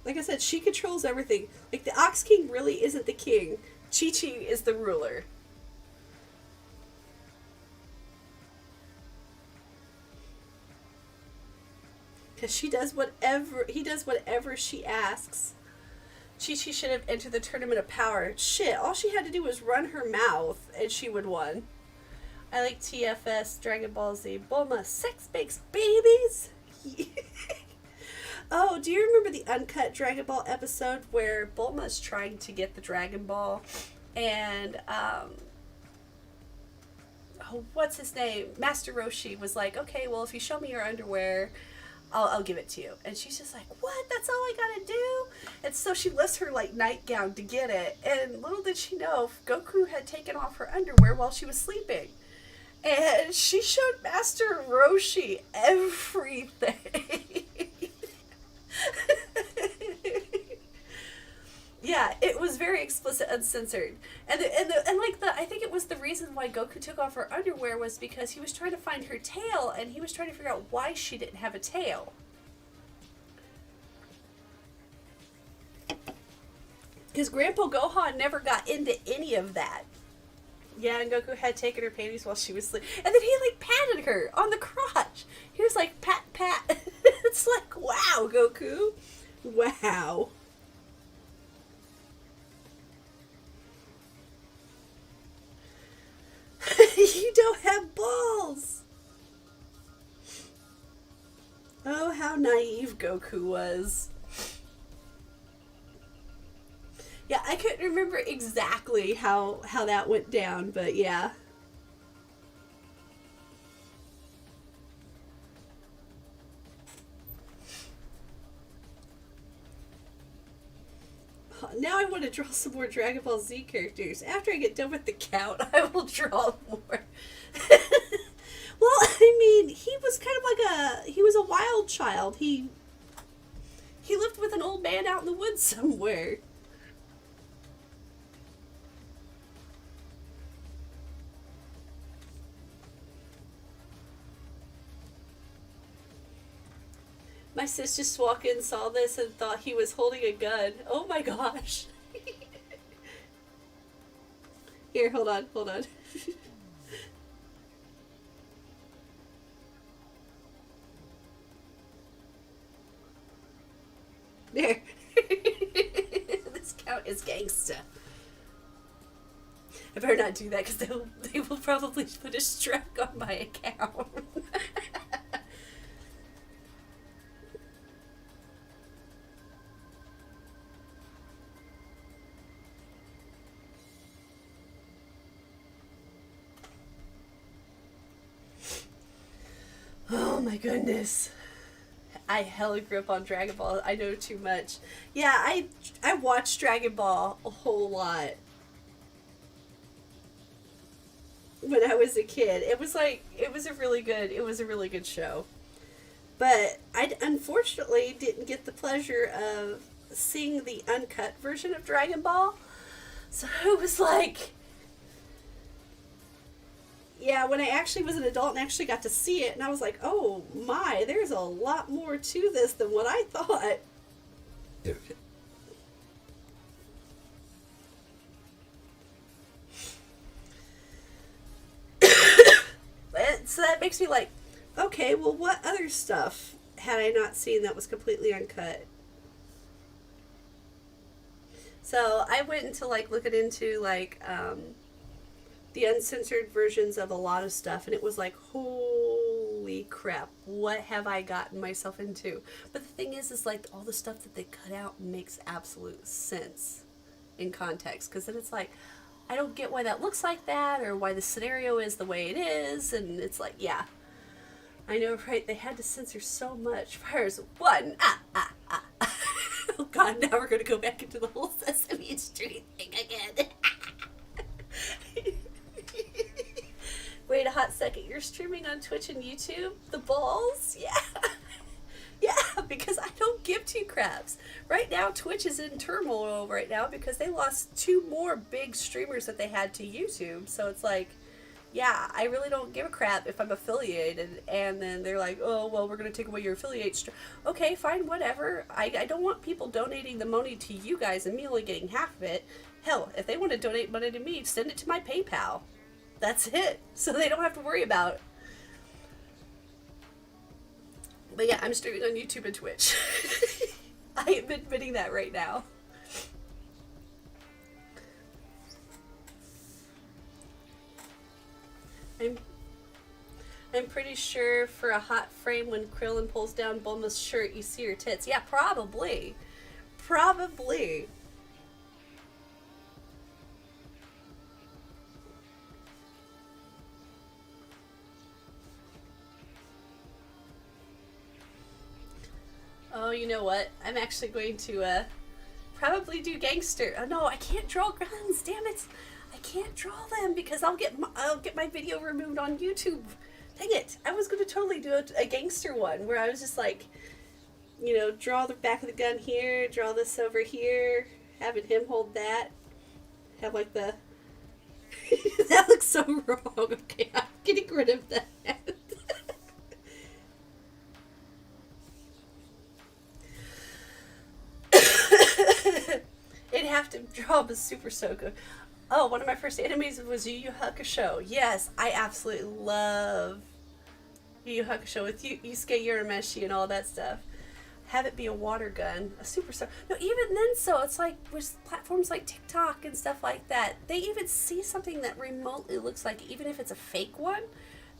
[SPEAKER 2] Like I said, she controls everything. Like, the Ox King really isn't the king. Chi-Chi is the ruler. Because he does whatever she asks. Chi-Chi should have entered the Tournament of Power. Shit, all she had to do was run her mouth, and she would won. I like TFS, Dragon Ball Z, Bulma, sex makes babies? Oh, do you remember the uncut Dragon Ball episode where Bulma's trying to get the Dragon Ball, and, what's his name? Master Roshi was like, okay, well, if you show me your underwear, I'll give it to you. And she's just like, what? That's all I gotta do? And so she lifts her, like, nightgown to get it. And little did she know, Goku had taken off her underwear while she was sleeping. And she showed Master Roshi everything. Yeah, it was very explicit, uncensored. And I think it was the reason why Goku took off her underwear was because he was trying to find her tail, and he was trying to figure out why she didn't have a tail. Because Grandpa Gohan never got into any of that. Yeah, and Goku had taken her panties while she was sleeping. And then he, like, patted her on the crotch. He was like, pat, pat. It's like, wow, Goku. Wow. You don't have balls! Oh, how naive Goku was. Yeah, I couldn't remember exactly how that went down, but yeah. Now I want to draw some more Dragon Ball Z characters. After I get done with the count, I will draw more. Well, I mean, he was kind of like he was a wild child. He lived with an old man out in the woods somewhere. My sis just walked in, saw this, and thought he was holding a gun. Oh my gosh. Here, hold on. There. This count is gangsta. I better not do that because they will probably put a strike on my account. Oh my goodness. I hella grew up on Dragon Ball. I know too much. Yeah, I watched Dragon Ball a whole lot when I was a kid. It was a really good show. But I unfortunately didn't get the pleasure of seeing the uncut version of Dragon Ball. So it was like, yeah, when I actually was an adult and actually got to see it, and I was like, oh my, there's a lot more to this than what I thought. So that makes me like, okay, well, what other stuff had I not seen that was completely uncut? So I went into looking into the uncensored versions of a lot of stuff, and it was like, holy crap, what have I gotten myself into? But the thing is all the stuff that they cut out makes absolute sense in context, because then it's like, I don't get why that looks like that, or why the scenario is the way it is, and it's like, yeah, I know, right? They had to censor so much. Fires one. Oh God, now we're gonna go back into the whole Sesame Street thing again. Wait a hot second, you're streaming on Twitch and YouTube? The balls? Yeah. Yeah, because I don't give two craps. Right now, Twitch is in turmoil right now because they lost 2 more big streamers that they had to YouTube. So it's like, yeah, I really don't give a crap if I'm affiliated. And then they're like, oh, well, we're going to take away your affiliate. Okay, fine, whatever. I don't want people donating the money to you guys and me only getting half of it. Hell, if they want to donate money to me, send it to my PayPal. That's it. So they don't have to worry about it. But yeah, I'm streaming on YouTube and Twitch. I am admitting that right now. I'm pretty sure for a hot frame when Krillin pulls down Bulma's shirt, you see her tits. Yeah, probably. Probably. Oh, you know what? I'm actually going to probably do gangster. Oh no, I can't draw guns. Damn it! I can't draw them because I'll get my video removed on YouTube. Dang it! I was going to totally do a gangster one where I was just like, you know, draw the back of the gun here, draw this over here, having him hold that, have like the. That looks so wrong. Okay, I'm getting rid of that. It'd have to draw the Super Soaker. Oh, one of my first enemies was Yu Yu Hakusho. Yes, I absolutely love Yu Yu Hakusho with Yusuke Urameshi and all that stuff. have it be a water gun, a superstar. No, even then, so it's like with platforms like TikTok and stuff like that, they even see something that remotely looks like, even if it's a fake one,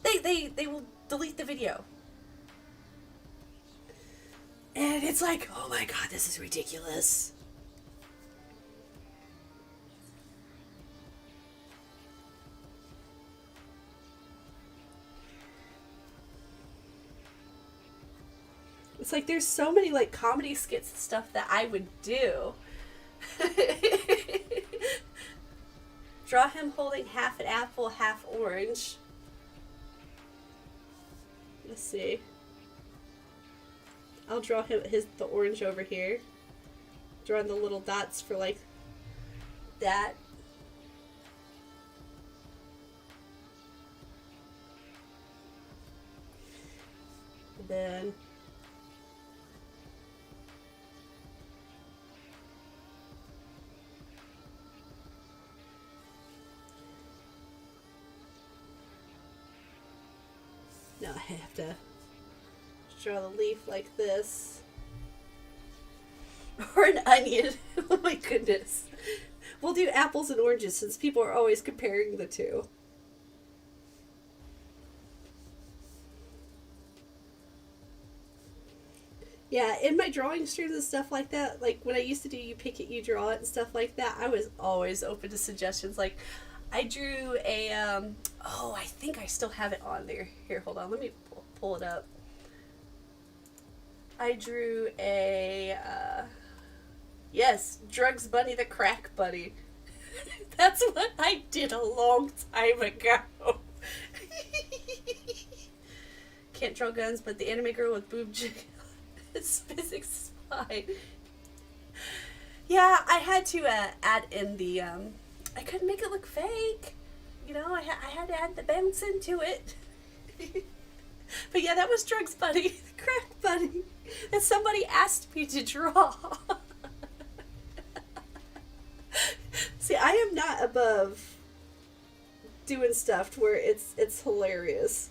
[SPEAKER 2] they will delete the video. And it's like, oh my god, this is ridiculous. It's like there's so many like comedy skits and stuff that I would do. Draw him holding half an apple, half orange. Let's see. I'll draw him the orange over here. Drawing the little dots for like that. And then now I have to draw the leaf like this. Or an onion. Oh my goodness. We'll do apples and oranges since people are always comparing the two. Yeah, in my drawing streams and stuff like that, like when I used to do you pick it, you draw it and stuff like that, I was always open to suggestions. Like, I drew a, oh, I think I still have it on there. Here, hold on, let me pull it up. I drew a, yes, Drugs Bunny the Crack Bunny. That's what I did a long time ago. Can't draw guns, but the anime girl with boob jig. It's physics is fine. Yeah, I had to add in the, I couldn't make it look fake. You know, I had to add the bounce into it. But yeah, that was Drugs Bunny, the Crack Bunny, that somebody asked me to draw. See, I am not above doing stuff where it's hilarious.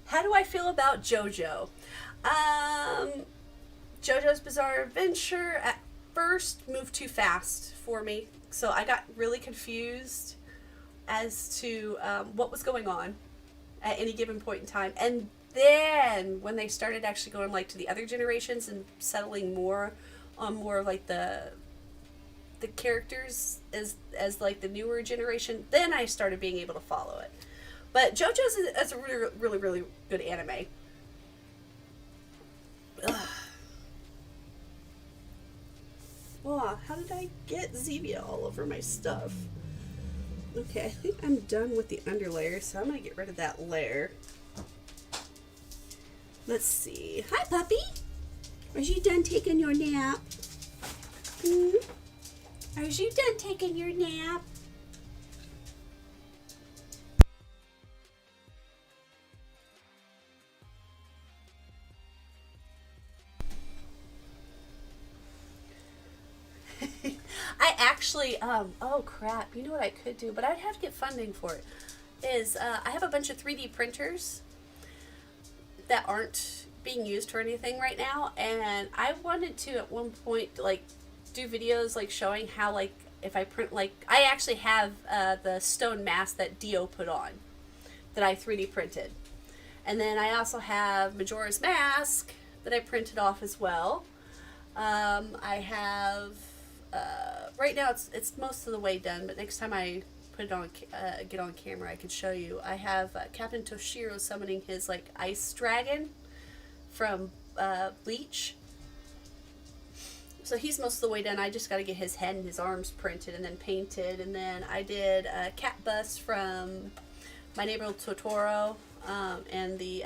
[SPEAKER 2] How do I feel about JoJo? JoJo's Bizarre Adventure at first moved too fast for me, so I got really confused as to what was going on at any given point in time. And then when they started actually going like to the other generations and settling more on more of like the characters as like the newer generation, then I started being able to follow it. But JoJo's is a really, really, really good anime. Ugh. Oh, how did I get Zevia all over my stuff? Okay, I think I'm done with the underlayer, so I'm going to get rid of that layer. Let's see. Hi, puppy. Are you done taking your nap? Are you done taking your nap? I actually, oh crap, you know what I could do, but I'd have to get funding for it, is I have a bunch of 3D printers that aren't being used for anything right now, and I wanted to at one point, like, do videos, like, showing how, like, if I print, like, I actually have the stone mask that Dio put on, that I 3D printed. And then I also have Majora's Mask that I printed off as well. I have... right now it's most of the way done, but next time I put it on get on camera I can show you. I have Captain Toshiro summoning his like ice dragon from Bleach, so he's most of the way done. I just got to get his head and his arms printed and then painted. And then I did a cat bus from My Neighbor Totoro, and the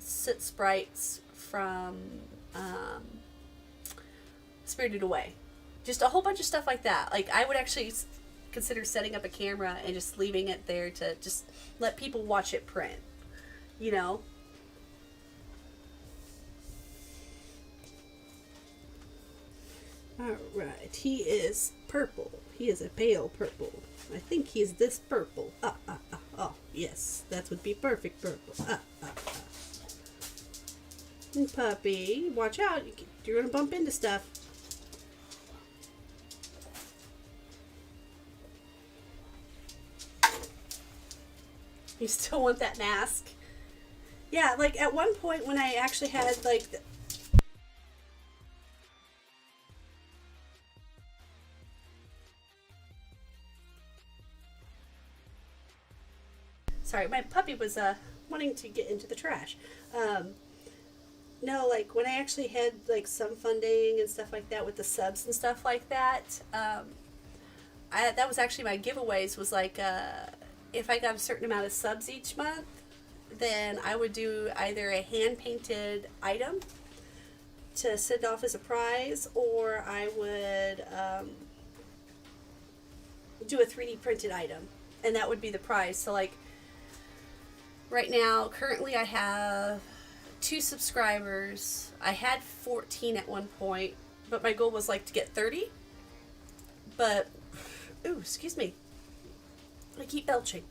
[SPEAKER 2] Sit sprites from Spirited Away. Just a whole bunch of stuff like that. Like, I would actually consider setting up a camera and just leaving it there to just let people watch it print, you know? Alright, he is purple. He is a pale purple. I think he's this purple. Oh, yes, that would be perfect purple. Puppy, watch out. You're going to bump into stuff. You still want that mask? Yeah, like at one point when I actually had like... Sorry, my puppy was wanting to get into the trash. No, like when I actually had like some funding and stuff like that with the subs and stuff like that, that was actually my giveaways was like if I got a certain amount of subs each month, then I would do either a hand-painted item to send off as a prize, or I would do a 3D printed item, and that would be the prize. So like right now, currently I have 2 subscribers. I had 14 at one point, but my goal was like to get 30. But, ooh, excuse me. I keep belching.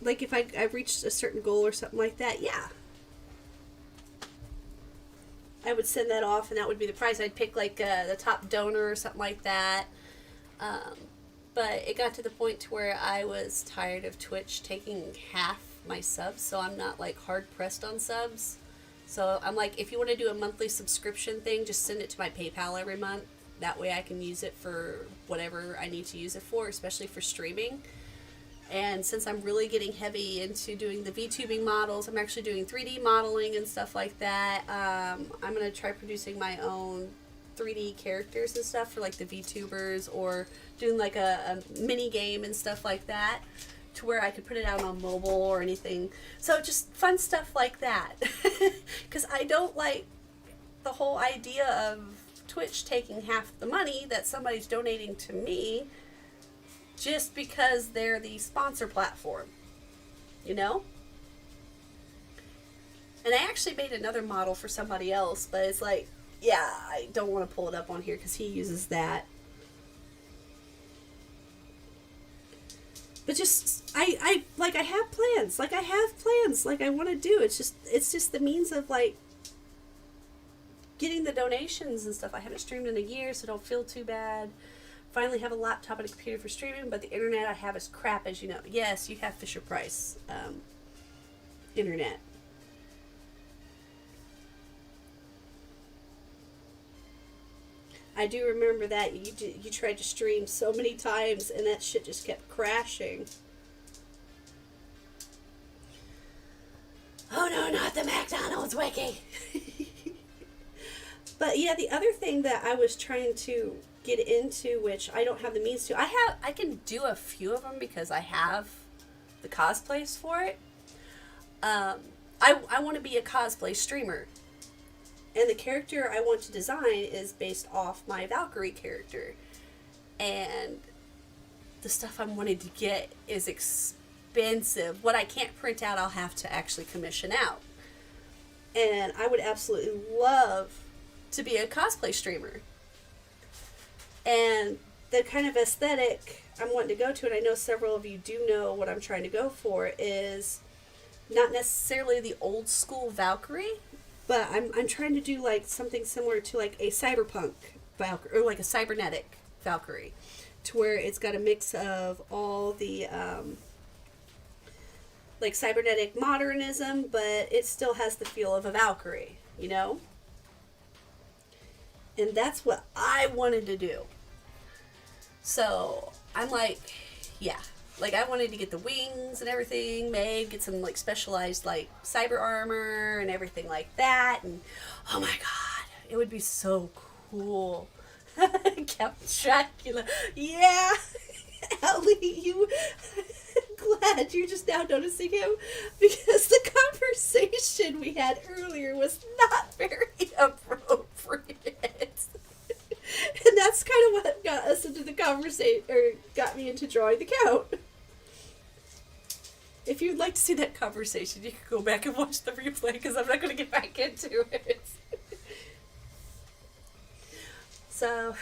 [SPEAKER 2] Like if I reached a certain goal or something like that, yeah. I would send that off and that would be the prize. I'd pick like the top donor or something like that. But it got to the point to where I was tired of Twitch taking half my subs, so I'm not like hard pressed on subs. So I'm like, if you want to do a monthly subscription thing, just send it to my PayPal every month. That way I can use it for whatever I need to use it for, especially for streaming. And since I'm really getting heavy into doing the VTubing models, I'm actually doing 3D modeling and stuff like that. I'm going to try producing my own 3D characters and stuff for like the VTubers, or doing like a mini game and stuff like that, to where I could put it out on mobile or anything. So just fun stuff like that. Because I don't like the whole idea of Twitch taking half the money that somebody's donating to me just because they're the sponsor platform, you know? And I actually made another model for somebody else, but it's like, yeah, I don't want to pull it up on here because he uses that. But just, I have plans. Like, I have plans. Like, I want to do. It's just the means of, like, getting the donations and stuff. I haven't streamed in a year, so don't feel too bad. Finally have a laptop and a computer for streaming, but the internet I have is crap, as you know. Yes, you have Fisher Price internet. I do remember that you tried to stream so many times and that shit just kept crashing. Oh no, not the McDonald's wiki. But yeah, the other thing that I was trying to get into, which I don't have the means to, I can do a few of them because I have the cosplays for it. I want to be a cosplay streamer. And the character I want to design is based off my Valkyrie character. And the stuff I'm wanting to get is expensive. What I can't print out, I'll have to actually commission out. And I would absolutely love to be a cosplay streamer. And the kind of aesthetic I'm wanting to go to, and I know several of you do know what I'm trying to go for, is not necessarily the old school Valkyrie, but I'm trying to do like something similar to like a cyberpunk Valkyrie, or like a cybernetic Valkyrie, to where it's got a mix of all the like cybernetic modernism, but it still has the feel of a Valkyrie, you know? And that's what I wanted to do. So I'm like, yeah. Like, I wanted to get the wings and everything made, get some, like, specialized, like, cyber armor and everything like that. And, oh, my God, it would be so cool. Captain Dracula. Yeah. Ellie, glad you're just now noticing him, because the conversation we had earlier was not very appropriate. And that's kind of what got us into the conversation, or got me into drawing the count. If you'd like to see that conversation, you can go back and watch the replay, because I'm not going to get back into it. So,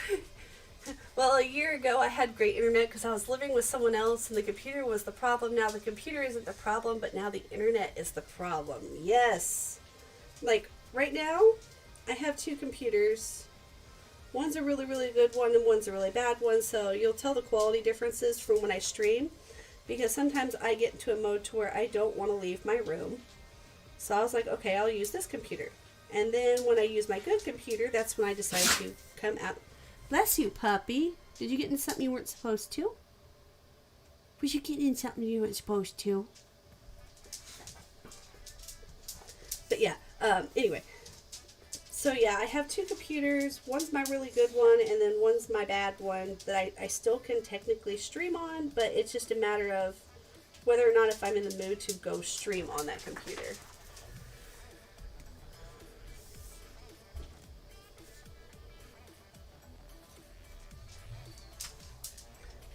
[SPEAKER 2] well, a year ago I had great internet because I was living with someone else and the computer was the problem. Now the computer isn't the problem, but now the internet is the problem. Yes. Like, right now, I have two computers. One's a really, really good one and one's a really bad one, so you'll tell the quality differences from when I stream, because sometimes I get into a mode to where I don't want to leave my room. So I was like, okay, I'll use this computer. And then when I use my good computer, that's when I decide to come out. Bless you, puppy. Did you get into something you weren't supposed to? Was you getting in something you weren't supposed to? But yeah, anyway. So yeah, I have two computers. One's my really good one, and then one's my bad one that I still can technically stream on, but it's just a matter of whether or not if I'm in the mood to go stream on that computer.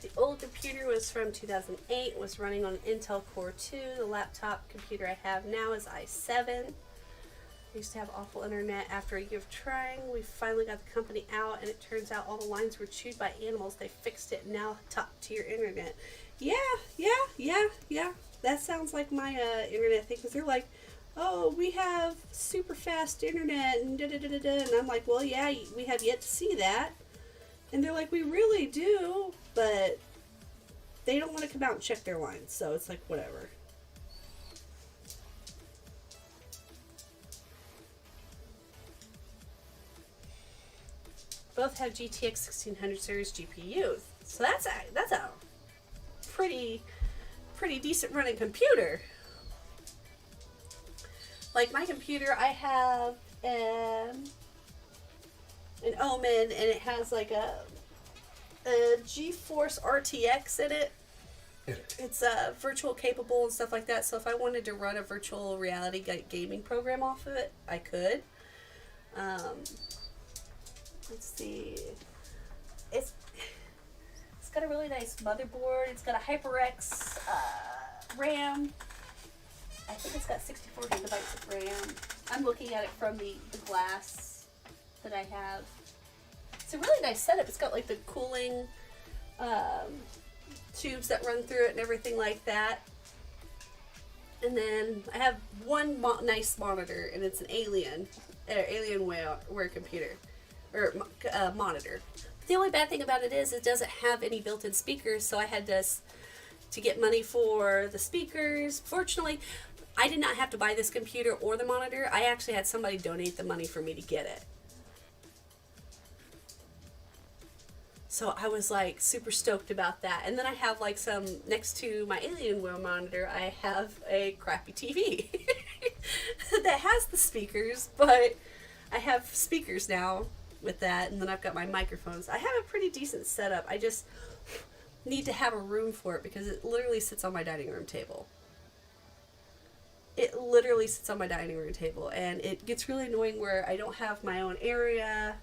[SPEAKER 2] The old computer was from 2008, was running on Intel Core 2. The laptop computer I have now is i7. I used to have awful internet. After a year of trying, we finally got the company out, and it turns out all the lines were chewed by animals. They fixed it, and now top tier internet. Yeah. That sounds like my internet thing, because they're like, oh, we have super fast internet, and da-da-da-da-da. And I'm like, well, yeah, we have yet to see that. And they're like, we really do, but they don't want to come out and check their lines, so it's like, whatever. Both have GTX 1600 series GPUs, so that's a pretty decent running computer. Like my computer, I have an Omen, and it has like a GeForce RTX in it. It's virtual capable and stuff like that. So if I wanted to run a virtual reality gaming program off of it, I could. Let's see. It's got a really nice motherboard. It's got a HyperX RAM. I think it's got 64 gigabytes of RAM. I'm looking at it from the glass that I have. It's a really nice setup. It's got like the cooling tubes that run through it and everything like that. And then I have one nice monitor, and it's an Alienware computer. Or monitor. The only bad thing about it is it doesn't have any built-in speakers, so I had to get money for the speakers. Fortunately, I did not have to buy this computer or the monitor. I actually had somebody donate the money for me to get it. So I was like super stoked about that. And then I have like some, next to my Alienware monitor, I have a crappy TV that has the speakers, but I have speakers now with that, and then I've got my microphones. I have a pretty decent setup. I just need to have a room for it because it literally sits on my dining room table. It literally sits on my dining room table, and it gets really annoying where I don't have my own area,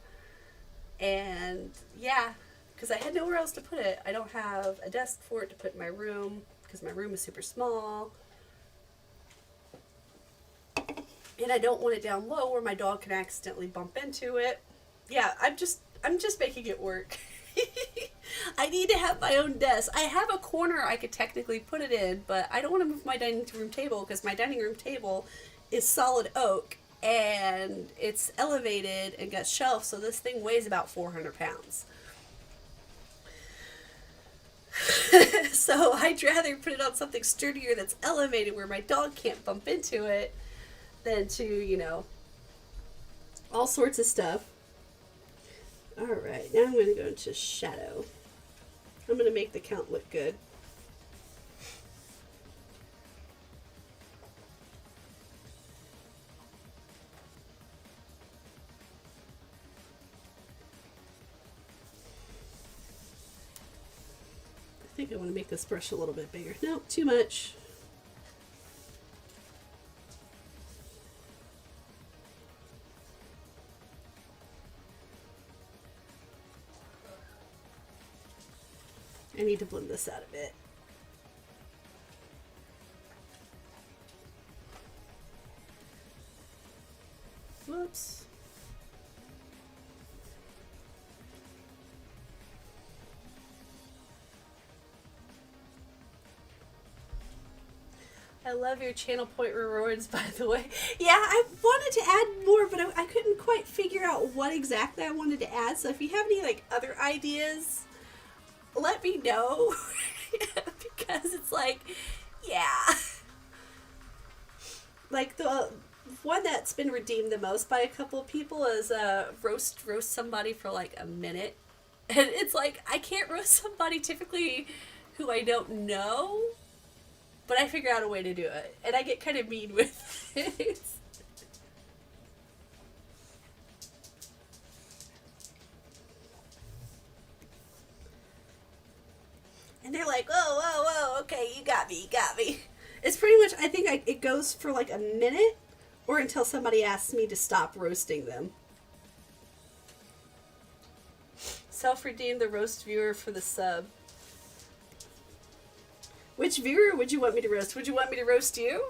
[SPEAKER 2] and yeah, because I had nowhere else to put it. I don't have a desk for it to put in my room because my room is super small. And I don't want it down low where my dog can accidentally bump into it. Yeah, I'm just making it work. I need to have my own desk. I have a corner I could technically put it in, but I don't want to move my dining room table because my dining room table is solid oak and it's elevated and got shelves, so this thing weighs about 400 pounds. So I'd rather put it on something sturdier that's elevated where my dog can't bump into it than to, you know, all sorts of stuff. Alright, now I'm going to go into shadow. I'm going to make the count look good. I think I want to make this brush a little bit bigger. Nope, too much. I need to blend this out a bit. Whoops. I love your channel point rewards, by the way. Yeah, I wanted to add more, but I couldn't quite figure out what exactly I wanted to add. So if you have any like other ideas, let me know. Because it's like, yeah. Like the one that's been redeemed the most by a couple of people is roast somebody for like a minute. And it's like, I can't roast somebody typically who I don't know, but I figure out a way to do it. And I get kind of mean with it. And they're like, whoa, whoa, whoa, okay, you got me. It's pretty much, I think it goes for like a minute or until somebody asks me to stop roasting them. Self-redeem the roast viewer for the sub. Which viewer would you want me to roast? Would you want me to roast you?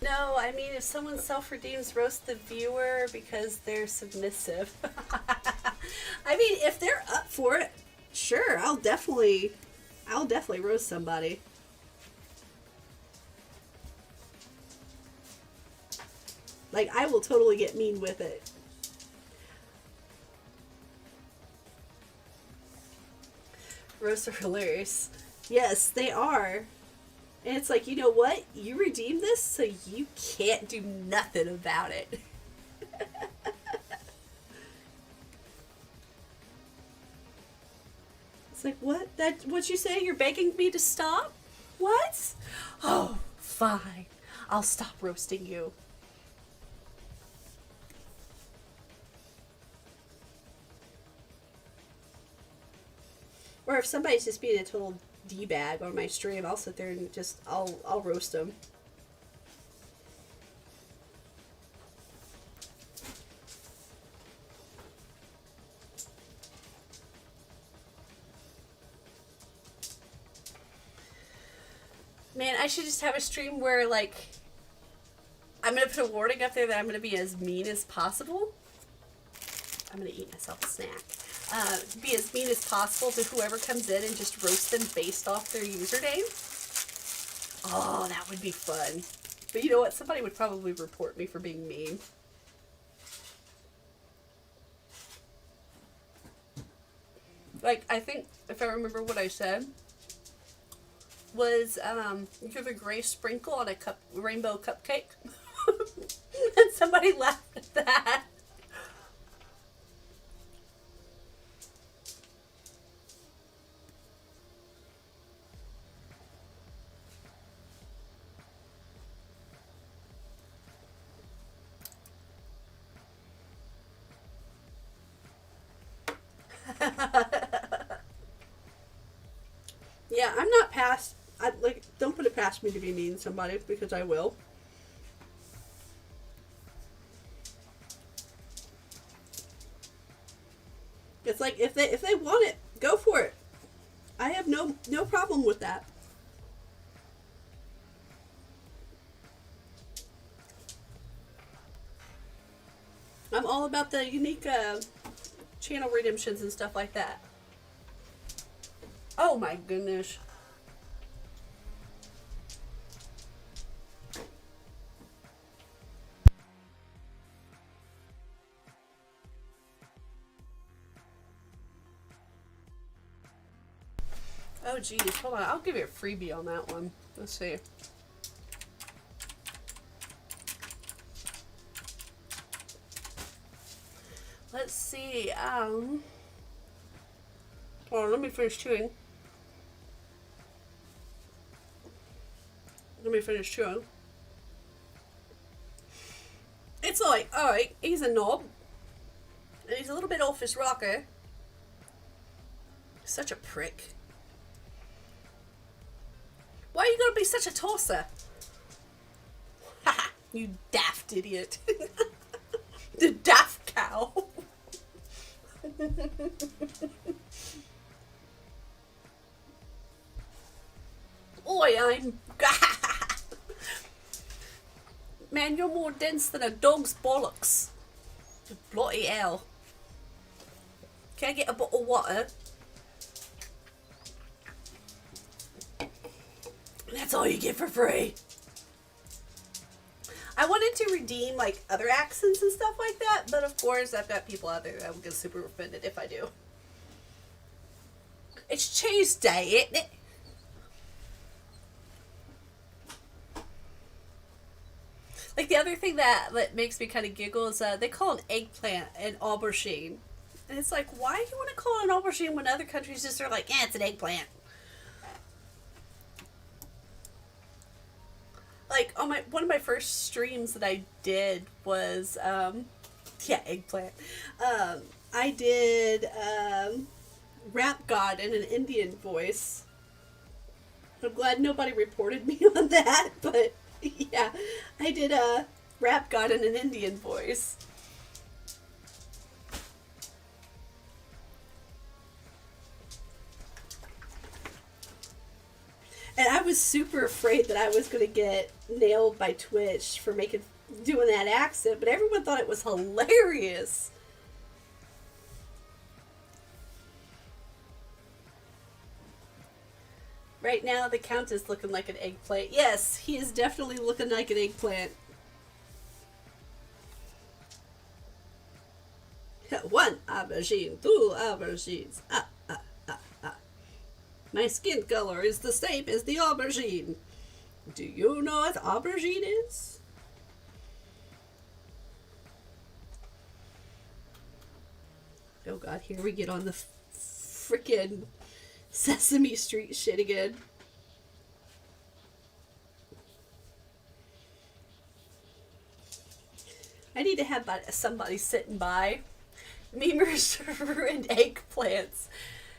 [SPEAKER 2] No, I mean, if someone self-redeems, roast the viewer because they're submissive. I mean, if they're up for it, sure, I'll definitely roast somebody. Like, I will totally get mean with it. Roasts are hilarious. Yes, they are. And it's like, you know what? You redeemed this, so you can't do nothing about it. It's like, what? What you say? You're begging me to stop? What? Oh, fine. I'll stop roasting you. Or if somebody's just being a total D-bag on my stream, I'll sit there and just, I'll roast them. Man, I should just have a stream where, like, I'm going to put a warning up there that I'm going to be as mean as possible. I'm going to eat myself a snack. Be as mean as possible to whoever comes in and just roast them based off their username. Oh, that would be fun. But you know what? Somebody would probably report me for being mean. Like, I think, if I remember what I said, was, you're the gray sprinkle on a rainbow cupcake. And somebody laughed at that. Yeah, I'm not past. Don't put it past me to be mean to somebody, because I will. It's like, if they want it, go for it. I have no problem with that. I'm all about the unique channel redemptions and stuff like that. Oh my goodness. Oh geez, hold on. I'll give you a freebie on that one. Let's see. Let's see. Hold on, let me finish chewing. It's like, alright, he's a knob. And he's a little bit off his rocker. Such a prick. Why are you gonna be such a tosser? Haha, you daft idiot. The daft cow. Oi, I'm. Man, you're more dense than a dog's bollocks. Bloody hell. Can I get a bottle of water? That's all you get for free. I wanted to redeem like other accents and stuff like that, but of course I've got people out there that will get super offended if I do. It's Tuesday, isn't it? Like the other thing that makes me kind of giggle is they call an eggplant an aubergine. And it's like, why do you want to call it an aubergine when other countries just are like, it's an eggplant? Like on one of my first streams that I did was eggplant. I did Rap God in an Indian voice. I'm glad nobody reported me on that, but yeah, I did a Rap God in an Indian voice. And I was super afraid that I was going to get nailed by Twitch for doing that accent, but everyone thought it was hilarious. Right now, the Count is looking like an eggplant. Yes, he is definitely looking like an eggplant. 1 aubergine, 2 aubergines. My skin color is the same as the aubergine. Do you know what aubergine is? Oh god, here we get on the frickin' Sesame Street shit again. I need to have somebody sitting by. Memers ruined eggplants.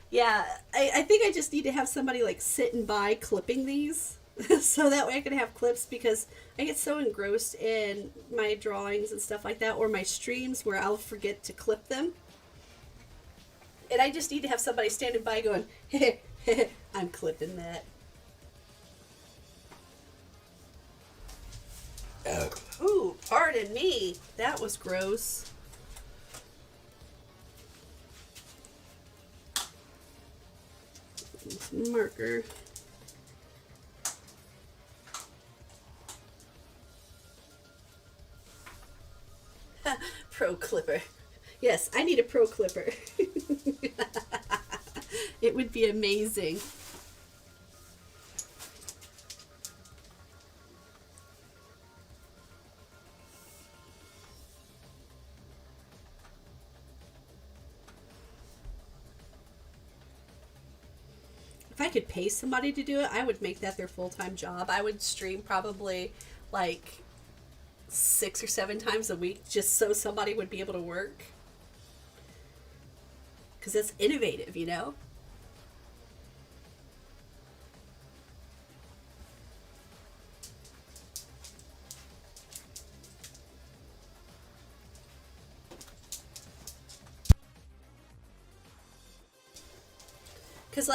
[SPEAKER 2] Yeah, I think I just need to have somebody like sitting by clipping these. So that way I can have clips, because I get so engrossed in my drawings and stuff like that, or my streams where I'll forget to clip them. And I just need to have somebody standing by going, I'm clipping that. Ooh, pardon me. That was gross. Marker. Pro clipper. Yes, I need a pro clipper. It would be amazing. If I could pay somebody to do it, I would make that their full-time job. I would stream probably like 6 or 7 times a week just so somebody would be able to work. Because that's innovative, you know? Because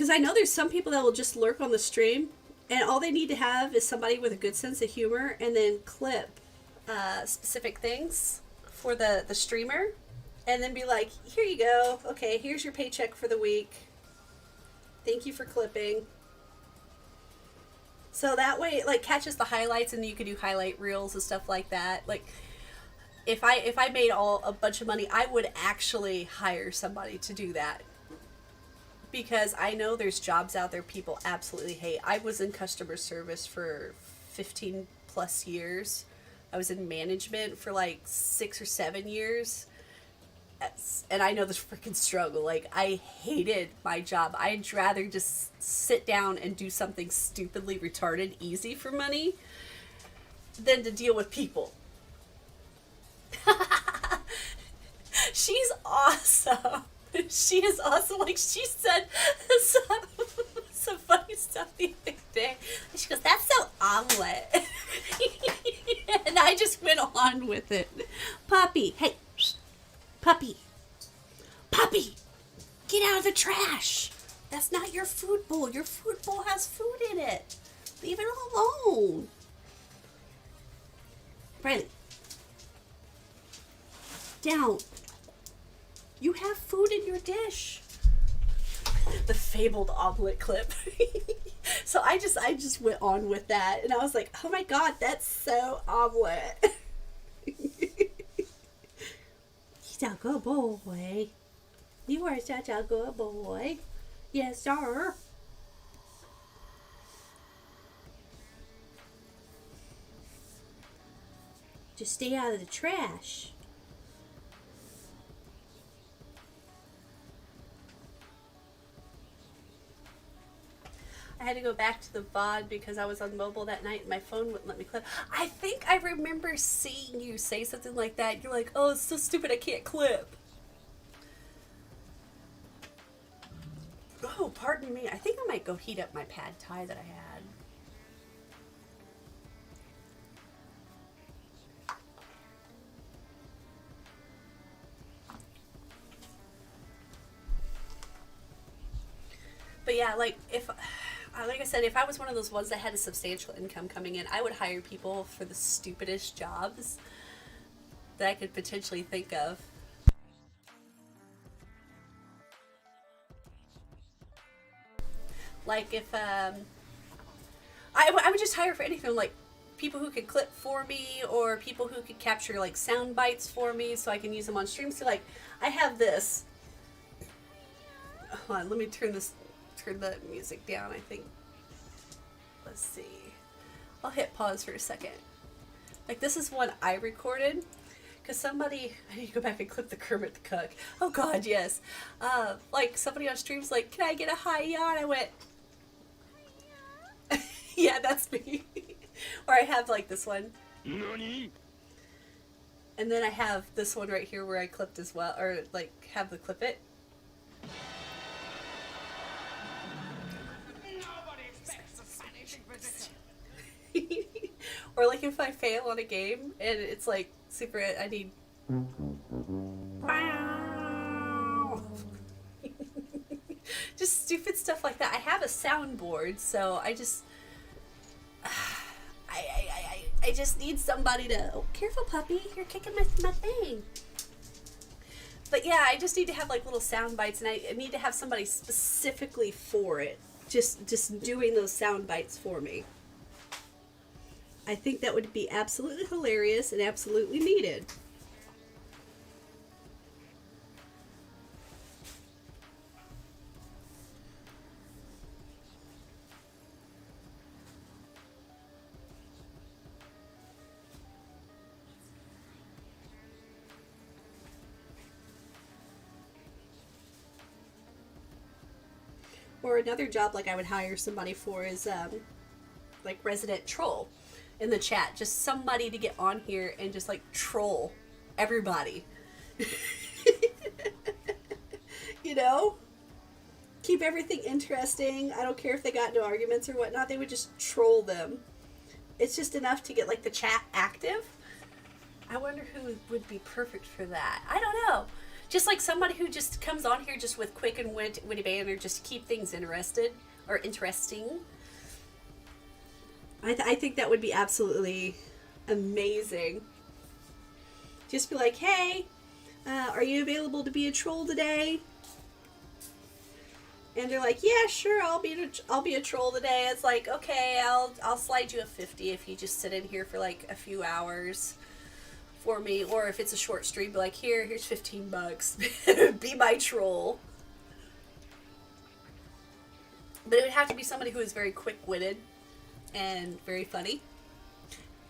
[SPEAKER 2] I know there's some people that will just lurk on the stream, and all they need to have is somebody with a good sense of humor, and then clip specific things for the streamer, and then be like, here you go, okay, here's your paycheck for the week, thank you for clipping. So that way it like catches the highlights, and you can do highlight reels and stuff like that. Like if I made a bunch of money, I would actually hire somebody to do that. Because I know there's jobs out there people absolutely hate. I was in customer service for 15 plus years. I was in management for like 6 or 7 years. And I know the freaking struggle. Like, I hated my job. I'd rather just sit down and do something stupidly retarded easy for money than to deal with people. She's awesome. She is awesome. Like, she said some funny stuff the other day. She goes, that's so omelet. And I just went on with it. Puppy, hey, puppy, puppy, get out of the trash. That's not your food bowl. Your food bowl has food in it. Leave it alone. Riley. Down. You have food in your dish. The fabled omelet clip. So I just went on with that, and I was like, oh my god, that's so omelet. He's a good boy. You are such a good boy. Yes, sir. Just stay out of the trash.
[SPEAKER 1] I had to go back to the VOD because I was on mobile that night and my phone wouldn't let me clip. I think I remember seeing you say something like that. You're like, oh, it's so stupid I can't clip. Oh, pardon me. I think I might go heat up my pad thai that I had. But yeah, like I said, if I was one of those ones that had a substantial income coming in, I would hire people for the stupidest jobs that I could potentially think of. Like if I would just hire for anything, like people who could clip for me, or people who could capture like sound bites for me so I can use them on stream. So like I have this. Hold on, let me turn the music down, I think. Let's see. I'll hit pause for a second. Like this is one I recorded because somebody, I need to go back and clip the Kermit the Cook. Oh god, yes. Like somebody on stream's like, can I get a hi-ya? And I went, yeah, that's me. Or I have like this one. Nani? And then I have this one right here where I clipped as well, or like have the clip it. Or like if I fail on a game and it's like super, I need. Just stupid stuff like that. I have a soundboard, so I just. I just need somebody to. Oh, careful, puppy! You're kicking my thing. But yeah, I just need to have like little sound bites, and I need to have somebody specifically for it. Just doing those sound bites for me. I think that would be absolutely hilarious and absolutely needed. Or another job like I would hire somebody for is like resident troll in the chat. Just somebody to get on here and just like troll everybody. You know? Keep everything interesting. I don't care if they got into arguments or whatnot. They would just troll them. It's just enough to get like the chat active. I wonder who would be perfect for that. I don't know. Just like somebody who just comes on here just with quick and witty banter just to keep things interested or interesting. I think that would be absolutely amazing. Just be like, hey, are you available to be a troll today? And they're like, yeah, sure, I'll be a troll today. It's like, okay, I'll slide you a 50 if you just sit in here for like a few hours for me. Or if it's a short stream, be like, here's $15. Be my troll. But it would have to be somebody who is very quick-witted and very funny.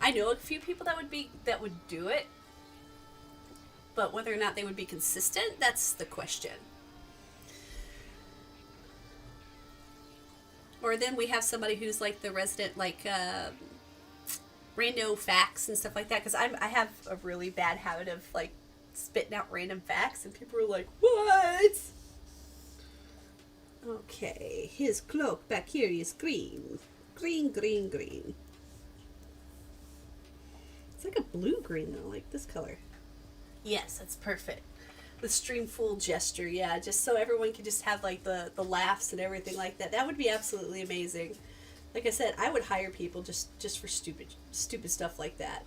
[SPEAKER 1] I know a few people that would do it, but whether or not they would be consistent, that's the question. Or then we have somebody who's like the resident, like rando facts and stuff like that, because I have a really bad habit of like spitting out random facts, and people are like, what? Okay, his cloak back here is green. Green, green, green. It's like a blue-green though, like this color. Yes, that's perfect.
[SPEAKER 2] The stream full gesture, yeah, just so everyone can just have like the laughs and everything like that. That would be absolutely amazing. Like I said, I would hire people just for stupid stuff like that.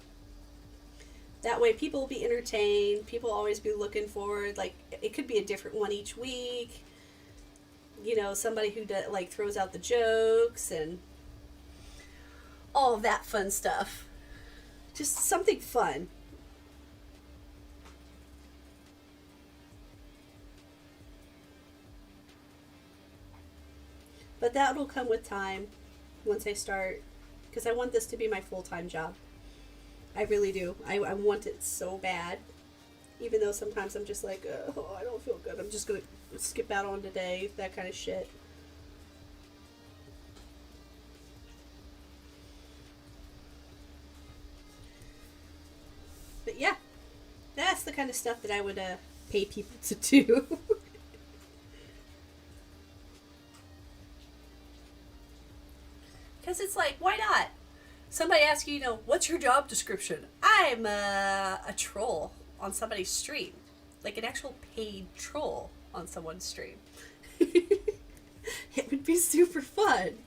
[SPEAKER 2] That way people will be entertained, people always be looking forward, like it could be a different one each week. You know, somebody who like throws out the jokes and all of that fun stuff. Just something fun. But that'll come with time once I start, because I want this to be my full-time job. I really do. I want it so bad. Even though sometimes I'm just like, oh, I don't feel good. I'm just going to skip out on today, that kind of shit. But yeah, that's the kind of stuff that I would pay people to do.
[SPEAKER 1] Because it's like, why not? Somebody asks you, what's your job description? I'm a troll on somebody's stream. Like an actual paid troll on someone's stream.
[SPEAKER 2] It would be super fun.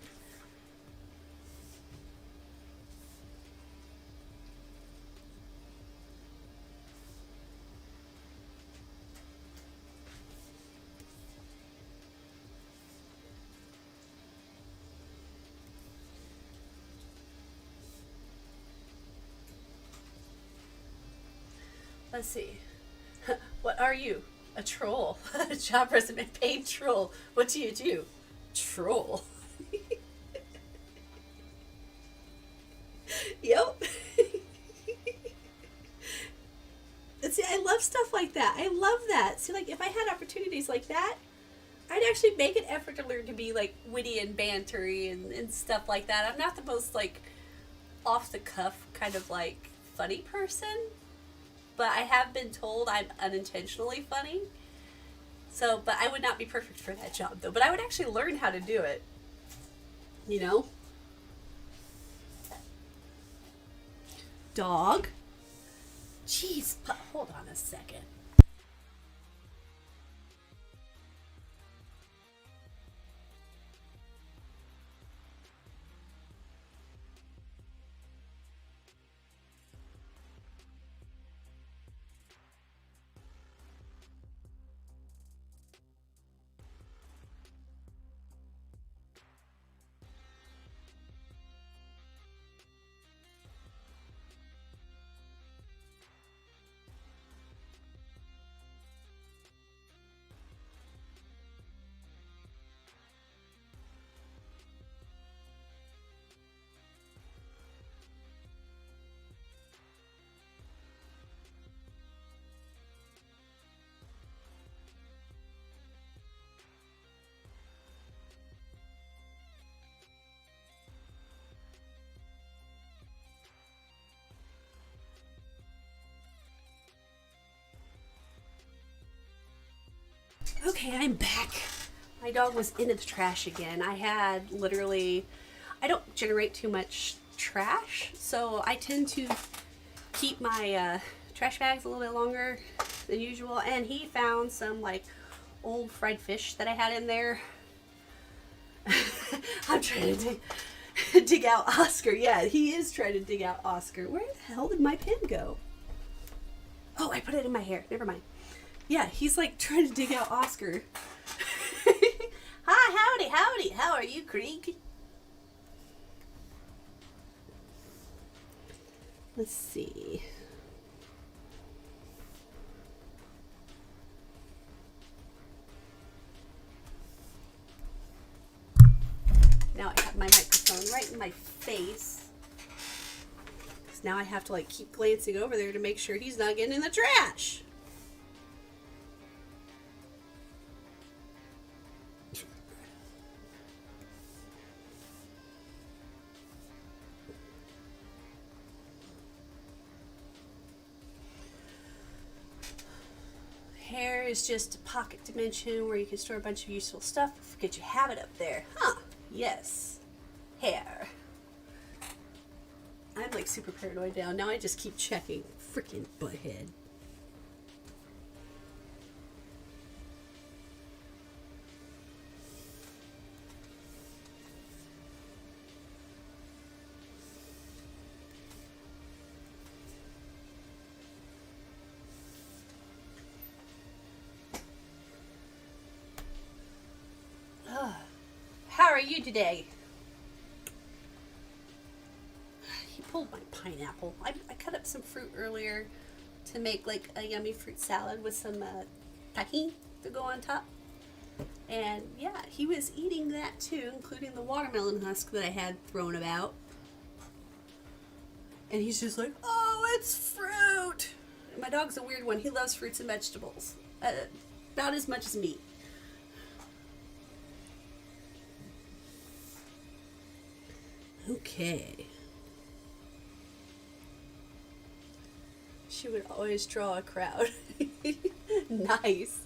[SPEAKER 1] Let's see. What are you? A troll. Job resume, paid troll. What do you do? Troll.
[SPEAKER 2] Yep. See, I love stuff like that. I love that. See, like, if I had opportunities like that, I'd actually make an effort to learn to be, like, witty and bantery and stuff like that. I'm not the most, like, off-the-cuff kind of, like, funny person. But I have been told I'm unintentionally funny. So, but I would not be perfect for that job, though. But I would actually learn how to do it. You know? Dog.
[SPEAKER 1] Jeez, hold on a second.
[SPEAKER 2] Okay, I'm back. My dog was into the trash again. I had literally... I don't generate too much trash, so I tend to keep my trash bags a little bit longer than usual. And he found some, like, old fried fish that I had in there. I'm trying to dig out Oscar. Yeah, he is trying to dig out Oscar. Where the hell did my pen go? Oh, I put it in my hair. Never mind. Yeah, he's like trying to dig out Oscar. Hi, howdy. How are you, Krieg? Let's see. Now I have my microphone right in my face. So now I have to like keep glancing over there to make sure he's not getting in the trash. Hair is just a pocket dimension where you can store a bunch of useful stuff. Forget you have it up there. Huh. Yes. Hair. I'm like super paranoid now. Now I just keep checking. Freaking butthead. you today? He pulled my pineapple. I cut up some fruit earlier to make like a yummy fruit salad with some tahini to go on top. And yeah, he was eating that too, including the watermelon husk that I had thrown about. And he's just like, oh, it's fruit. My dog's a weird one. He loves fruits and vegetables. About as much as meat. Okay. She would always draw a crowd. Nice.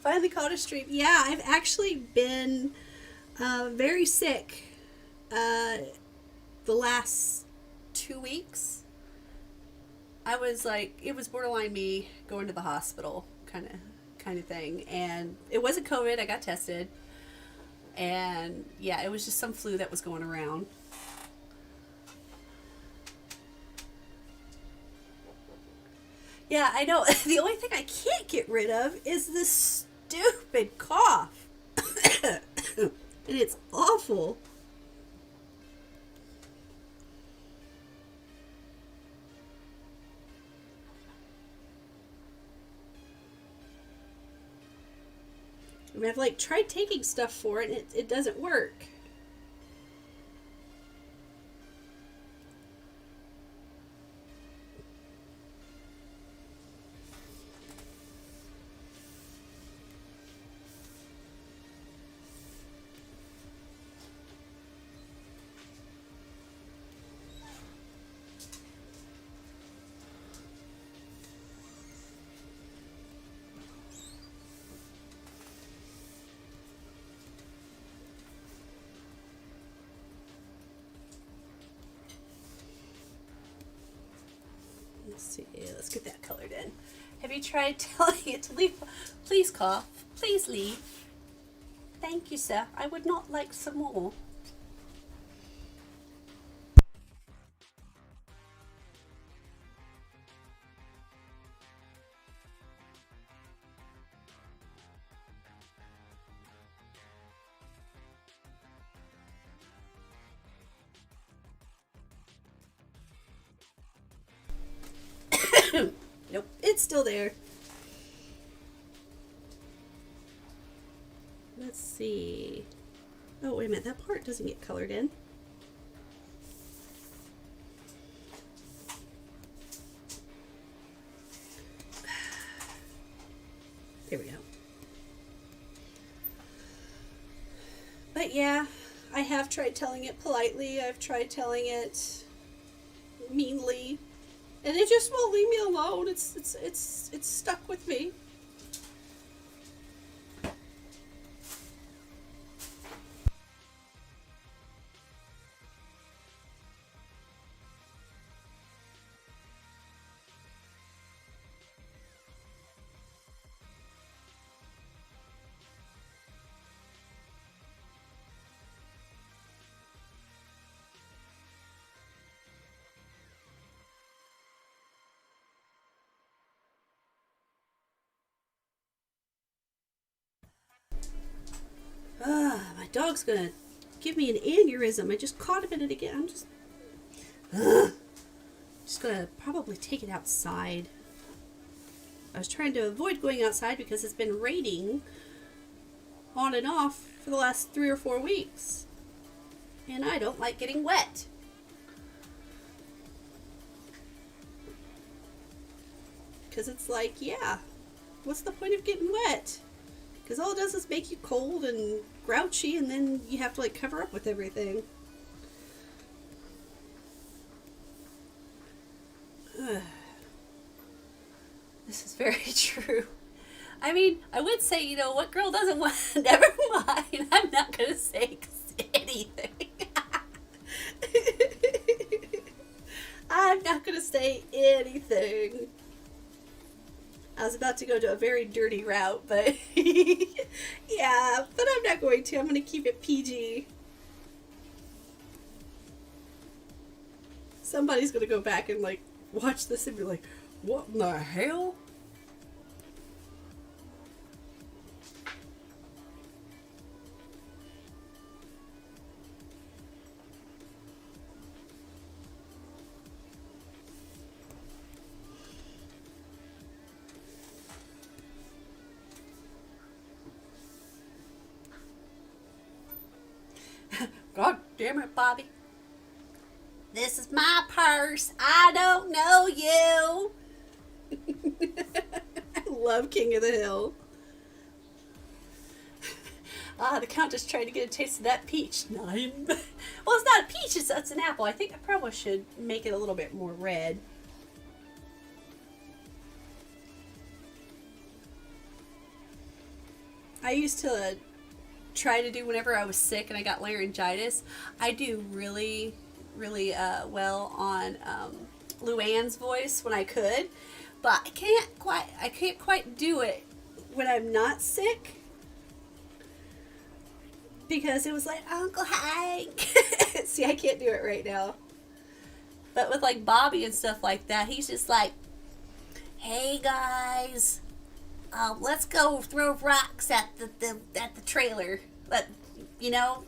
[SPEAKER 2] Finally caught a stream. Yeah, I've actually been very sick the last 2 weeks. I was like, it was borderline me going to the hospital kind of thing. And it wasn't COVID. I got tested. And yeah, it was just some flu that was going around. Yeah, I know. The only thing I can't get rid of is this stupid cough. And it's awful. I mean, I've like tried taking stuff for it and it doesn't work. Let's see, let's get that colored in. Have you tried telling it to leave? Please cough. Please leave. Thank you, sir. I would not like some more. Nope, it's still there. Let's see. Oh, wait a minute. That part doesn't get colored in. There we go. But yeah, I have tried telling it politely. I've tried telling it meanly. And it just won't leave me alone. It's stuck with me. My dog's gonna give me an aneurysm. I just caught him in it again. I'm just gonna probably take it outside. I was trying to avoid going outside because it's been raining on and off for the last 3 or 4 weeks. And I don't like getting wet. Because it's like, yeah, what's the point of getting wet? Because all it does is make you cold and grouchy, and then you have to like cover up with everything. This is very true. I mean, I would say, you know, what girl doesn't want... Never mind. I'm not going to say anything. I'm not going to say anything. I was about to go to a very dirty route, but yeah, but I'm not going to. I'm going to keep it PG. Somebody's going to go back and like watch this and be like, what in the hell?
[SPEAKER 1] Damn it, Bobby.
[SPEAKER 3] This is my purse. I don't know you.
[SPEAKER 2] I love King of the Hill.
[SPEAKER 1] The Countess tried to get a taste of that peach. No, well, it's not a peach, it's an apple. I think I probably should make it a little bit more red. I used to try to do whenever I was sick and I got laryngitis. I do really, really well on Luann's voice when I could, but I can't quite do it when I'm not sick. Because it was like, Uncle Hank. See, I can't do it right now. But with like Bobby and stuff like that, he's just like, hey guys, let's go throw rocks at the trailer. But, you know.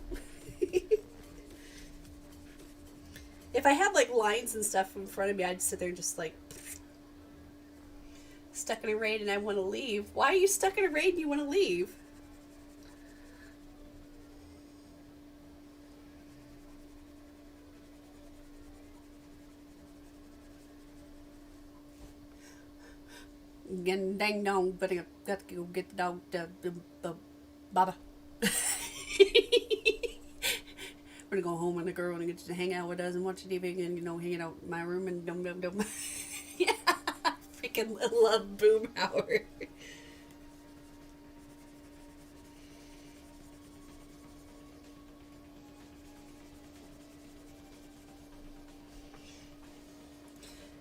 [SPEAKER 1] If I had like lines and stuff in front of me, I'd sit there and just like, stuck in a raid and I want to leave. Why are you stuck in a raid and you want to leave? Again, dang dong, but I got to go get the dog, the Baba. We're gonna go home and the girl and get to hang out with us and watch TV and, you know, hanging out in my room and dum. Yeah, freaking love Boomhauer.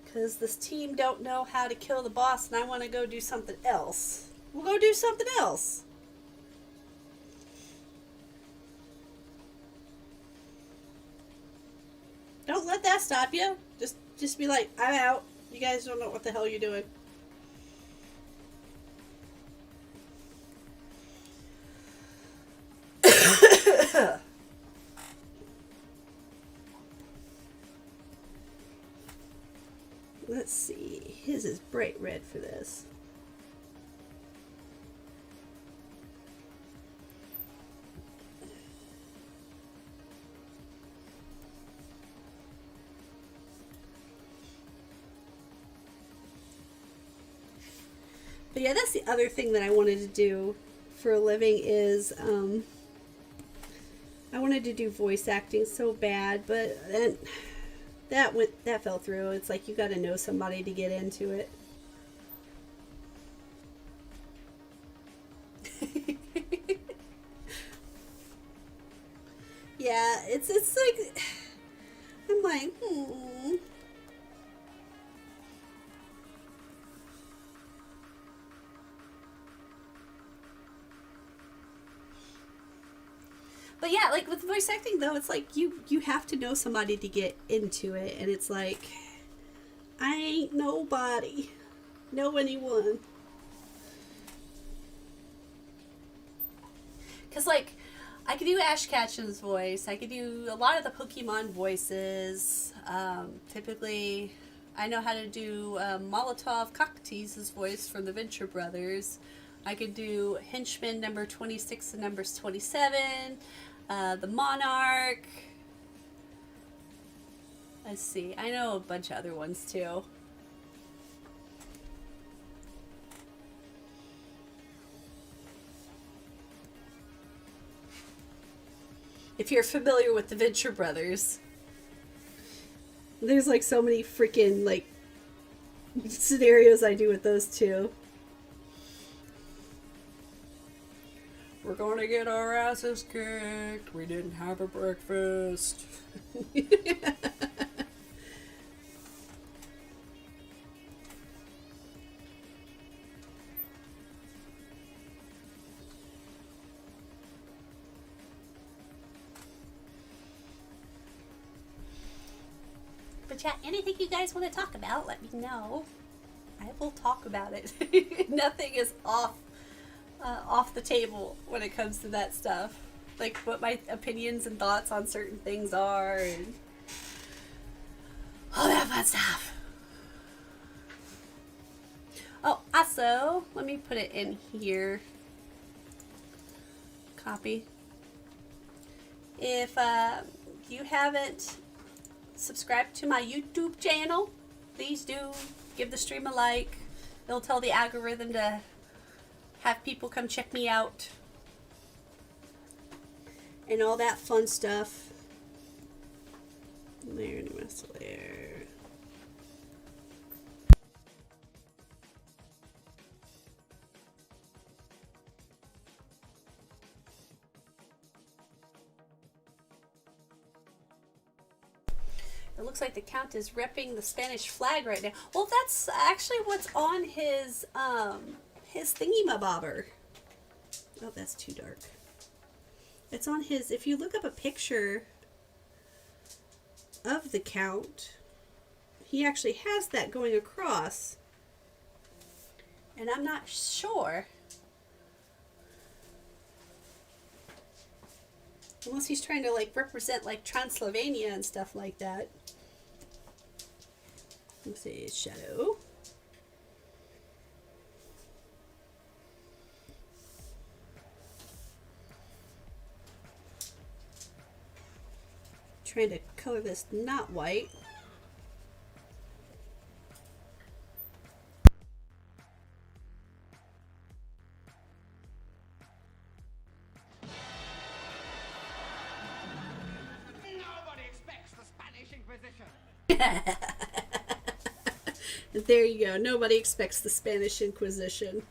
[SPEAKER 1] Because this team don't know how to kill the boss and I want to go do something else. We'll go do something else. Don't let that stop you. Just be like, I'm out. You guys don't know what the hell you're doing. Let's see. His is bright red for this. But yeah, that's the other thing that I wanted to do for a living is I wanted to do voice acting so bad, but then that fell through. It's like you got to know somebody to get into it. Yeah, it's like I'm like, But yeah, like with voice acting though, it's like you have to know somebody to get into it, and it's like I ain't nobody. Know anyone. Cause like I could do Ash Ketchum's voice. I could do a lot of the Pokemon voices. Typically, I know how to do Molotov Cocktease's voice from the Venture Brothers. I could do Henchman number 26 and numbers 27. The Monarch. Let's see. I know a bunch of other ones too. If you're familiar with the Venture Brothers, there's like so many freaking like scenarios I do with those two. We're gonna get our asses kicked. We didn't have a breakfast.
[SPEAKER 3] But yeah, anything you guys want to talk about, let me know.
[SPEAKER 1] I will talk about it. Nothing is off the table when it comes to that stuff. Like what my opinions and thoughts on certain things are and all that fun stuff. Oh, also, let me put it in here. Copy. If If you haven't subscribed to my YouTube channel, please do. Give the stream a like. It'll tell the algorithm to have people come check me out.
[SPEAKER 2] And all that fun stuff. Layer and mask layer.
[SPEAKER 1] It looks like the Count is repping the Spanish flag right now. Well, that's actually what's on his
[SPEAKER 2] thingy-mabobber. Oh, that's too dark. It's on his, if you look up a picture of the Count, he actually has that going across.
[SPEAKER 1] and I'm not sure.
[SPEAKER 2] Unless he's trying to like represent like Transylvania and stuff like that. Let's see, shadow. Trying to color this not white.
[SPEAKER 4] Nobody expects the Spanish Inquisition.
[SPEAKER 2] There you go. Nobody expects the Spanish Inquisition.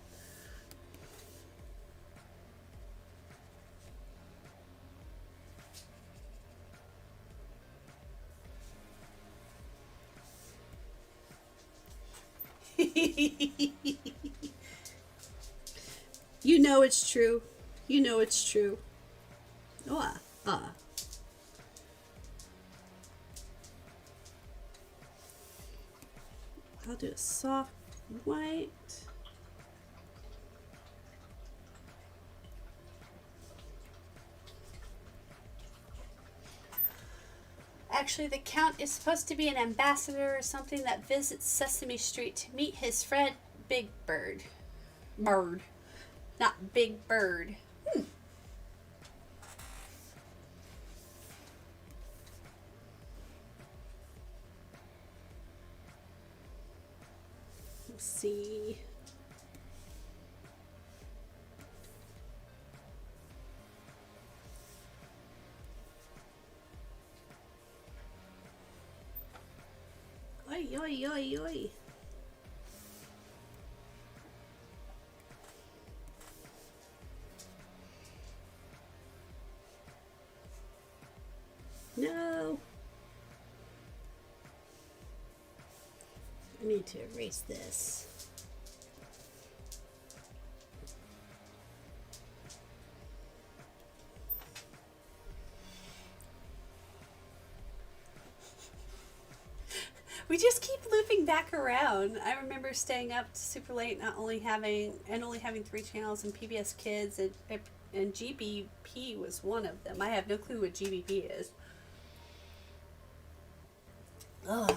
[SPEAKER 2] You know it's true. You know it's true. Oh, I'll do a soft white.
[SPEAKER 1] Actually, the Count is supposed to be an ambassador or something that visits Sesame Street to meet his friend Big Bird. Bird. Not Big Bird.
[SPEAKER 2] Let's see. Oi, oi, oi, oi. No. I need to erase this.
[SPEAKER 1] We just keep looping back around. I remember staying up super late, only having 3 channels and PBS Kids and GBP was one of them. I have no clue what GBP is. Ugh.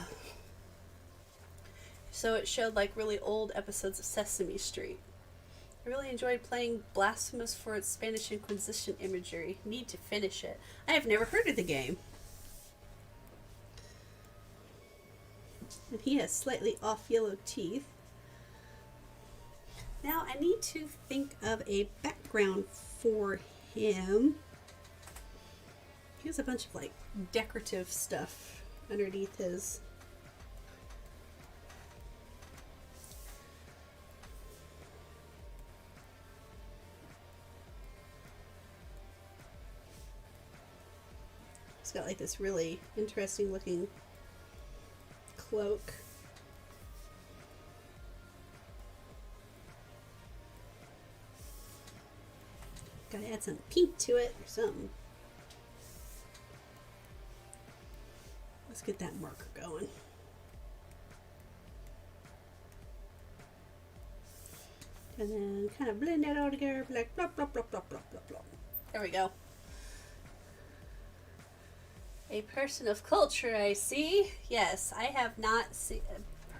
[SPEAKER 1] So it showed like really old episodes of Sesame Street. I really enjoyed playing Blasphemous for its Spanish Inquisition imagery. Need to finish it.
[SPEAKER 2] I have never heard of the game. And he has slightly off yellow teeth. Now I need to think of a background for him. He has a bunch of like decorative stuff underneath his. He's got like this really interesting looking cloak. Gotta add some pink to it or something. Let's get that marker going. And then kind of blend that all together like blah blah blah blah blah blah blah.
[SPEAKER 1] There we go. A person of culture, I see. Yes, I have not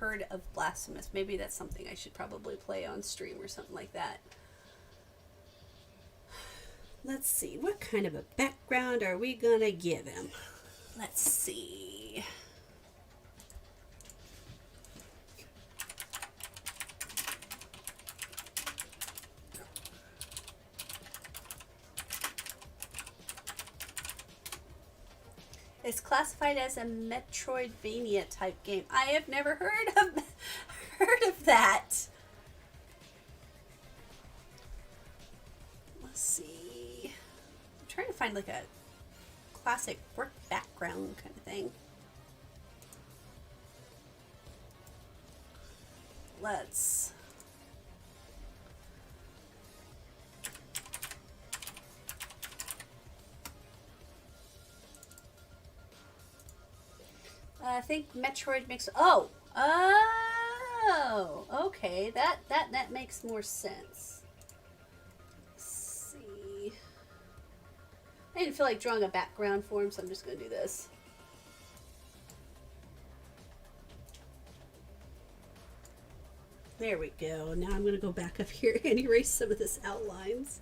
[SPEAKER 1] heard of Blasphemous. Maybe that's something I should probably play on stream or something like that.
[SPEAKER 2] Let's see, what kind of a background are we gonna give him?
[SPEAKER 1] Let's see. It's classified as a Metroidvania type game. I have never heard of that. Let's see. I'm trying to find like a classic work background kind of thing. Let's. I think Metroid makes. Oh, okay. That makes more sense. Let's see. I didn't feel like drawing a background for him, so I'm just gonna do this. There we go. Now I'm gonna go back up here and erase some of this outlines.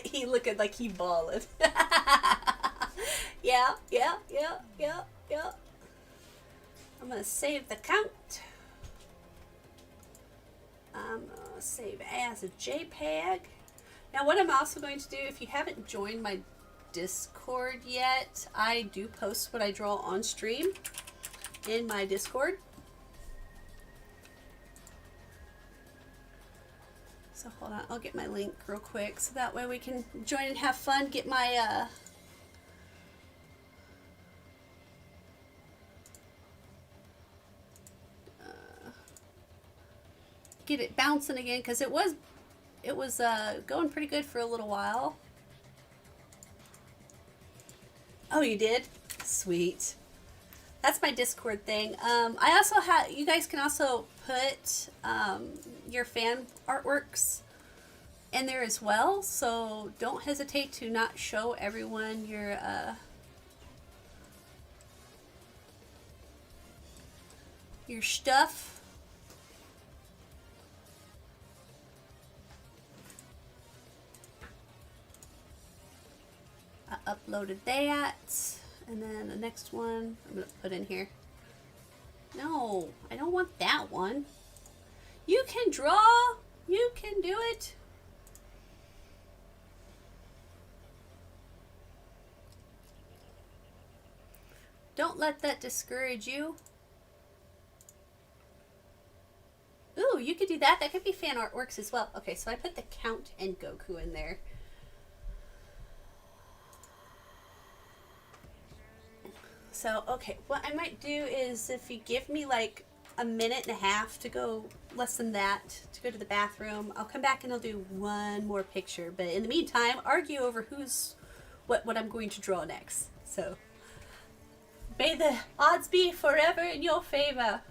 [SPEAKER 1] He looking like he ballin'. Yeah. I'm gonna save the count. I'm gonna save as a JPEG. Now what I'm also going to do, if you haven't joined my Discord yet, I do post what I draw on stream in my Discord. So hold on, I'll get my link real quick so that way we can join and have fun. Get my get it bouncing again, because it was going pretty good for a little while. Oh, you did? Sweet. That's my Discord thing. I also have, you guys can also put your fan artworks in there as well, so don't hesitate to not show everyone your stuff. I uploaded that, and then the next one I'm gonna put in here. No, I don't want that one. You can draw. You can do it. Don't let that discourage you. Ooh, you could do that. That could be fan artworks as well. Okay, so I put the Count and Goku in there. So, okay, what I might do is, if you give me like a minute and a half to go, less than that, to go to the bathroom, I'll come back and I'll do one more picture. But in the meantime, argue over what I'm going to draw next. So, may the odds be forever in your favor.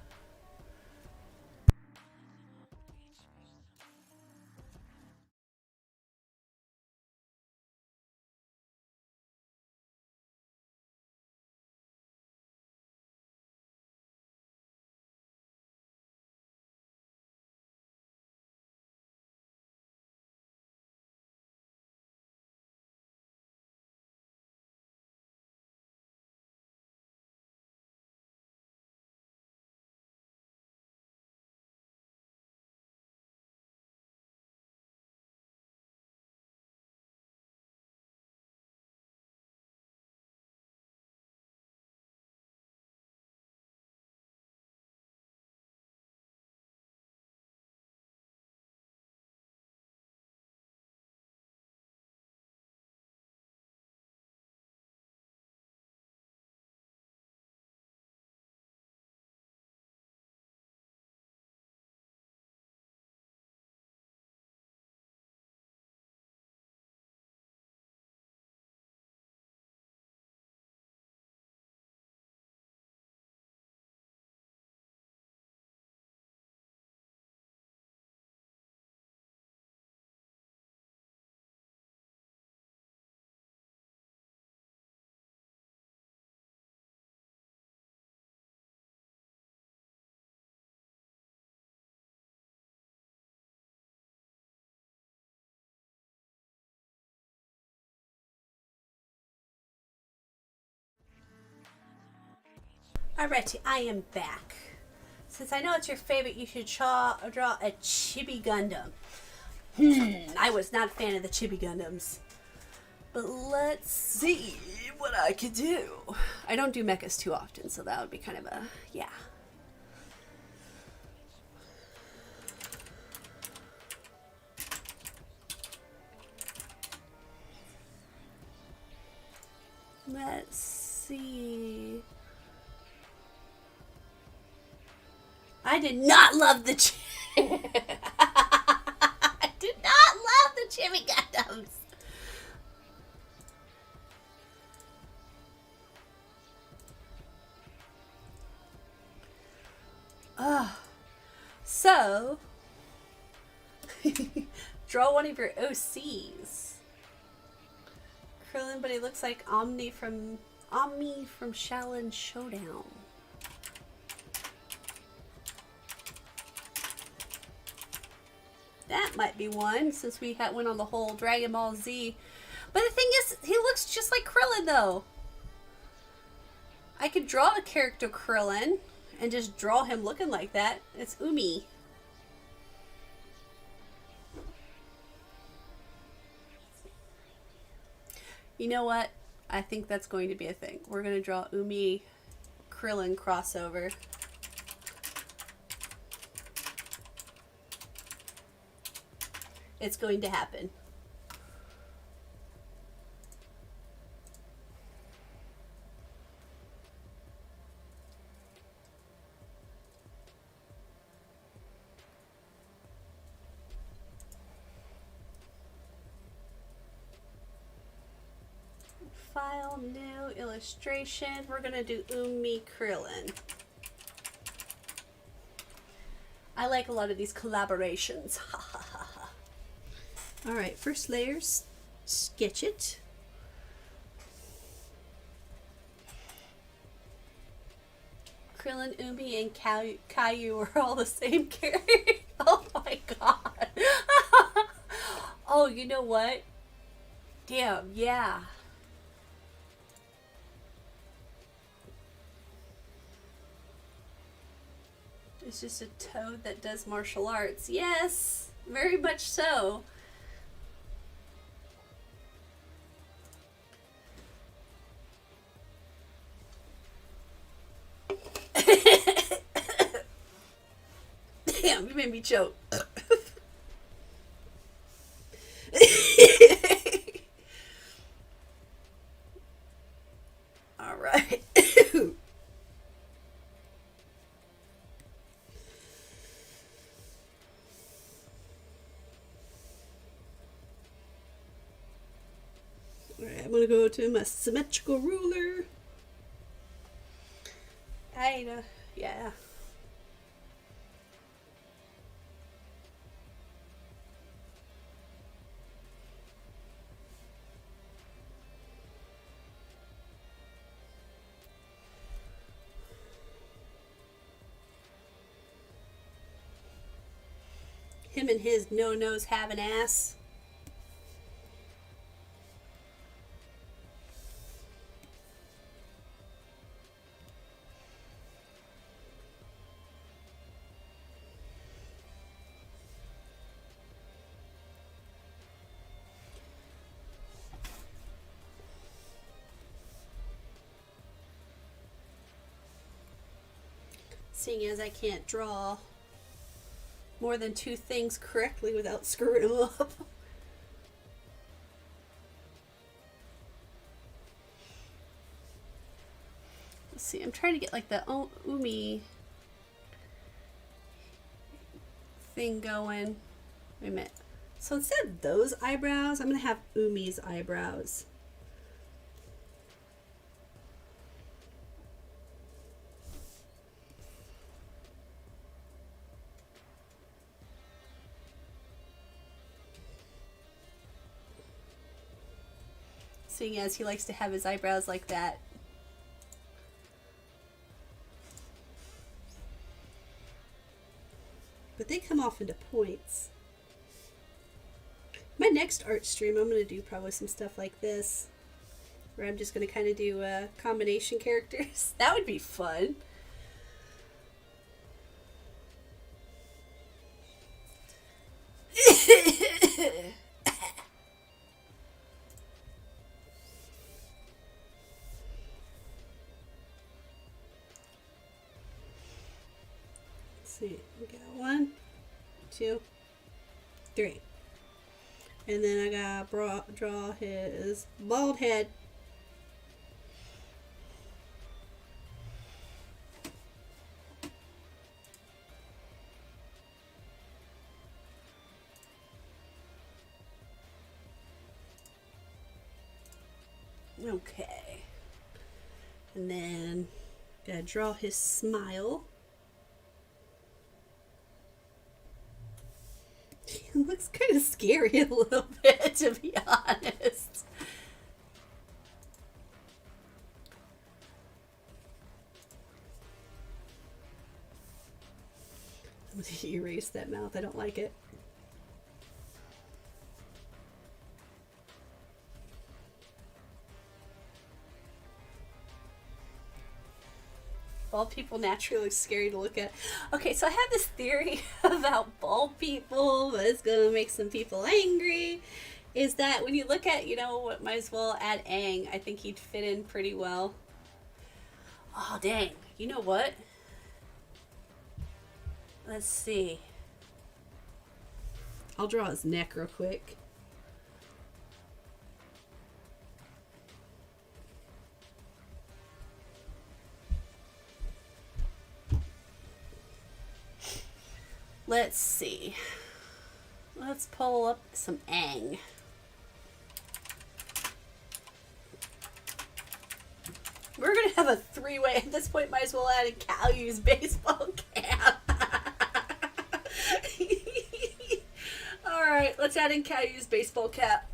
[SPEAKER 1] Alrighty, I am back. Since I know it's your favorite, you should draw a Chibi Gundam. I was not a fan of the Chibi Gundams. But let's see what I could do. I don't do mechas too often, so that would be kind of a, yeah. Let's see. I did not love the I did not love the Chibi Gundams. So draw one of your OCs. Krillin, but he looks like Omni from Shaolin Showdown. That might be one, since we went on the whole Dragon Ball Z. But the thing is, he looks just like Krillin, though. I could draw a character Krillin and just draw him looking like that. It's Umi. You know what? I think that's going to be a thing. We're going to draw Umi Krillin crossover. It's going to happen. File, new illustration. We're going to do Umi Krillin. I like a lot of these collaborations. Ha ha ha ha. Alright, first layers, sketch it. Krillin, Umi, and Caillou are all the same character. Oh my god. Oh, you know what? Damn, yeah. It's just a toad that does martial arts. Yes, very much so. Damn, you made me choke. All right. Alright, I'm going to go to my symmetrical ruler. Yeah. Him and his no-nose have an ass. Seeing as I can't draw more than two things correctly without screwing them up. Let's see, I'm trying to get like the Umi thing going. Wait a minute. So instead of those eyebrows, I'm going to have Umi's eyebrows. Seeing as he likes to have his eyebrows like that. But they come off into points. My next art stream, I'm going to do probably some stuff like this.
[SPEAKER 2] where I'm just going to kind of do combination characters. That would be fun. See, we got 1, 2, 3. And then I gotta draw his bald head. Okay. And then gotta draw his smile. It looks kind of scary a little bit, to be honest. I'm gonna erase that mouth. I don't like it. Bald people naturally look scary to look at. Okay, so I have this theory about bald people that's gonna make some people angry. Is that when you look at, you know what, might as well add Aang. I think he'd fit in pretty well. Oh, dang. You know what? Let's see. I'll draw his neck real quick. Let's see. Let's pull up some Aang. We're gonna have a three-way. At this point, might as well add in Caillou's baseball cap. Alright, let's add in Caillou's baseball cap.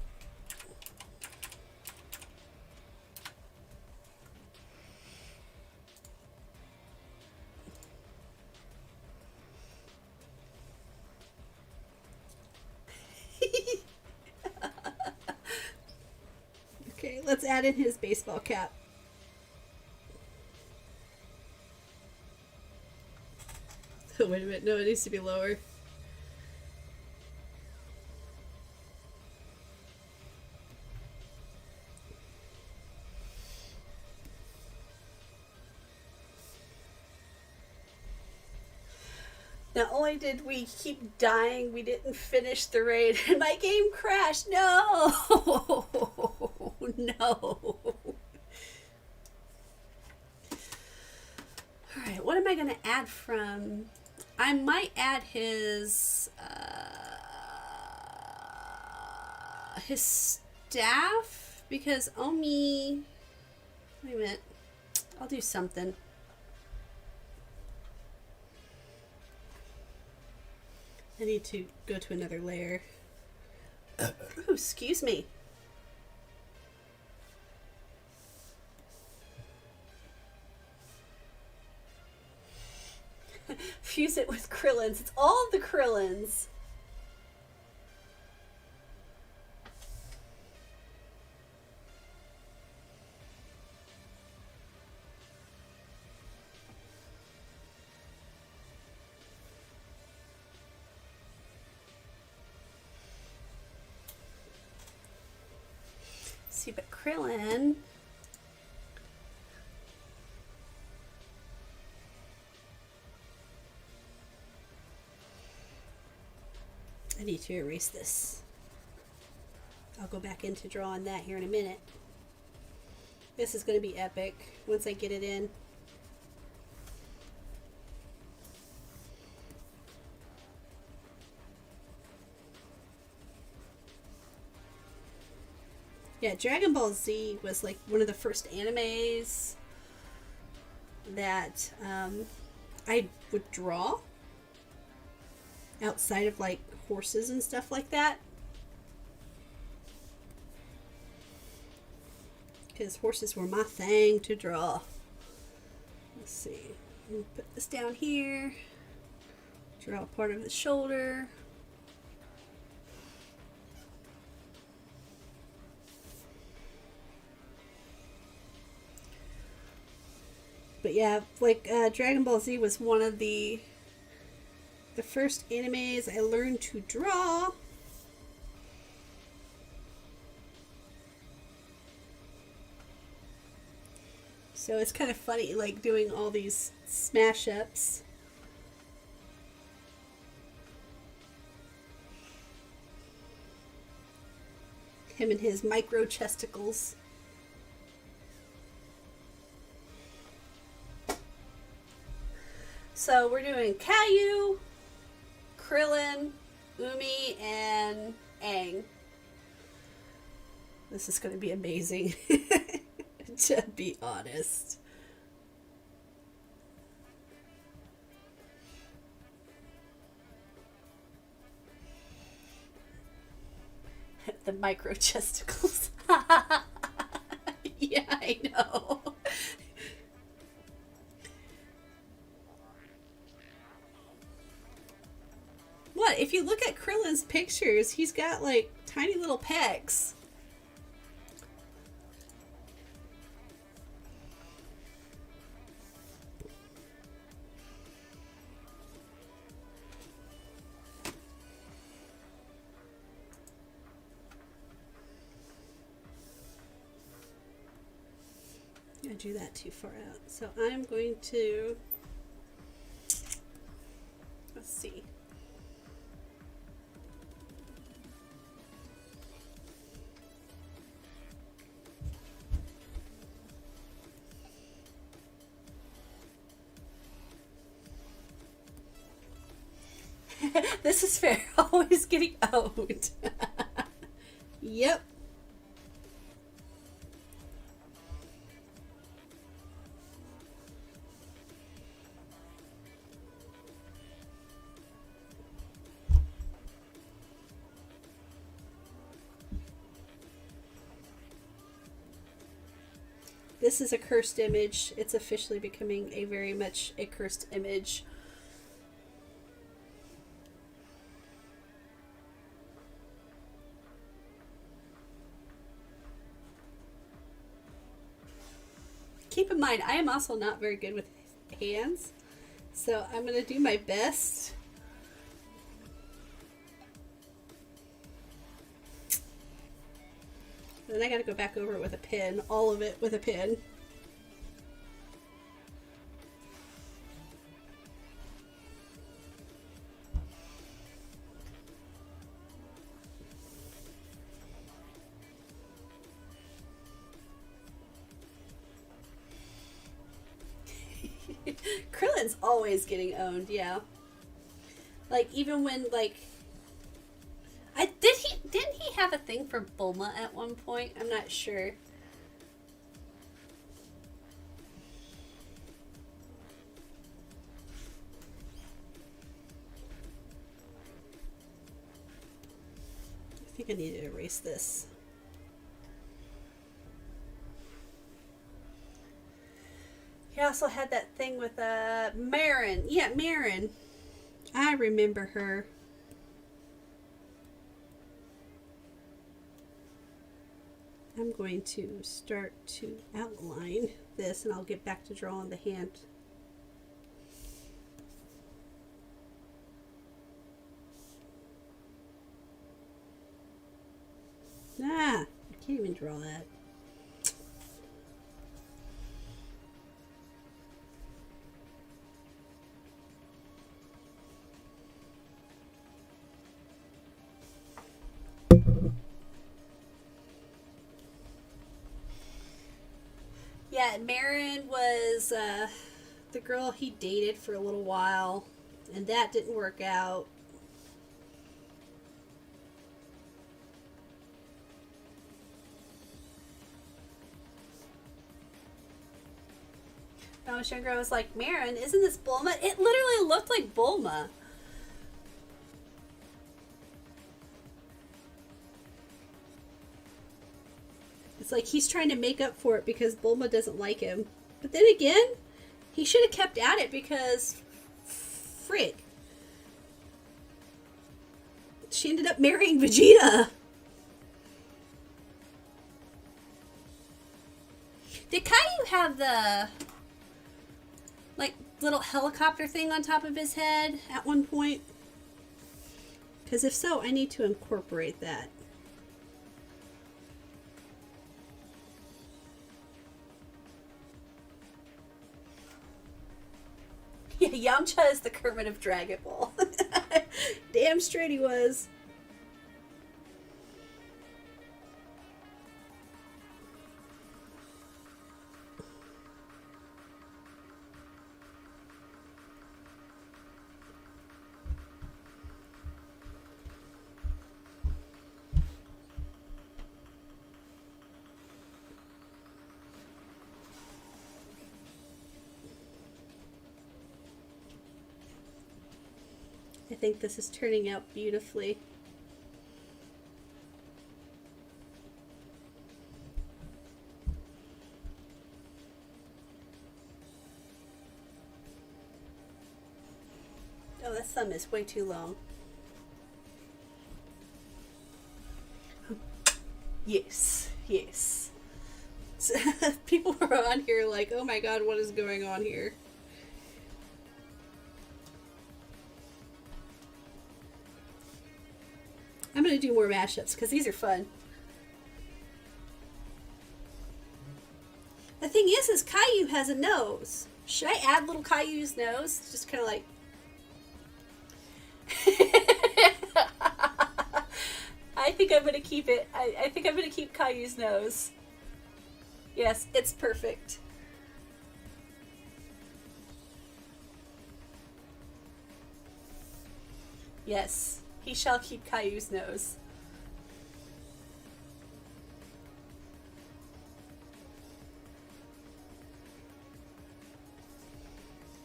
[SPEAKER 2] Okay, let's add in his baseball cap. Oh, wait a minute. No, it needs to be lower. Not only did we keep dying, we didn't finish the raid, and my game crashed. No! No. Alright, what am I going to add from... I might add his staff, because Omi... Wait a minute. I'll do something. I need to go to another layer. Ooh, excuse me. Fuse it with Krillins. It's all the Krillins. See, but Krillin... I need to erase this. I'll go back into drawing that here in a minute. This is going to be epic once I get it in. Yeah, Dragon Ball Z was like one of the first animes that I would draw outside of like horses and stuff like that. Because horses were my thing to draw. Let's see. Put this down here. Draw part of the shoulder. But yeah, like Dragon Ball Z was one of the first animes I learned to draw. So it's kind of funny, like doing all these smash ups. Him and his micro chesticles. So we're doing Caillou, Krillin, Umi, and Aang. This is going to be amazing, to be honest. The micro chesticles. Yeah, I know. What? If you look at Krillin's pictures, he's got like tiny little pecs. I drew that too far out. So I'm going to, let's see. This is fair. Always getting owned. Yep. This is a cursed image. It's officially becoming a very much a cursed image. Keep in mind, I am also not very good with hands, so I'm going to do my best. Then I got to go back over it with a pen, all of it with a pen. Krillin's always getting owned, yeah. Like even when like didn't he have a thing for Bulma at one point? I'm not sure. I think I need to erase this. He also had that thing with Marin. Yeah, Marin. I remember her. I'm going to start to outline this and I'll get back to drawing the hand. Ah, I can't even draw that. Yeah, Marin was the girl he dated for a little while, and that didn't work out. When I was younger, I was like, Marin, isn't this Bulma? It literally looked like Bulma. It's like he's trying to make up for it because Bulma doesn't like him. But then again, he should have kept at it because frick. She ended up marrying Vegeta. Did Caillou have the like little helicopter thing on top of his head at one point? Because if so, I need to incorporate that.
[SPEAKER 1] Yeah, Yamcha is the Kermit of Dragon Ball.
[SPEAKER 2] Damn straight he was. I think this is turning out beautifully. Oh, that thumb is way too long. Yes, yes. So, people are on here like, oh my god, what is going on here? I'm going to do more mashups because these are fun. The thing is Caillou has a nose. Should I add little Caillou's nose? Just kind of like...
[SPEAKER 1] I think I'm gonna keep it. I think I'm gonna keep Caillou's nose. Yes, it's perfect. Yes, he shall keep Caillou's nose.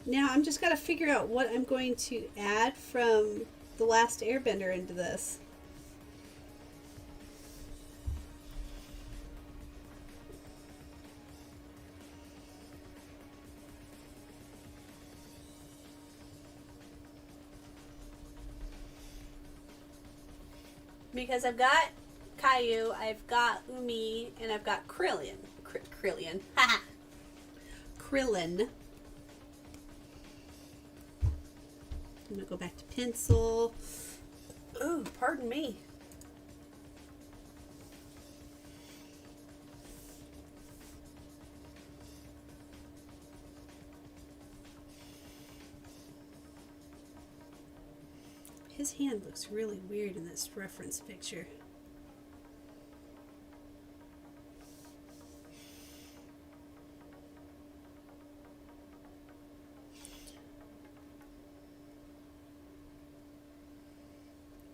[SPEAKER 2] Now I'm just got to figure out what I'm going to add from The Last Airbender into this.
[SPEAKER 1] Because I've got Caillou, I've got Umi, and I've got Krillin. Krillin. Haha.
[SPEAKER 2] Krillin. I'm going to go back to pencil.
[SPEAKER 1] Ooh, pardon me.
[SPEAKER 2] His hand looks really weird in this reference picture.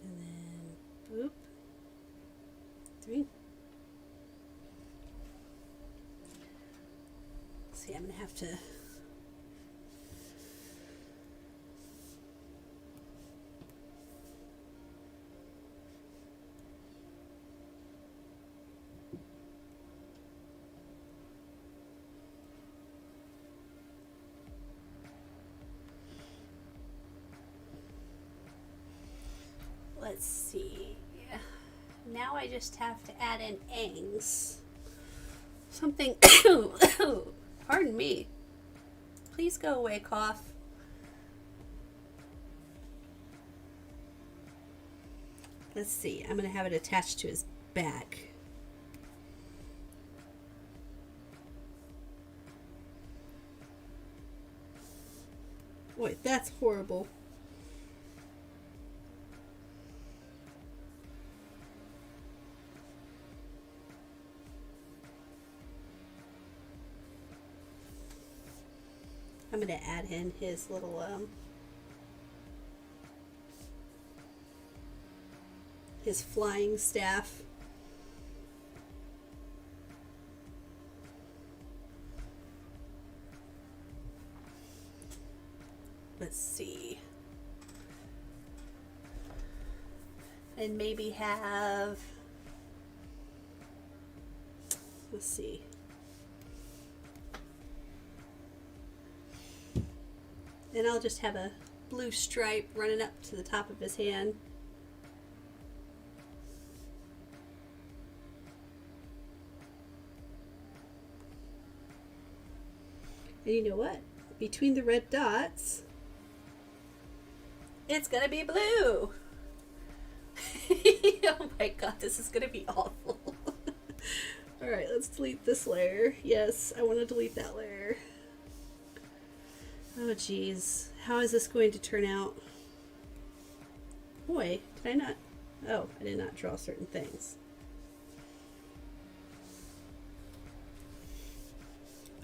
[SPEAKER 2] And then, boop. 3. See, I'm going to have to...
[SPEAKER 1] Let's see. Now I just have to add in Aang's.
[SPEAKER 2] Something...
[SPEAKER 1] Pardon me. Please go away, cough.
[SPEAKER 2] Let's see. I'm going to have it attached to his back. Wait, that's horrible. I'm going to add in his little, his flying staff.
[SPEAKER 1] Let's see. And maybe have...
[SPEAKER 2] Let's see. And I'll just have a blue stripe running up to the top of his hand. And you know what? between the red dots,
[SPEAKER 1] It's gonna be blue. Oh my god, this is gonna be awful.
[SPEAKER 2] alright, let's delete this layer. Yes, I want to delete that layer. Oh geez, how is this going to turn out? Boy, did I not? Oh, I did not draw certain things.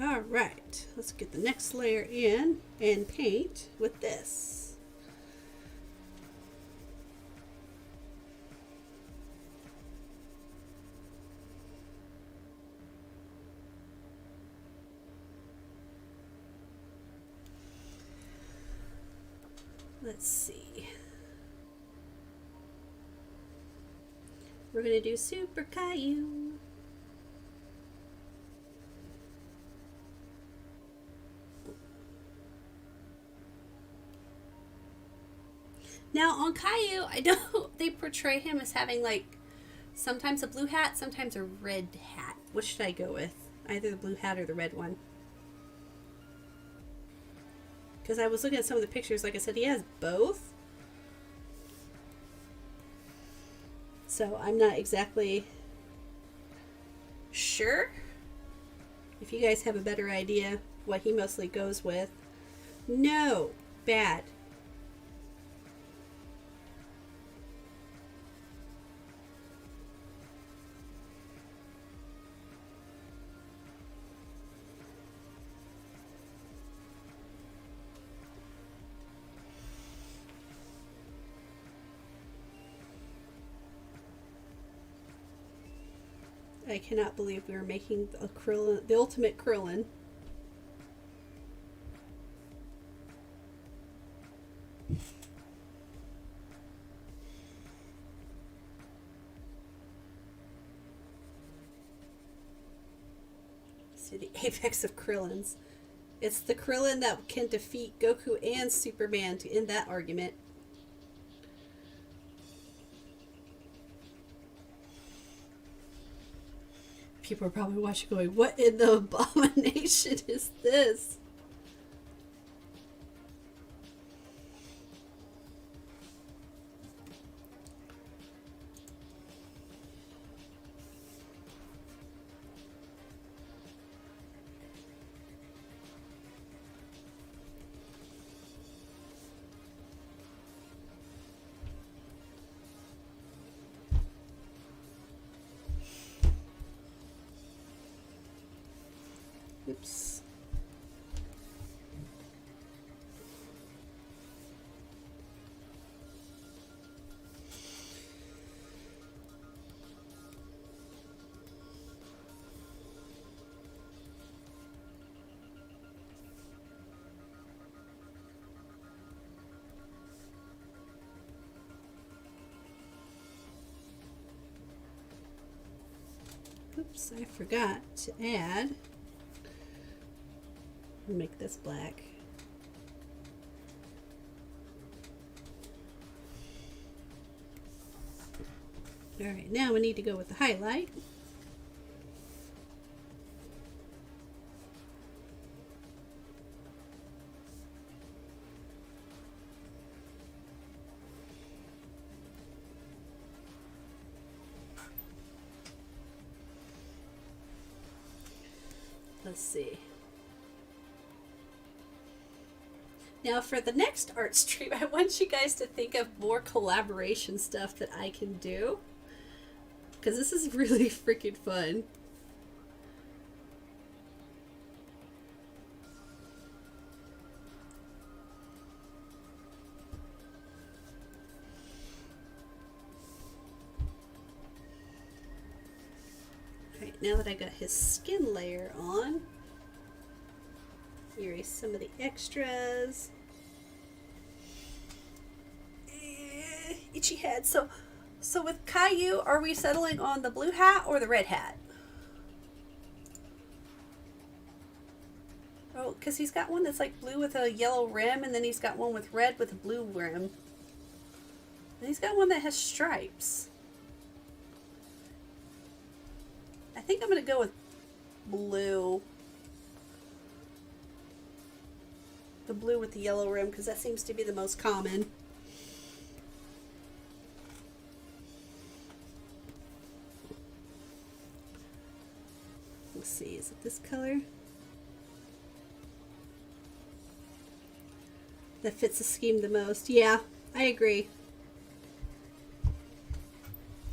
[SPEAKER 2] Alright, let's get the next layer in and paint with this. Let's see. We're gonna do Super Caillou. Now on Caillou, I know they portray him as having like sometimes a blue hat, sometimes a red hat. What should I go with? Either the blue hat or the red one. Because I was looking at some of the pictures, like I said, he has both. So I'm not exactly sure. If you guys have a better idea what he mostly goes with. No, bad. I cannot believe we are making a Krillin, the ultimate Krillin. See the apex of Krillins. It's the Krillin that can defeat Goku and Superman to end that argument. People are probably watching going, what in the abomination is this? Oops. Oops, I forgot to add. Make this black. Alright, now we need to go with the highlight. Let's see. Now for the next art stream, I want you guys to think of more collaboration stuff that I can do. Because this is really freaking fun. Alright, now that I got his skin layer on, erase some of the extras. Itchy head. So with Caillou, are we settling on the blue hat or the red hat? Oh, because he's got one that's like blue with a yellow rim, and then he's got one with red with a blue rim. And he's got one that has stripes. I I think I'm going to go with blue. the blue with the yellow rim because that seems to be the most common. Let's see, is it this color? That fits the scheme the most. Yeah, I agree.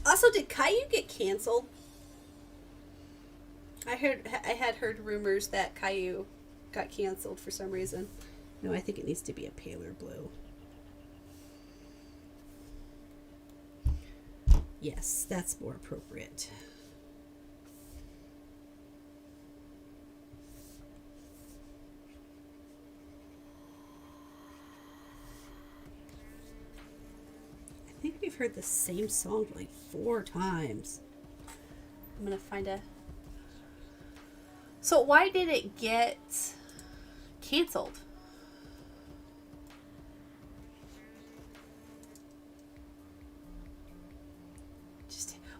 [SPEAKER 2] Also, did Caillou get canceled? I had heard rumors that Caillou got canceled for some reason. No, I think it needs to be a paler blue. Yes, that's more appropriate. I think we've heard the same song like 4 times.
[SPEAKER 1] I'm gonna find a. So why did it get canceled?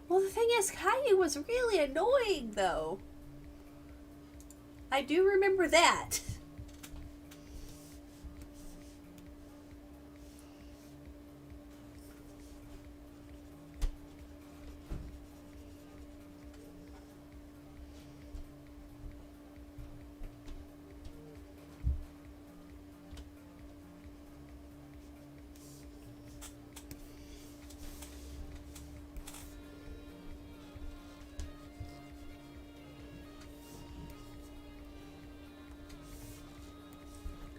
[SPEAKER 1] Well, the thing is, Caillou was really annoying, though. I do remember that.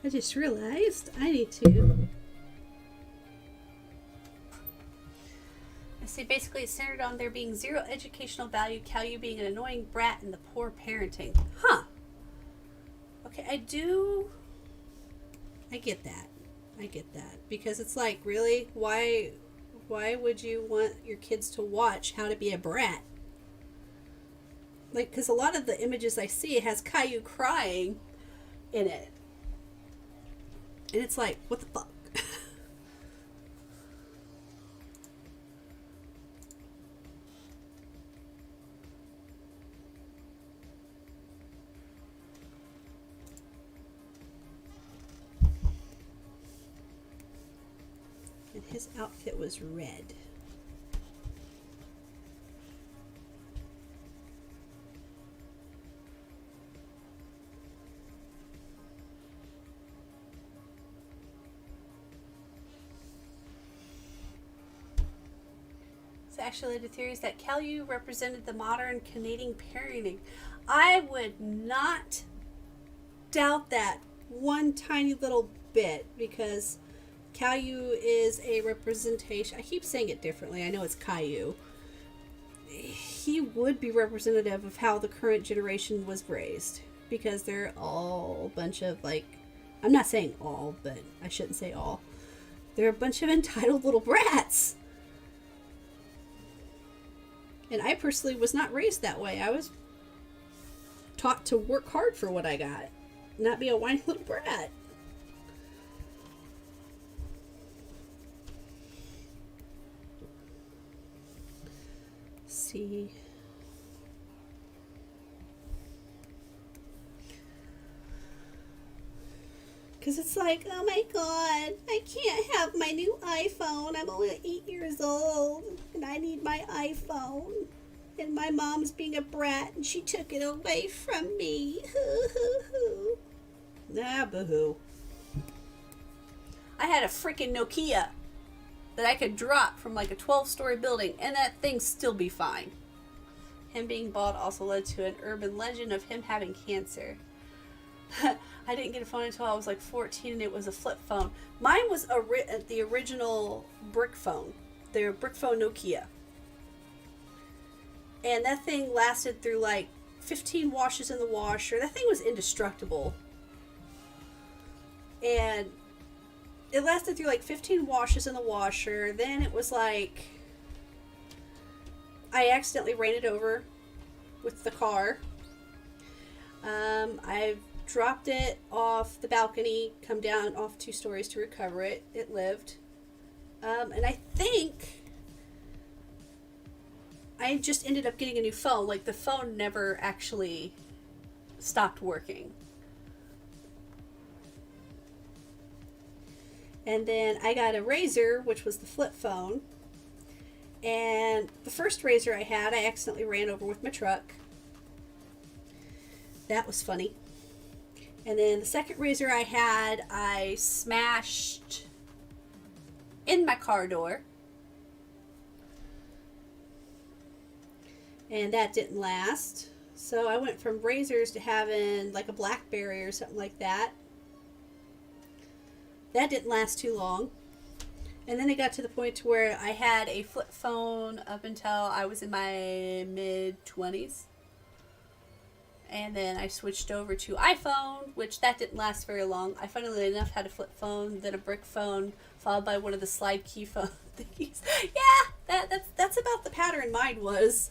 [SPEAKER 2] I just realized I need to.
[SPEAKER 1] I see. Basically, it's centered on there being zero educational value, Caillou being an annoying brat, and the poor parenting.
[SPEAKER 2] Huh.
[SPEAKER 1] Okay,
[SPEAKER 2] I get that. I get that. Because it's like, really? Why would you want your kids to watch How to Be a Brat? Like, because a lot of the images I see, it has Caillou crying in it. And it's like, what the fuck? And his outfit was red.
[SPEAKER 1] actually led to theories that Caillou represented the modern Canadian parenting. I would not
[SPEAKER 2] doubt that one tiny little bit, because Caillou is a representation. I keep saying it differently. I know it's Caillou. He would be representative of how the current generation was raised, because they're all a bunch of, like, I'm not saying all, but I shouldn't say all. They're a bunch of entitled little brats. And I personally was not raised that way. I was taught to work hard for what I got, not be a whiny little brat. See. Because it's like, oh my god, I can't have my new iPhone. I'm only 8 years old, and I need my iPhone. And my mom's being a brat, and she took it away from me. Hoo hoo hoo. Nah, boo-hoo.
[SPEAKER 1] I had a freaking Nokia that I could drop from like a 12-story building, and that thing still be fine. Him being bald also led to an urban legend of him having cancer. I didn't get a phone until I was like 14, and it was a flip phone. Mine was the original brick phone. The brick phone Nokia. And that thing lasted through like 15 washes in the washer. That thing was indestructible. And it lasted through like 15 washes in the washer. Then it was like, I accidentally ran it over with the car. I've dropped it off the balcony, come down off 2 stories to recover it. It lived. And I think I just ended up getting a new phone. Like, the phone never actually stopped working.
[SPEAKER 2] And then I got a razor, which was the flip phone. And the first razor I had, I accidentally ran over with my truck. That was funny. And then the second razor I had, I smashed in my car door. And that didn't last. So I went from razors to having like a BlackBerry or something like that. That didn't last too long. And then it got to the point to where I had a flip phone up until I was in my mid-20s. And then I switched over to iPhone, which that didn't last very long. I funnily enough had a flip phone, then a brick phone, followed by one of the slide key phone thingies. Yeah, that's about the pattern mine was.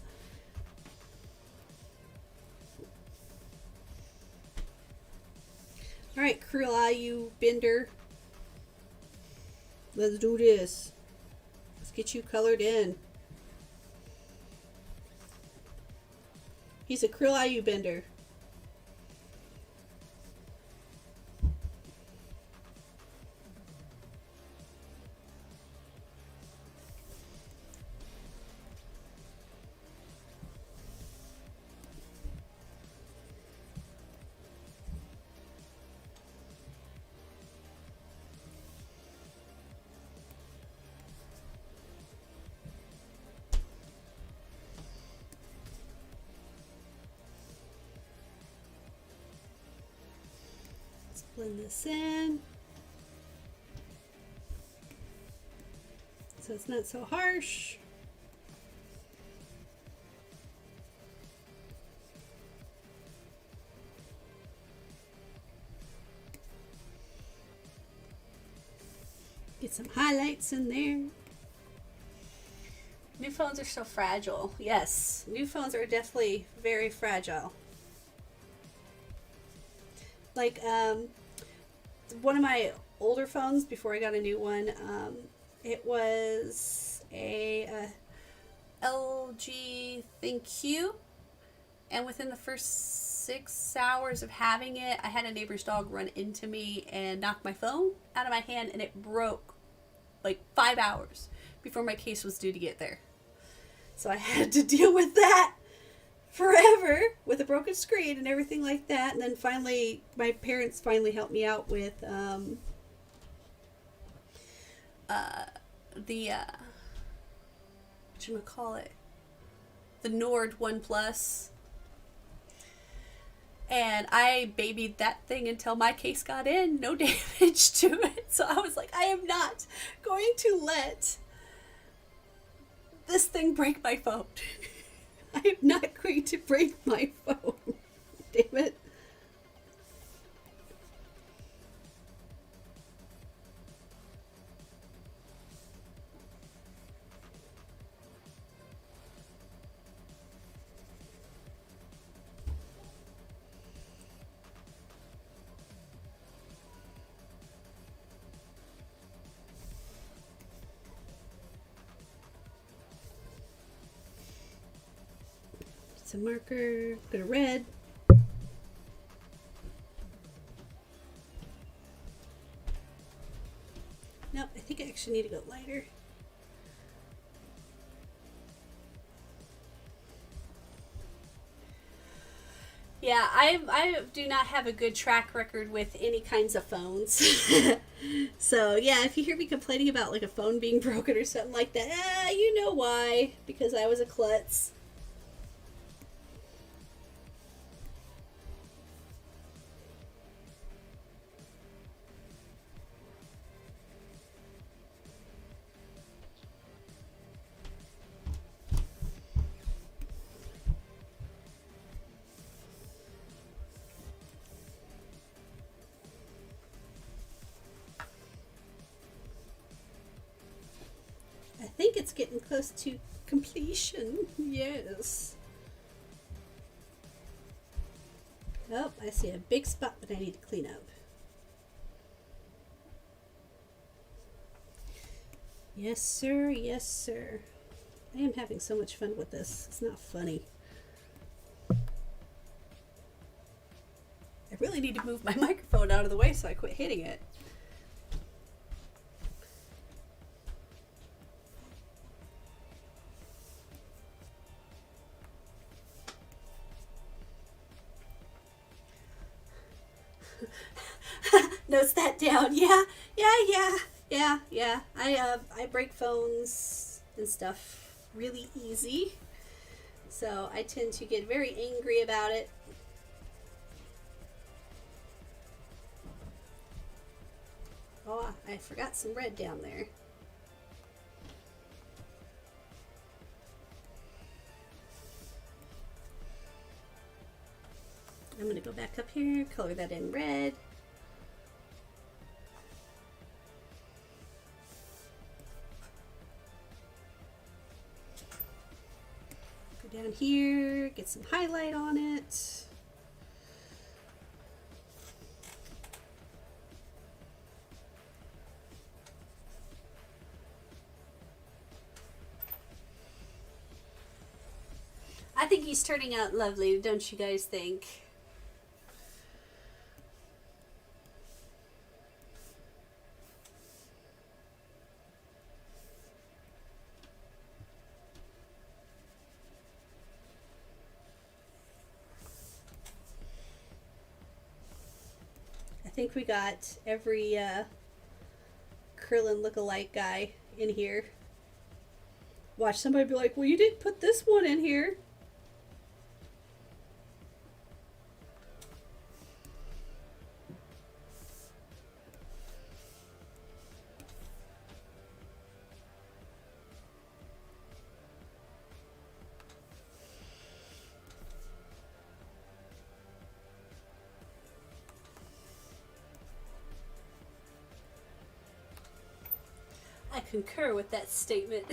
[SPEAKER 2] Alright, Krill Eye, you bender. Let's do this. Let's get you colored in. He's a Krill Eye bender. Blend this in so it's not so harsh. Get some highlights in there. New phones are so fragile. Yes, new phones are definitely very fragile. Like, one of my older phones before I got a new one, it was a LG ThinQ, and within the first 6 hours of having it, I had a neighbor's dog run into me and knock my phone out of my hand, and it broke like 5 hours before my case was due to get there. So I had to deal with that forever with a broken screen and everything like that. And then finally, my parents finally helped me out with whatchamacallit, the Nord One Plus. And I babied that thing until my case got in, no damage to it. So I was like, I am not going to let this thing break my phone. I am not going to break my phone. Damn it. Some marker, go to red. Nope, I think I actually need to go lighter. Yeah, I do not have a good track record with any kinds of phones. So, yeah, if you hear me complaining about like a phone being broken or something like that, you know why. Because I was a klutz. I think it's getting close to completion. Yes. Oh, I see a big spot that I need to clean up. Yes, sir. Yes, sir. I am having so much fun with this. It's not funny. I really need to move my microphone out of the way so I quit hitting it. notes that down. Yeah. I break phones and stuff really easy, so I tend to get very angry about it. Oh, I forgot some red down there. I'm going to go back up here, color that in red. Go down here, get some highlight on it. I think he's turning out lovely, don't you guys think? I think we got every Krillin look-alike guy in here. Watch somebody be like, well, you didn't put this one in here. I concur with that statement.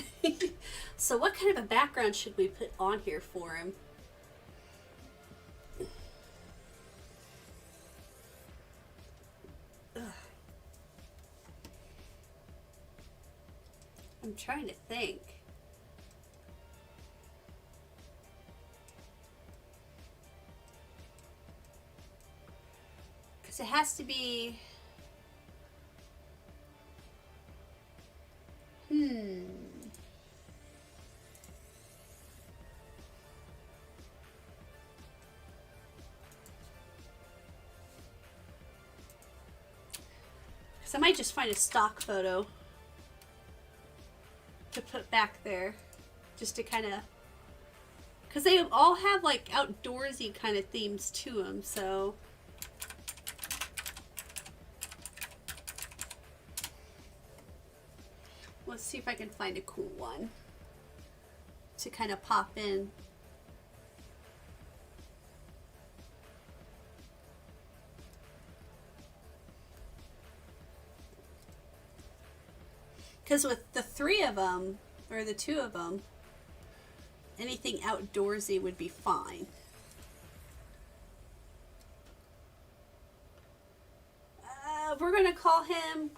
[SPEAKER 2] So what kind of a background should we put on here for him? Ugh. I'm trying to think. Because it has to be... Because I might just find a stock photo to put back there, just to kind of, because they all have like outdoorsy kind of themes to them, so. Let's see if I can find a cool one to kind of pop in. Because with the three of them, or the two of them, anything outdoorsy would be fine. We're going to call him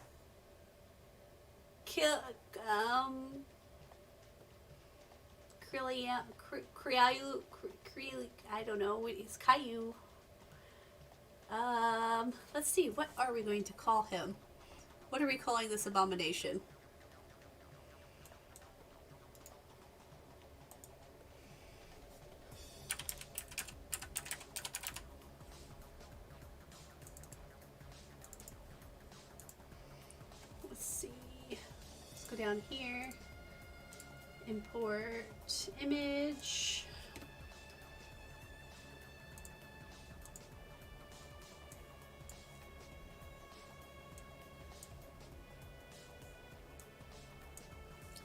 [SPEAKER 2] I don't know, it's Caillou. Let's see, what are we going to call him? What are we calling this abomination? Let's see. Let's go down here. Import image.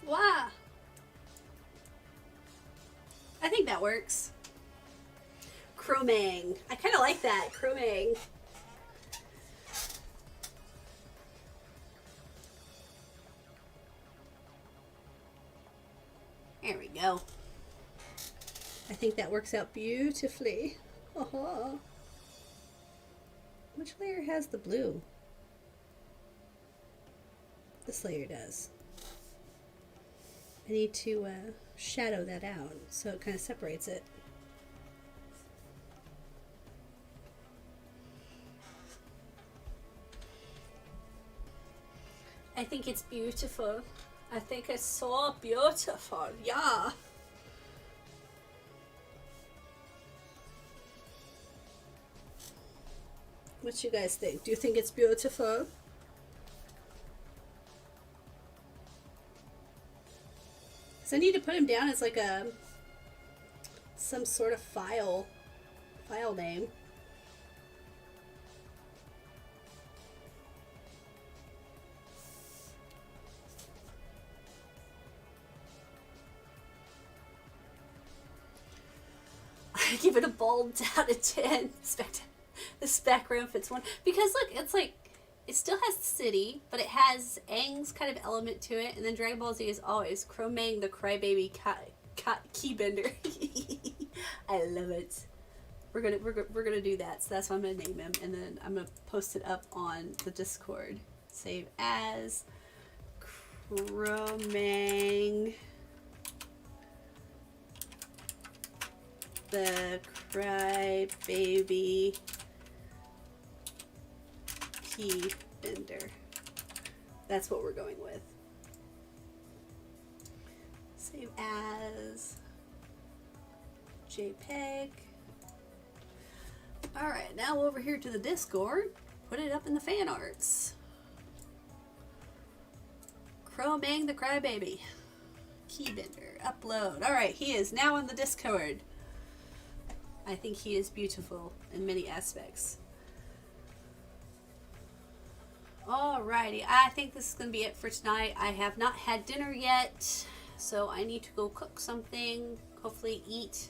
[SPEAKER 2] Wow. I think that works. Chromang. I kind of like that. Chromang. There we go. I think that works out beautifully. Uh-huh. Which layer has the blue? This layer does. I need to shadow that out so it kind of separates it. I think it's beautiful. I think it's so beautiful. Yeah. What you guys think? Do you think it's beautiful? So I need to put him down as like some sort of file name.
[SPEAKER 1] I give it a bold out of 10. This background fits one. Because look, it's like, it still has city, but it has Aang's kind of element to it. And then Dragon Ball Z is always Chromang the Crybaby Keybender. I love it. We're gonna do that. So that's what I'm gonna name him. And then I'm gonna post it up on the Discord. Save as Chromang the Crybaby Keybender. That's what we're going with. Save as JPEG. Alright, now over here to the Discord. Put it up in the fan arts. Chromang the Crybaby Keybender. Upload. Alright, he is now on the Discord. I think he is beautiful in many aspects. Alrighty, I think this is going to be it for tonight. I have not had dinner yet, so I need to go cook something, hopefully eat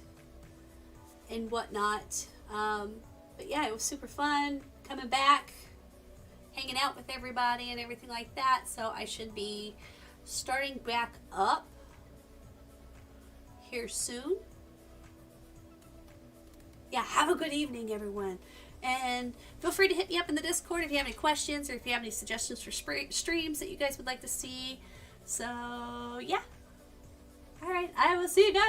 [SPEAKER 1] and whatnot. But yeah, it was super fun coming back, hanging out with everybody and everything like that. So I should be starting back up here soon. Yeah, have a good evening, everyone. And feel free to hit me up in the Discord if you have any questions or if you have any suggestions for streams that you guys would like to see. So, yeah. All right, I will see you guys.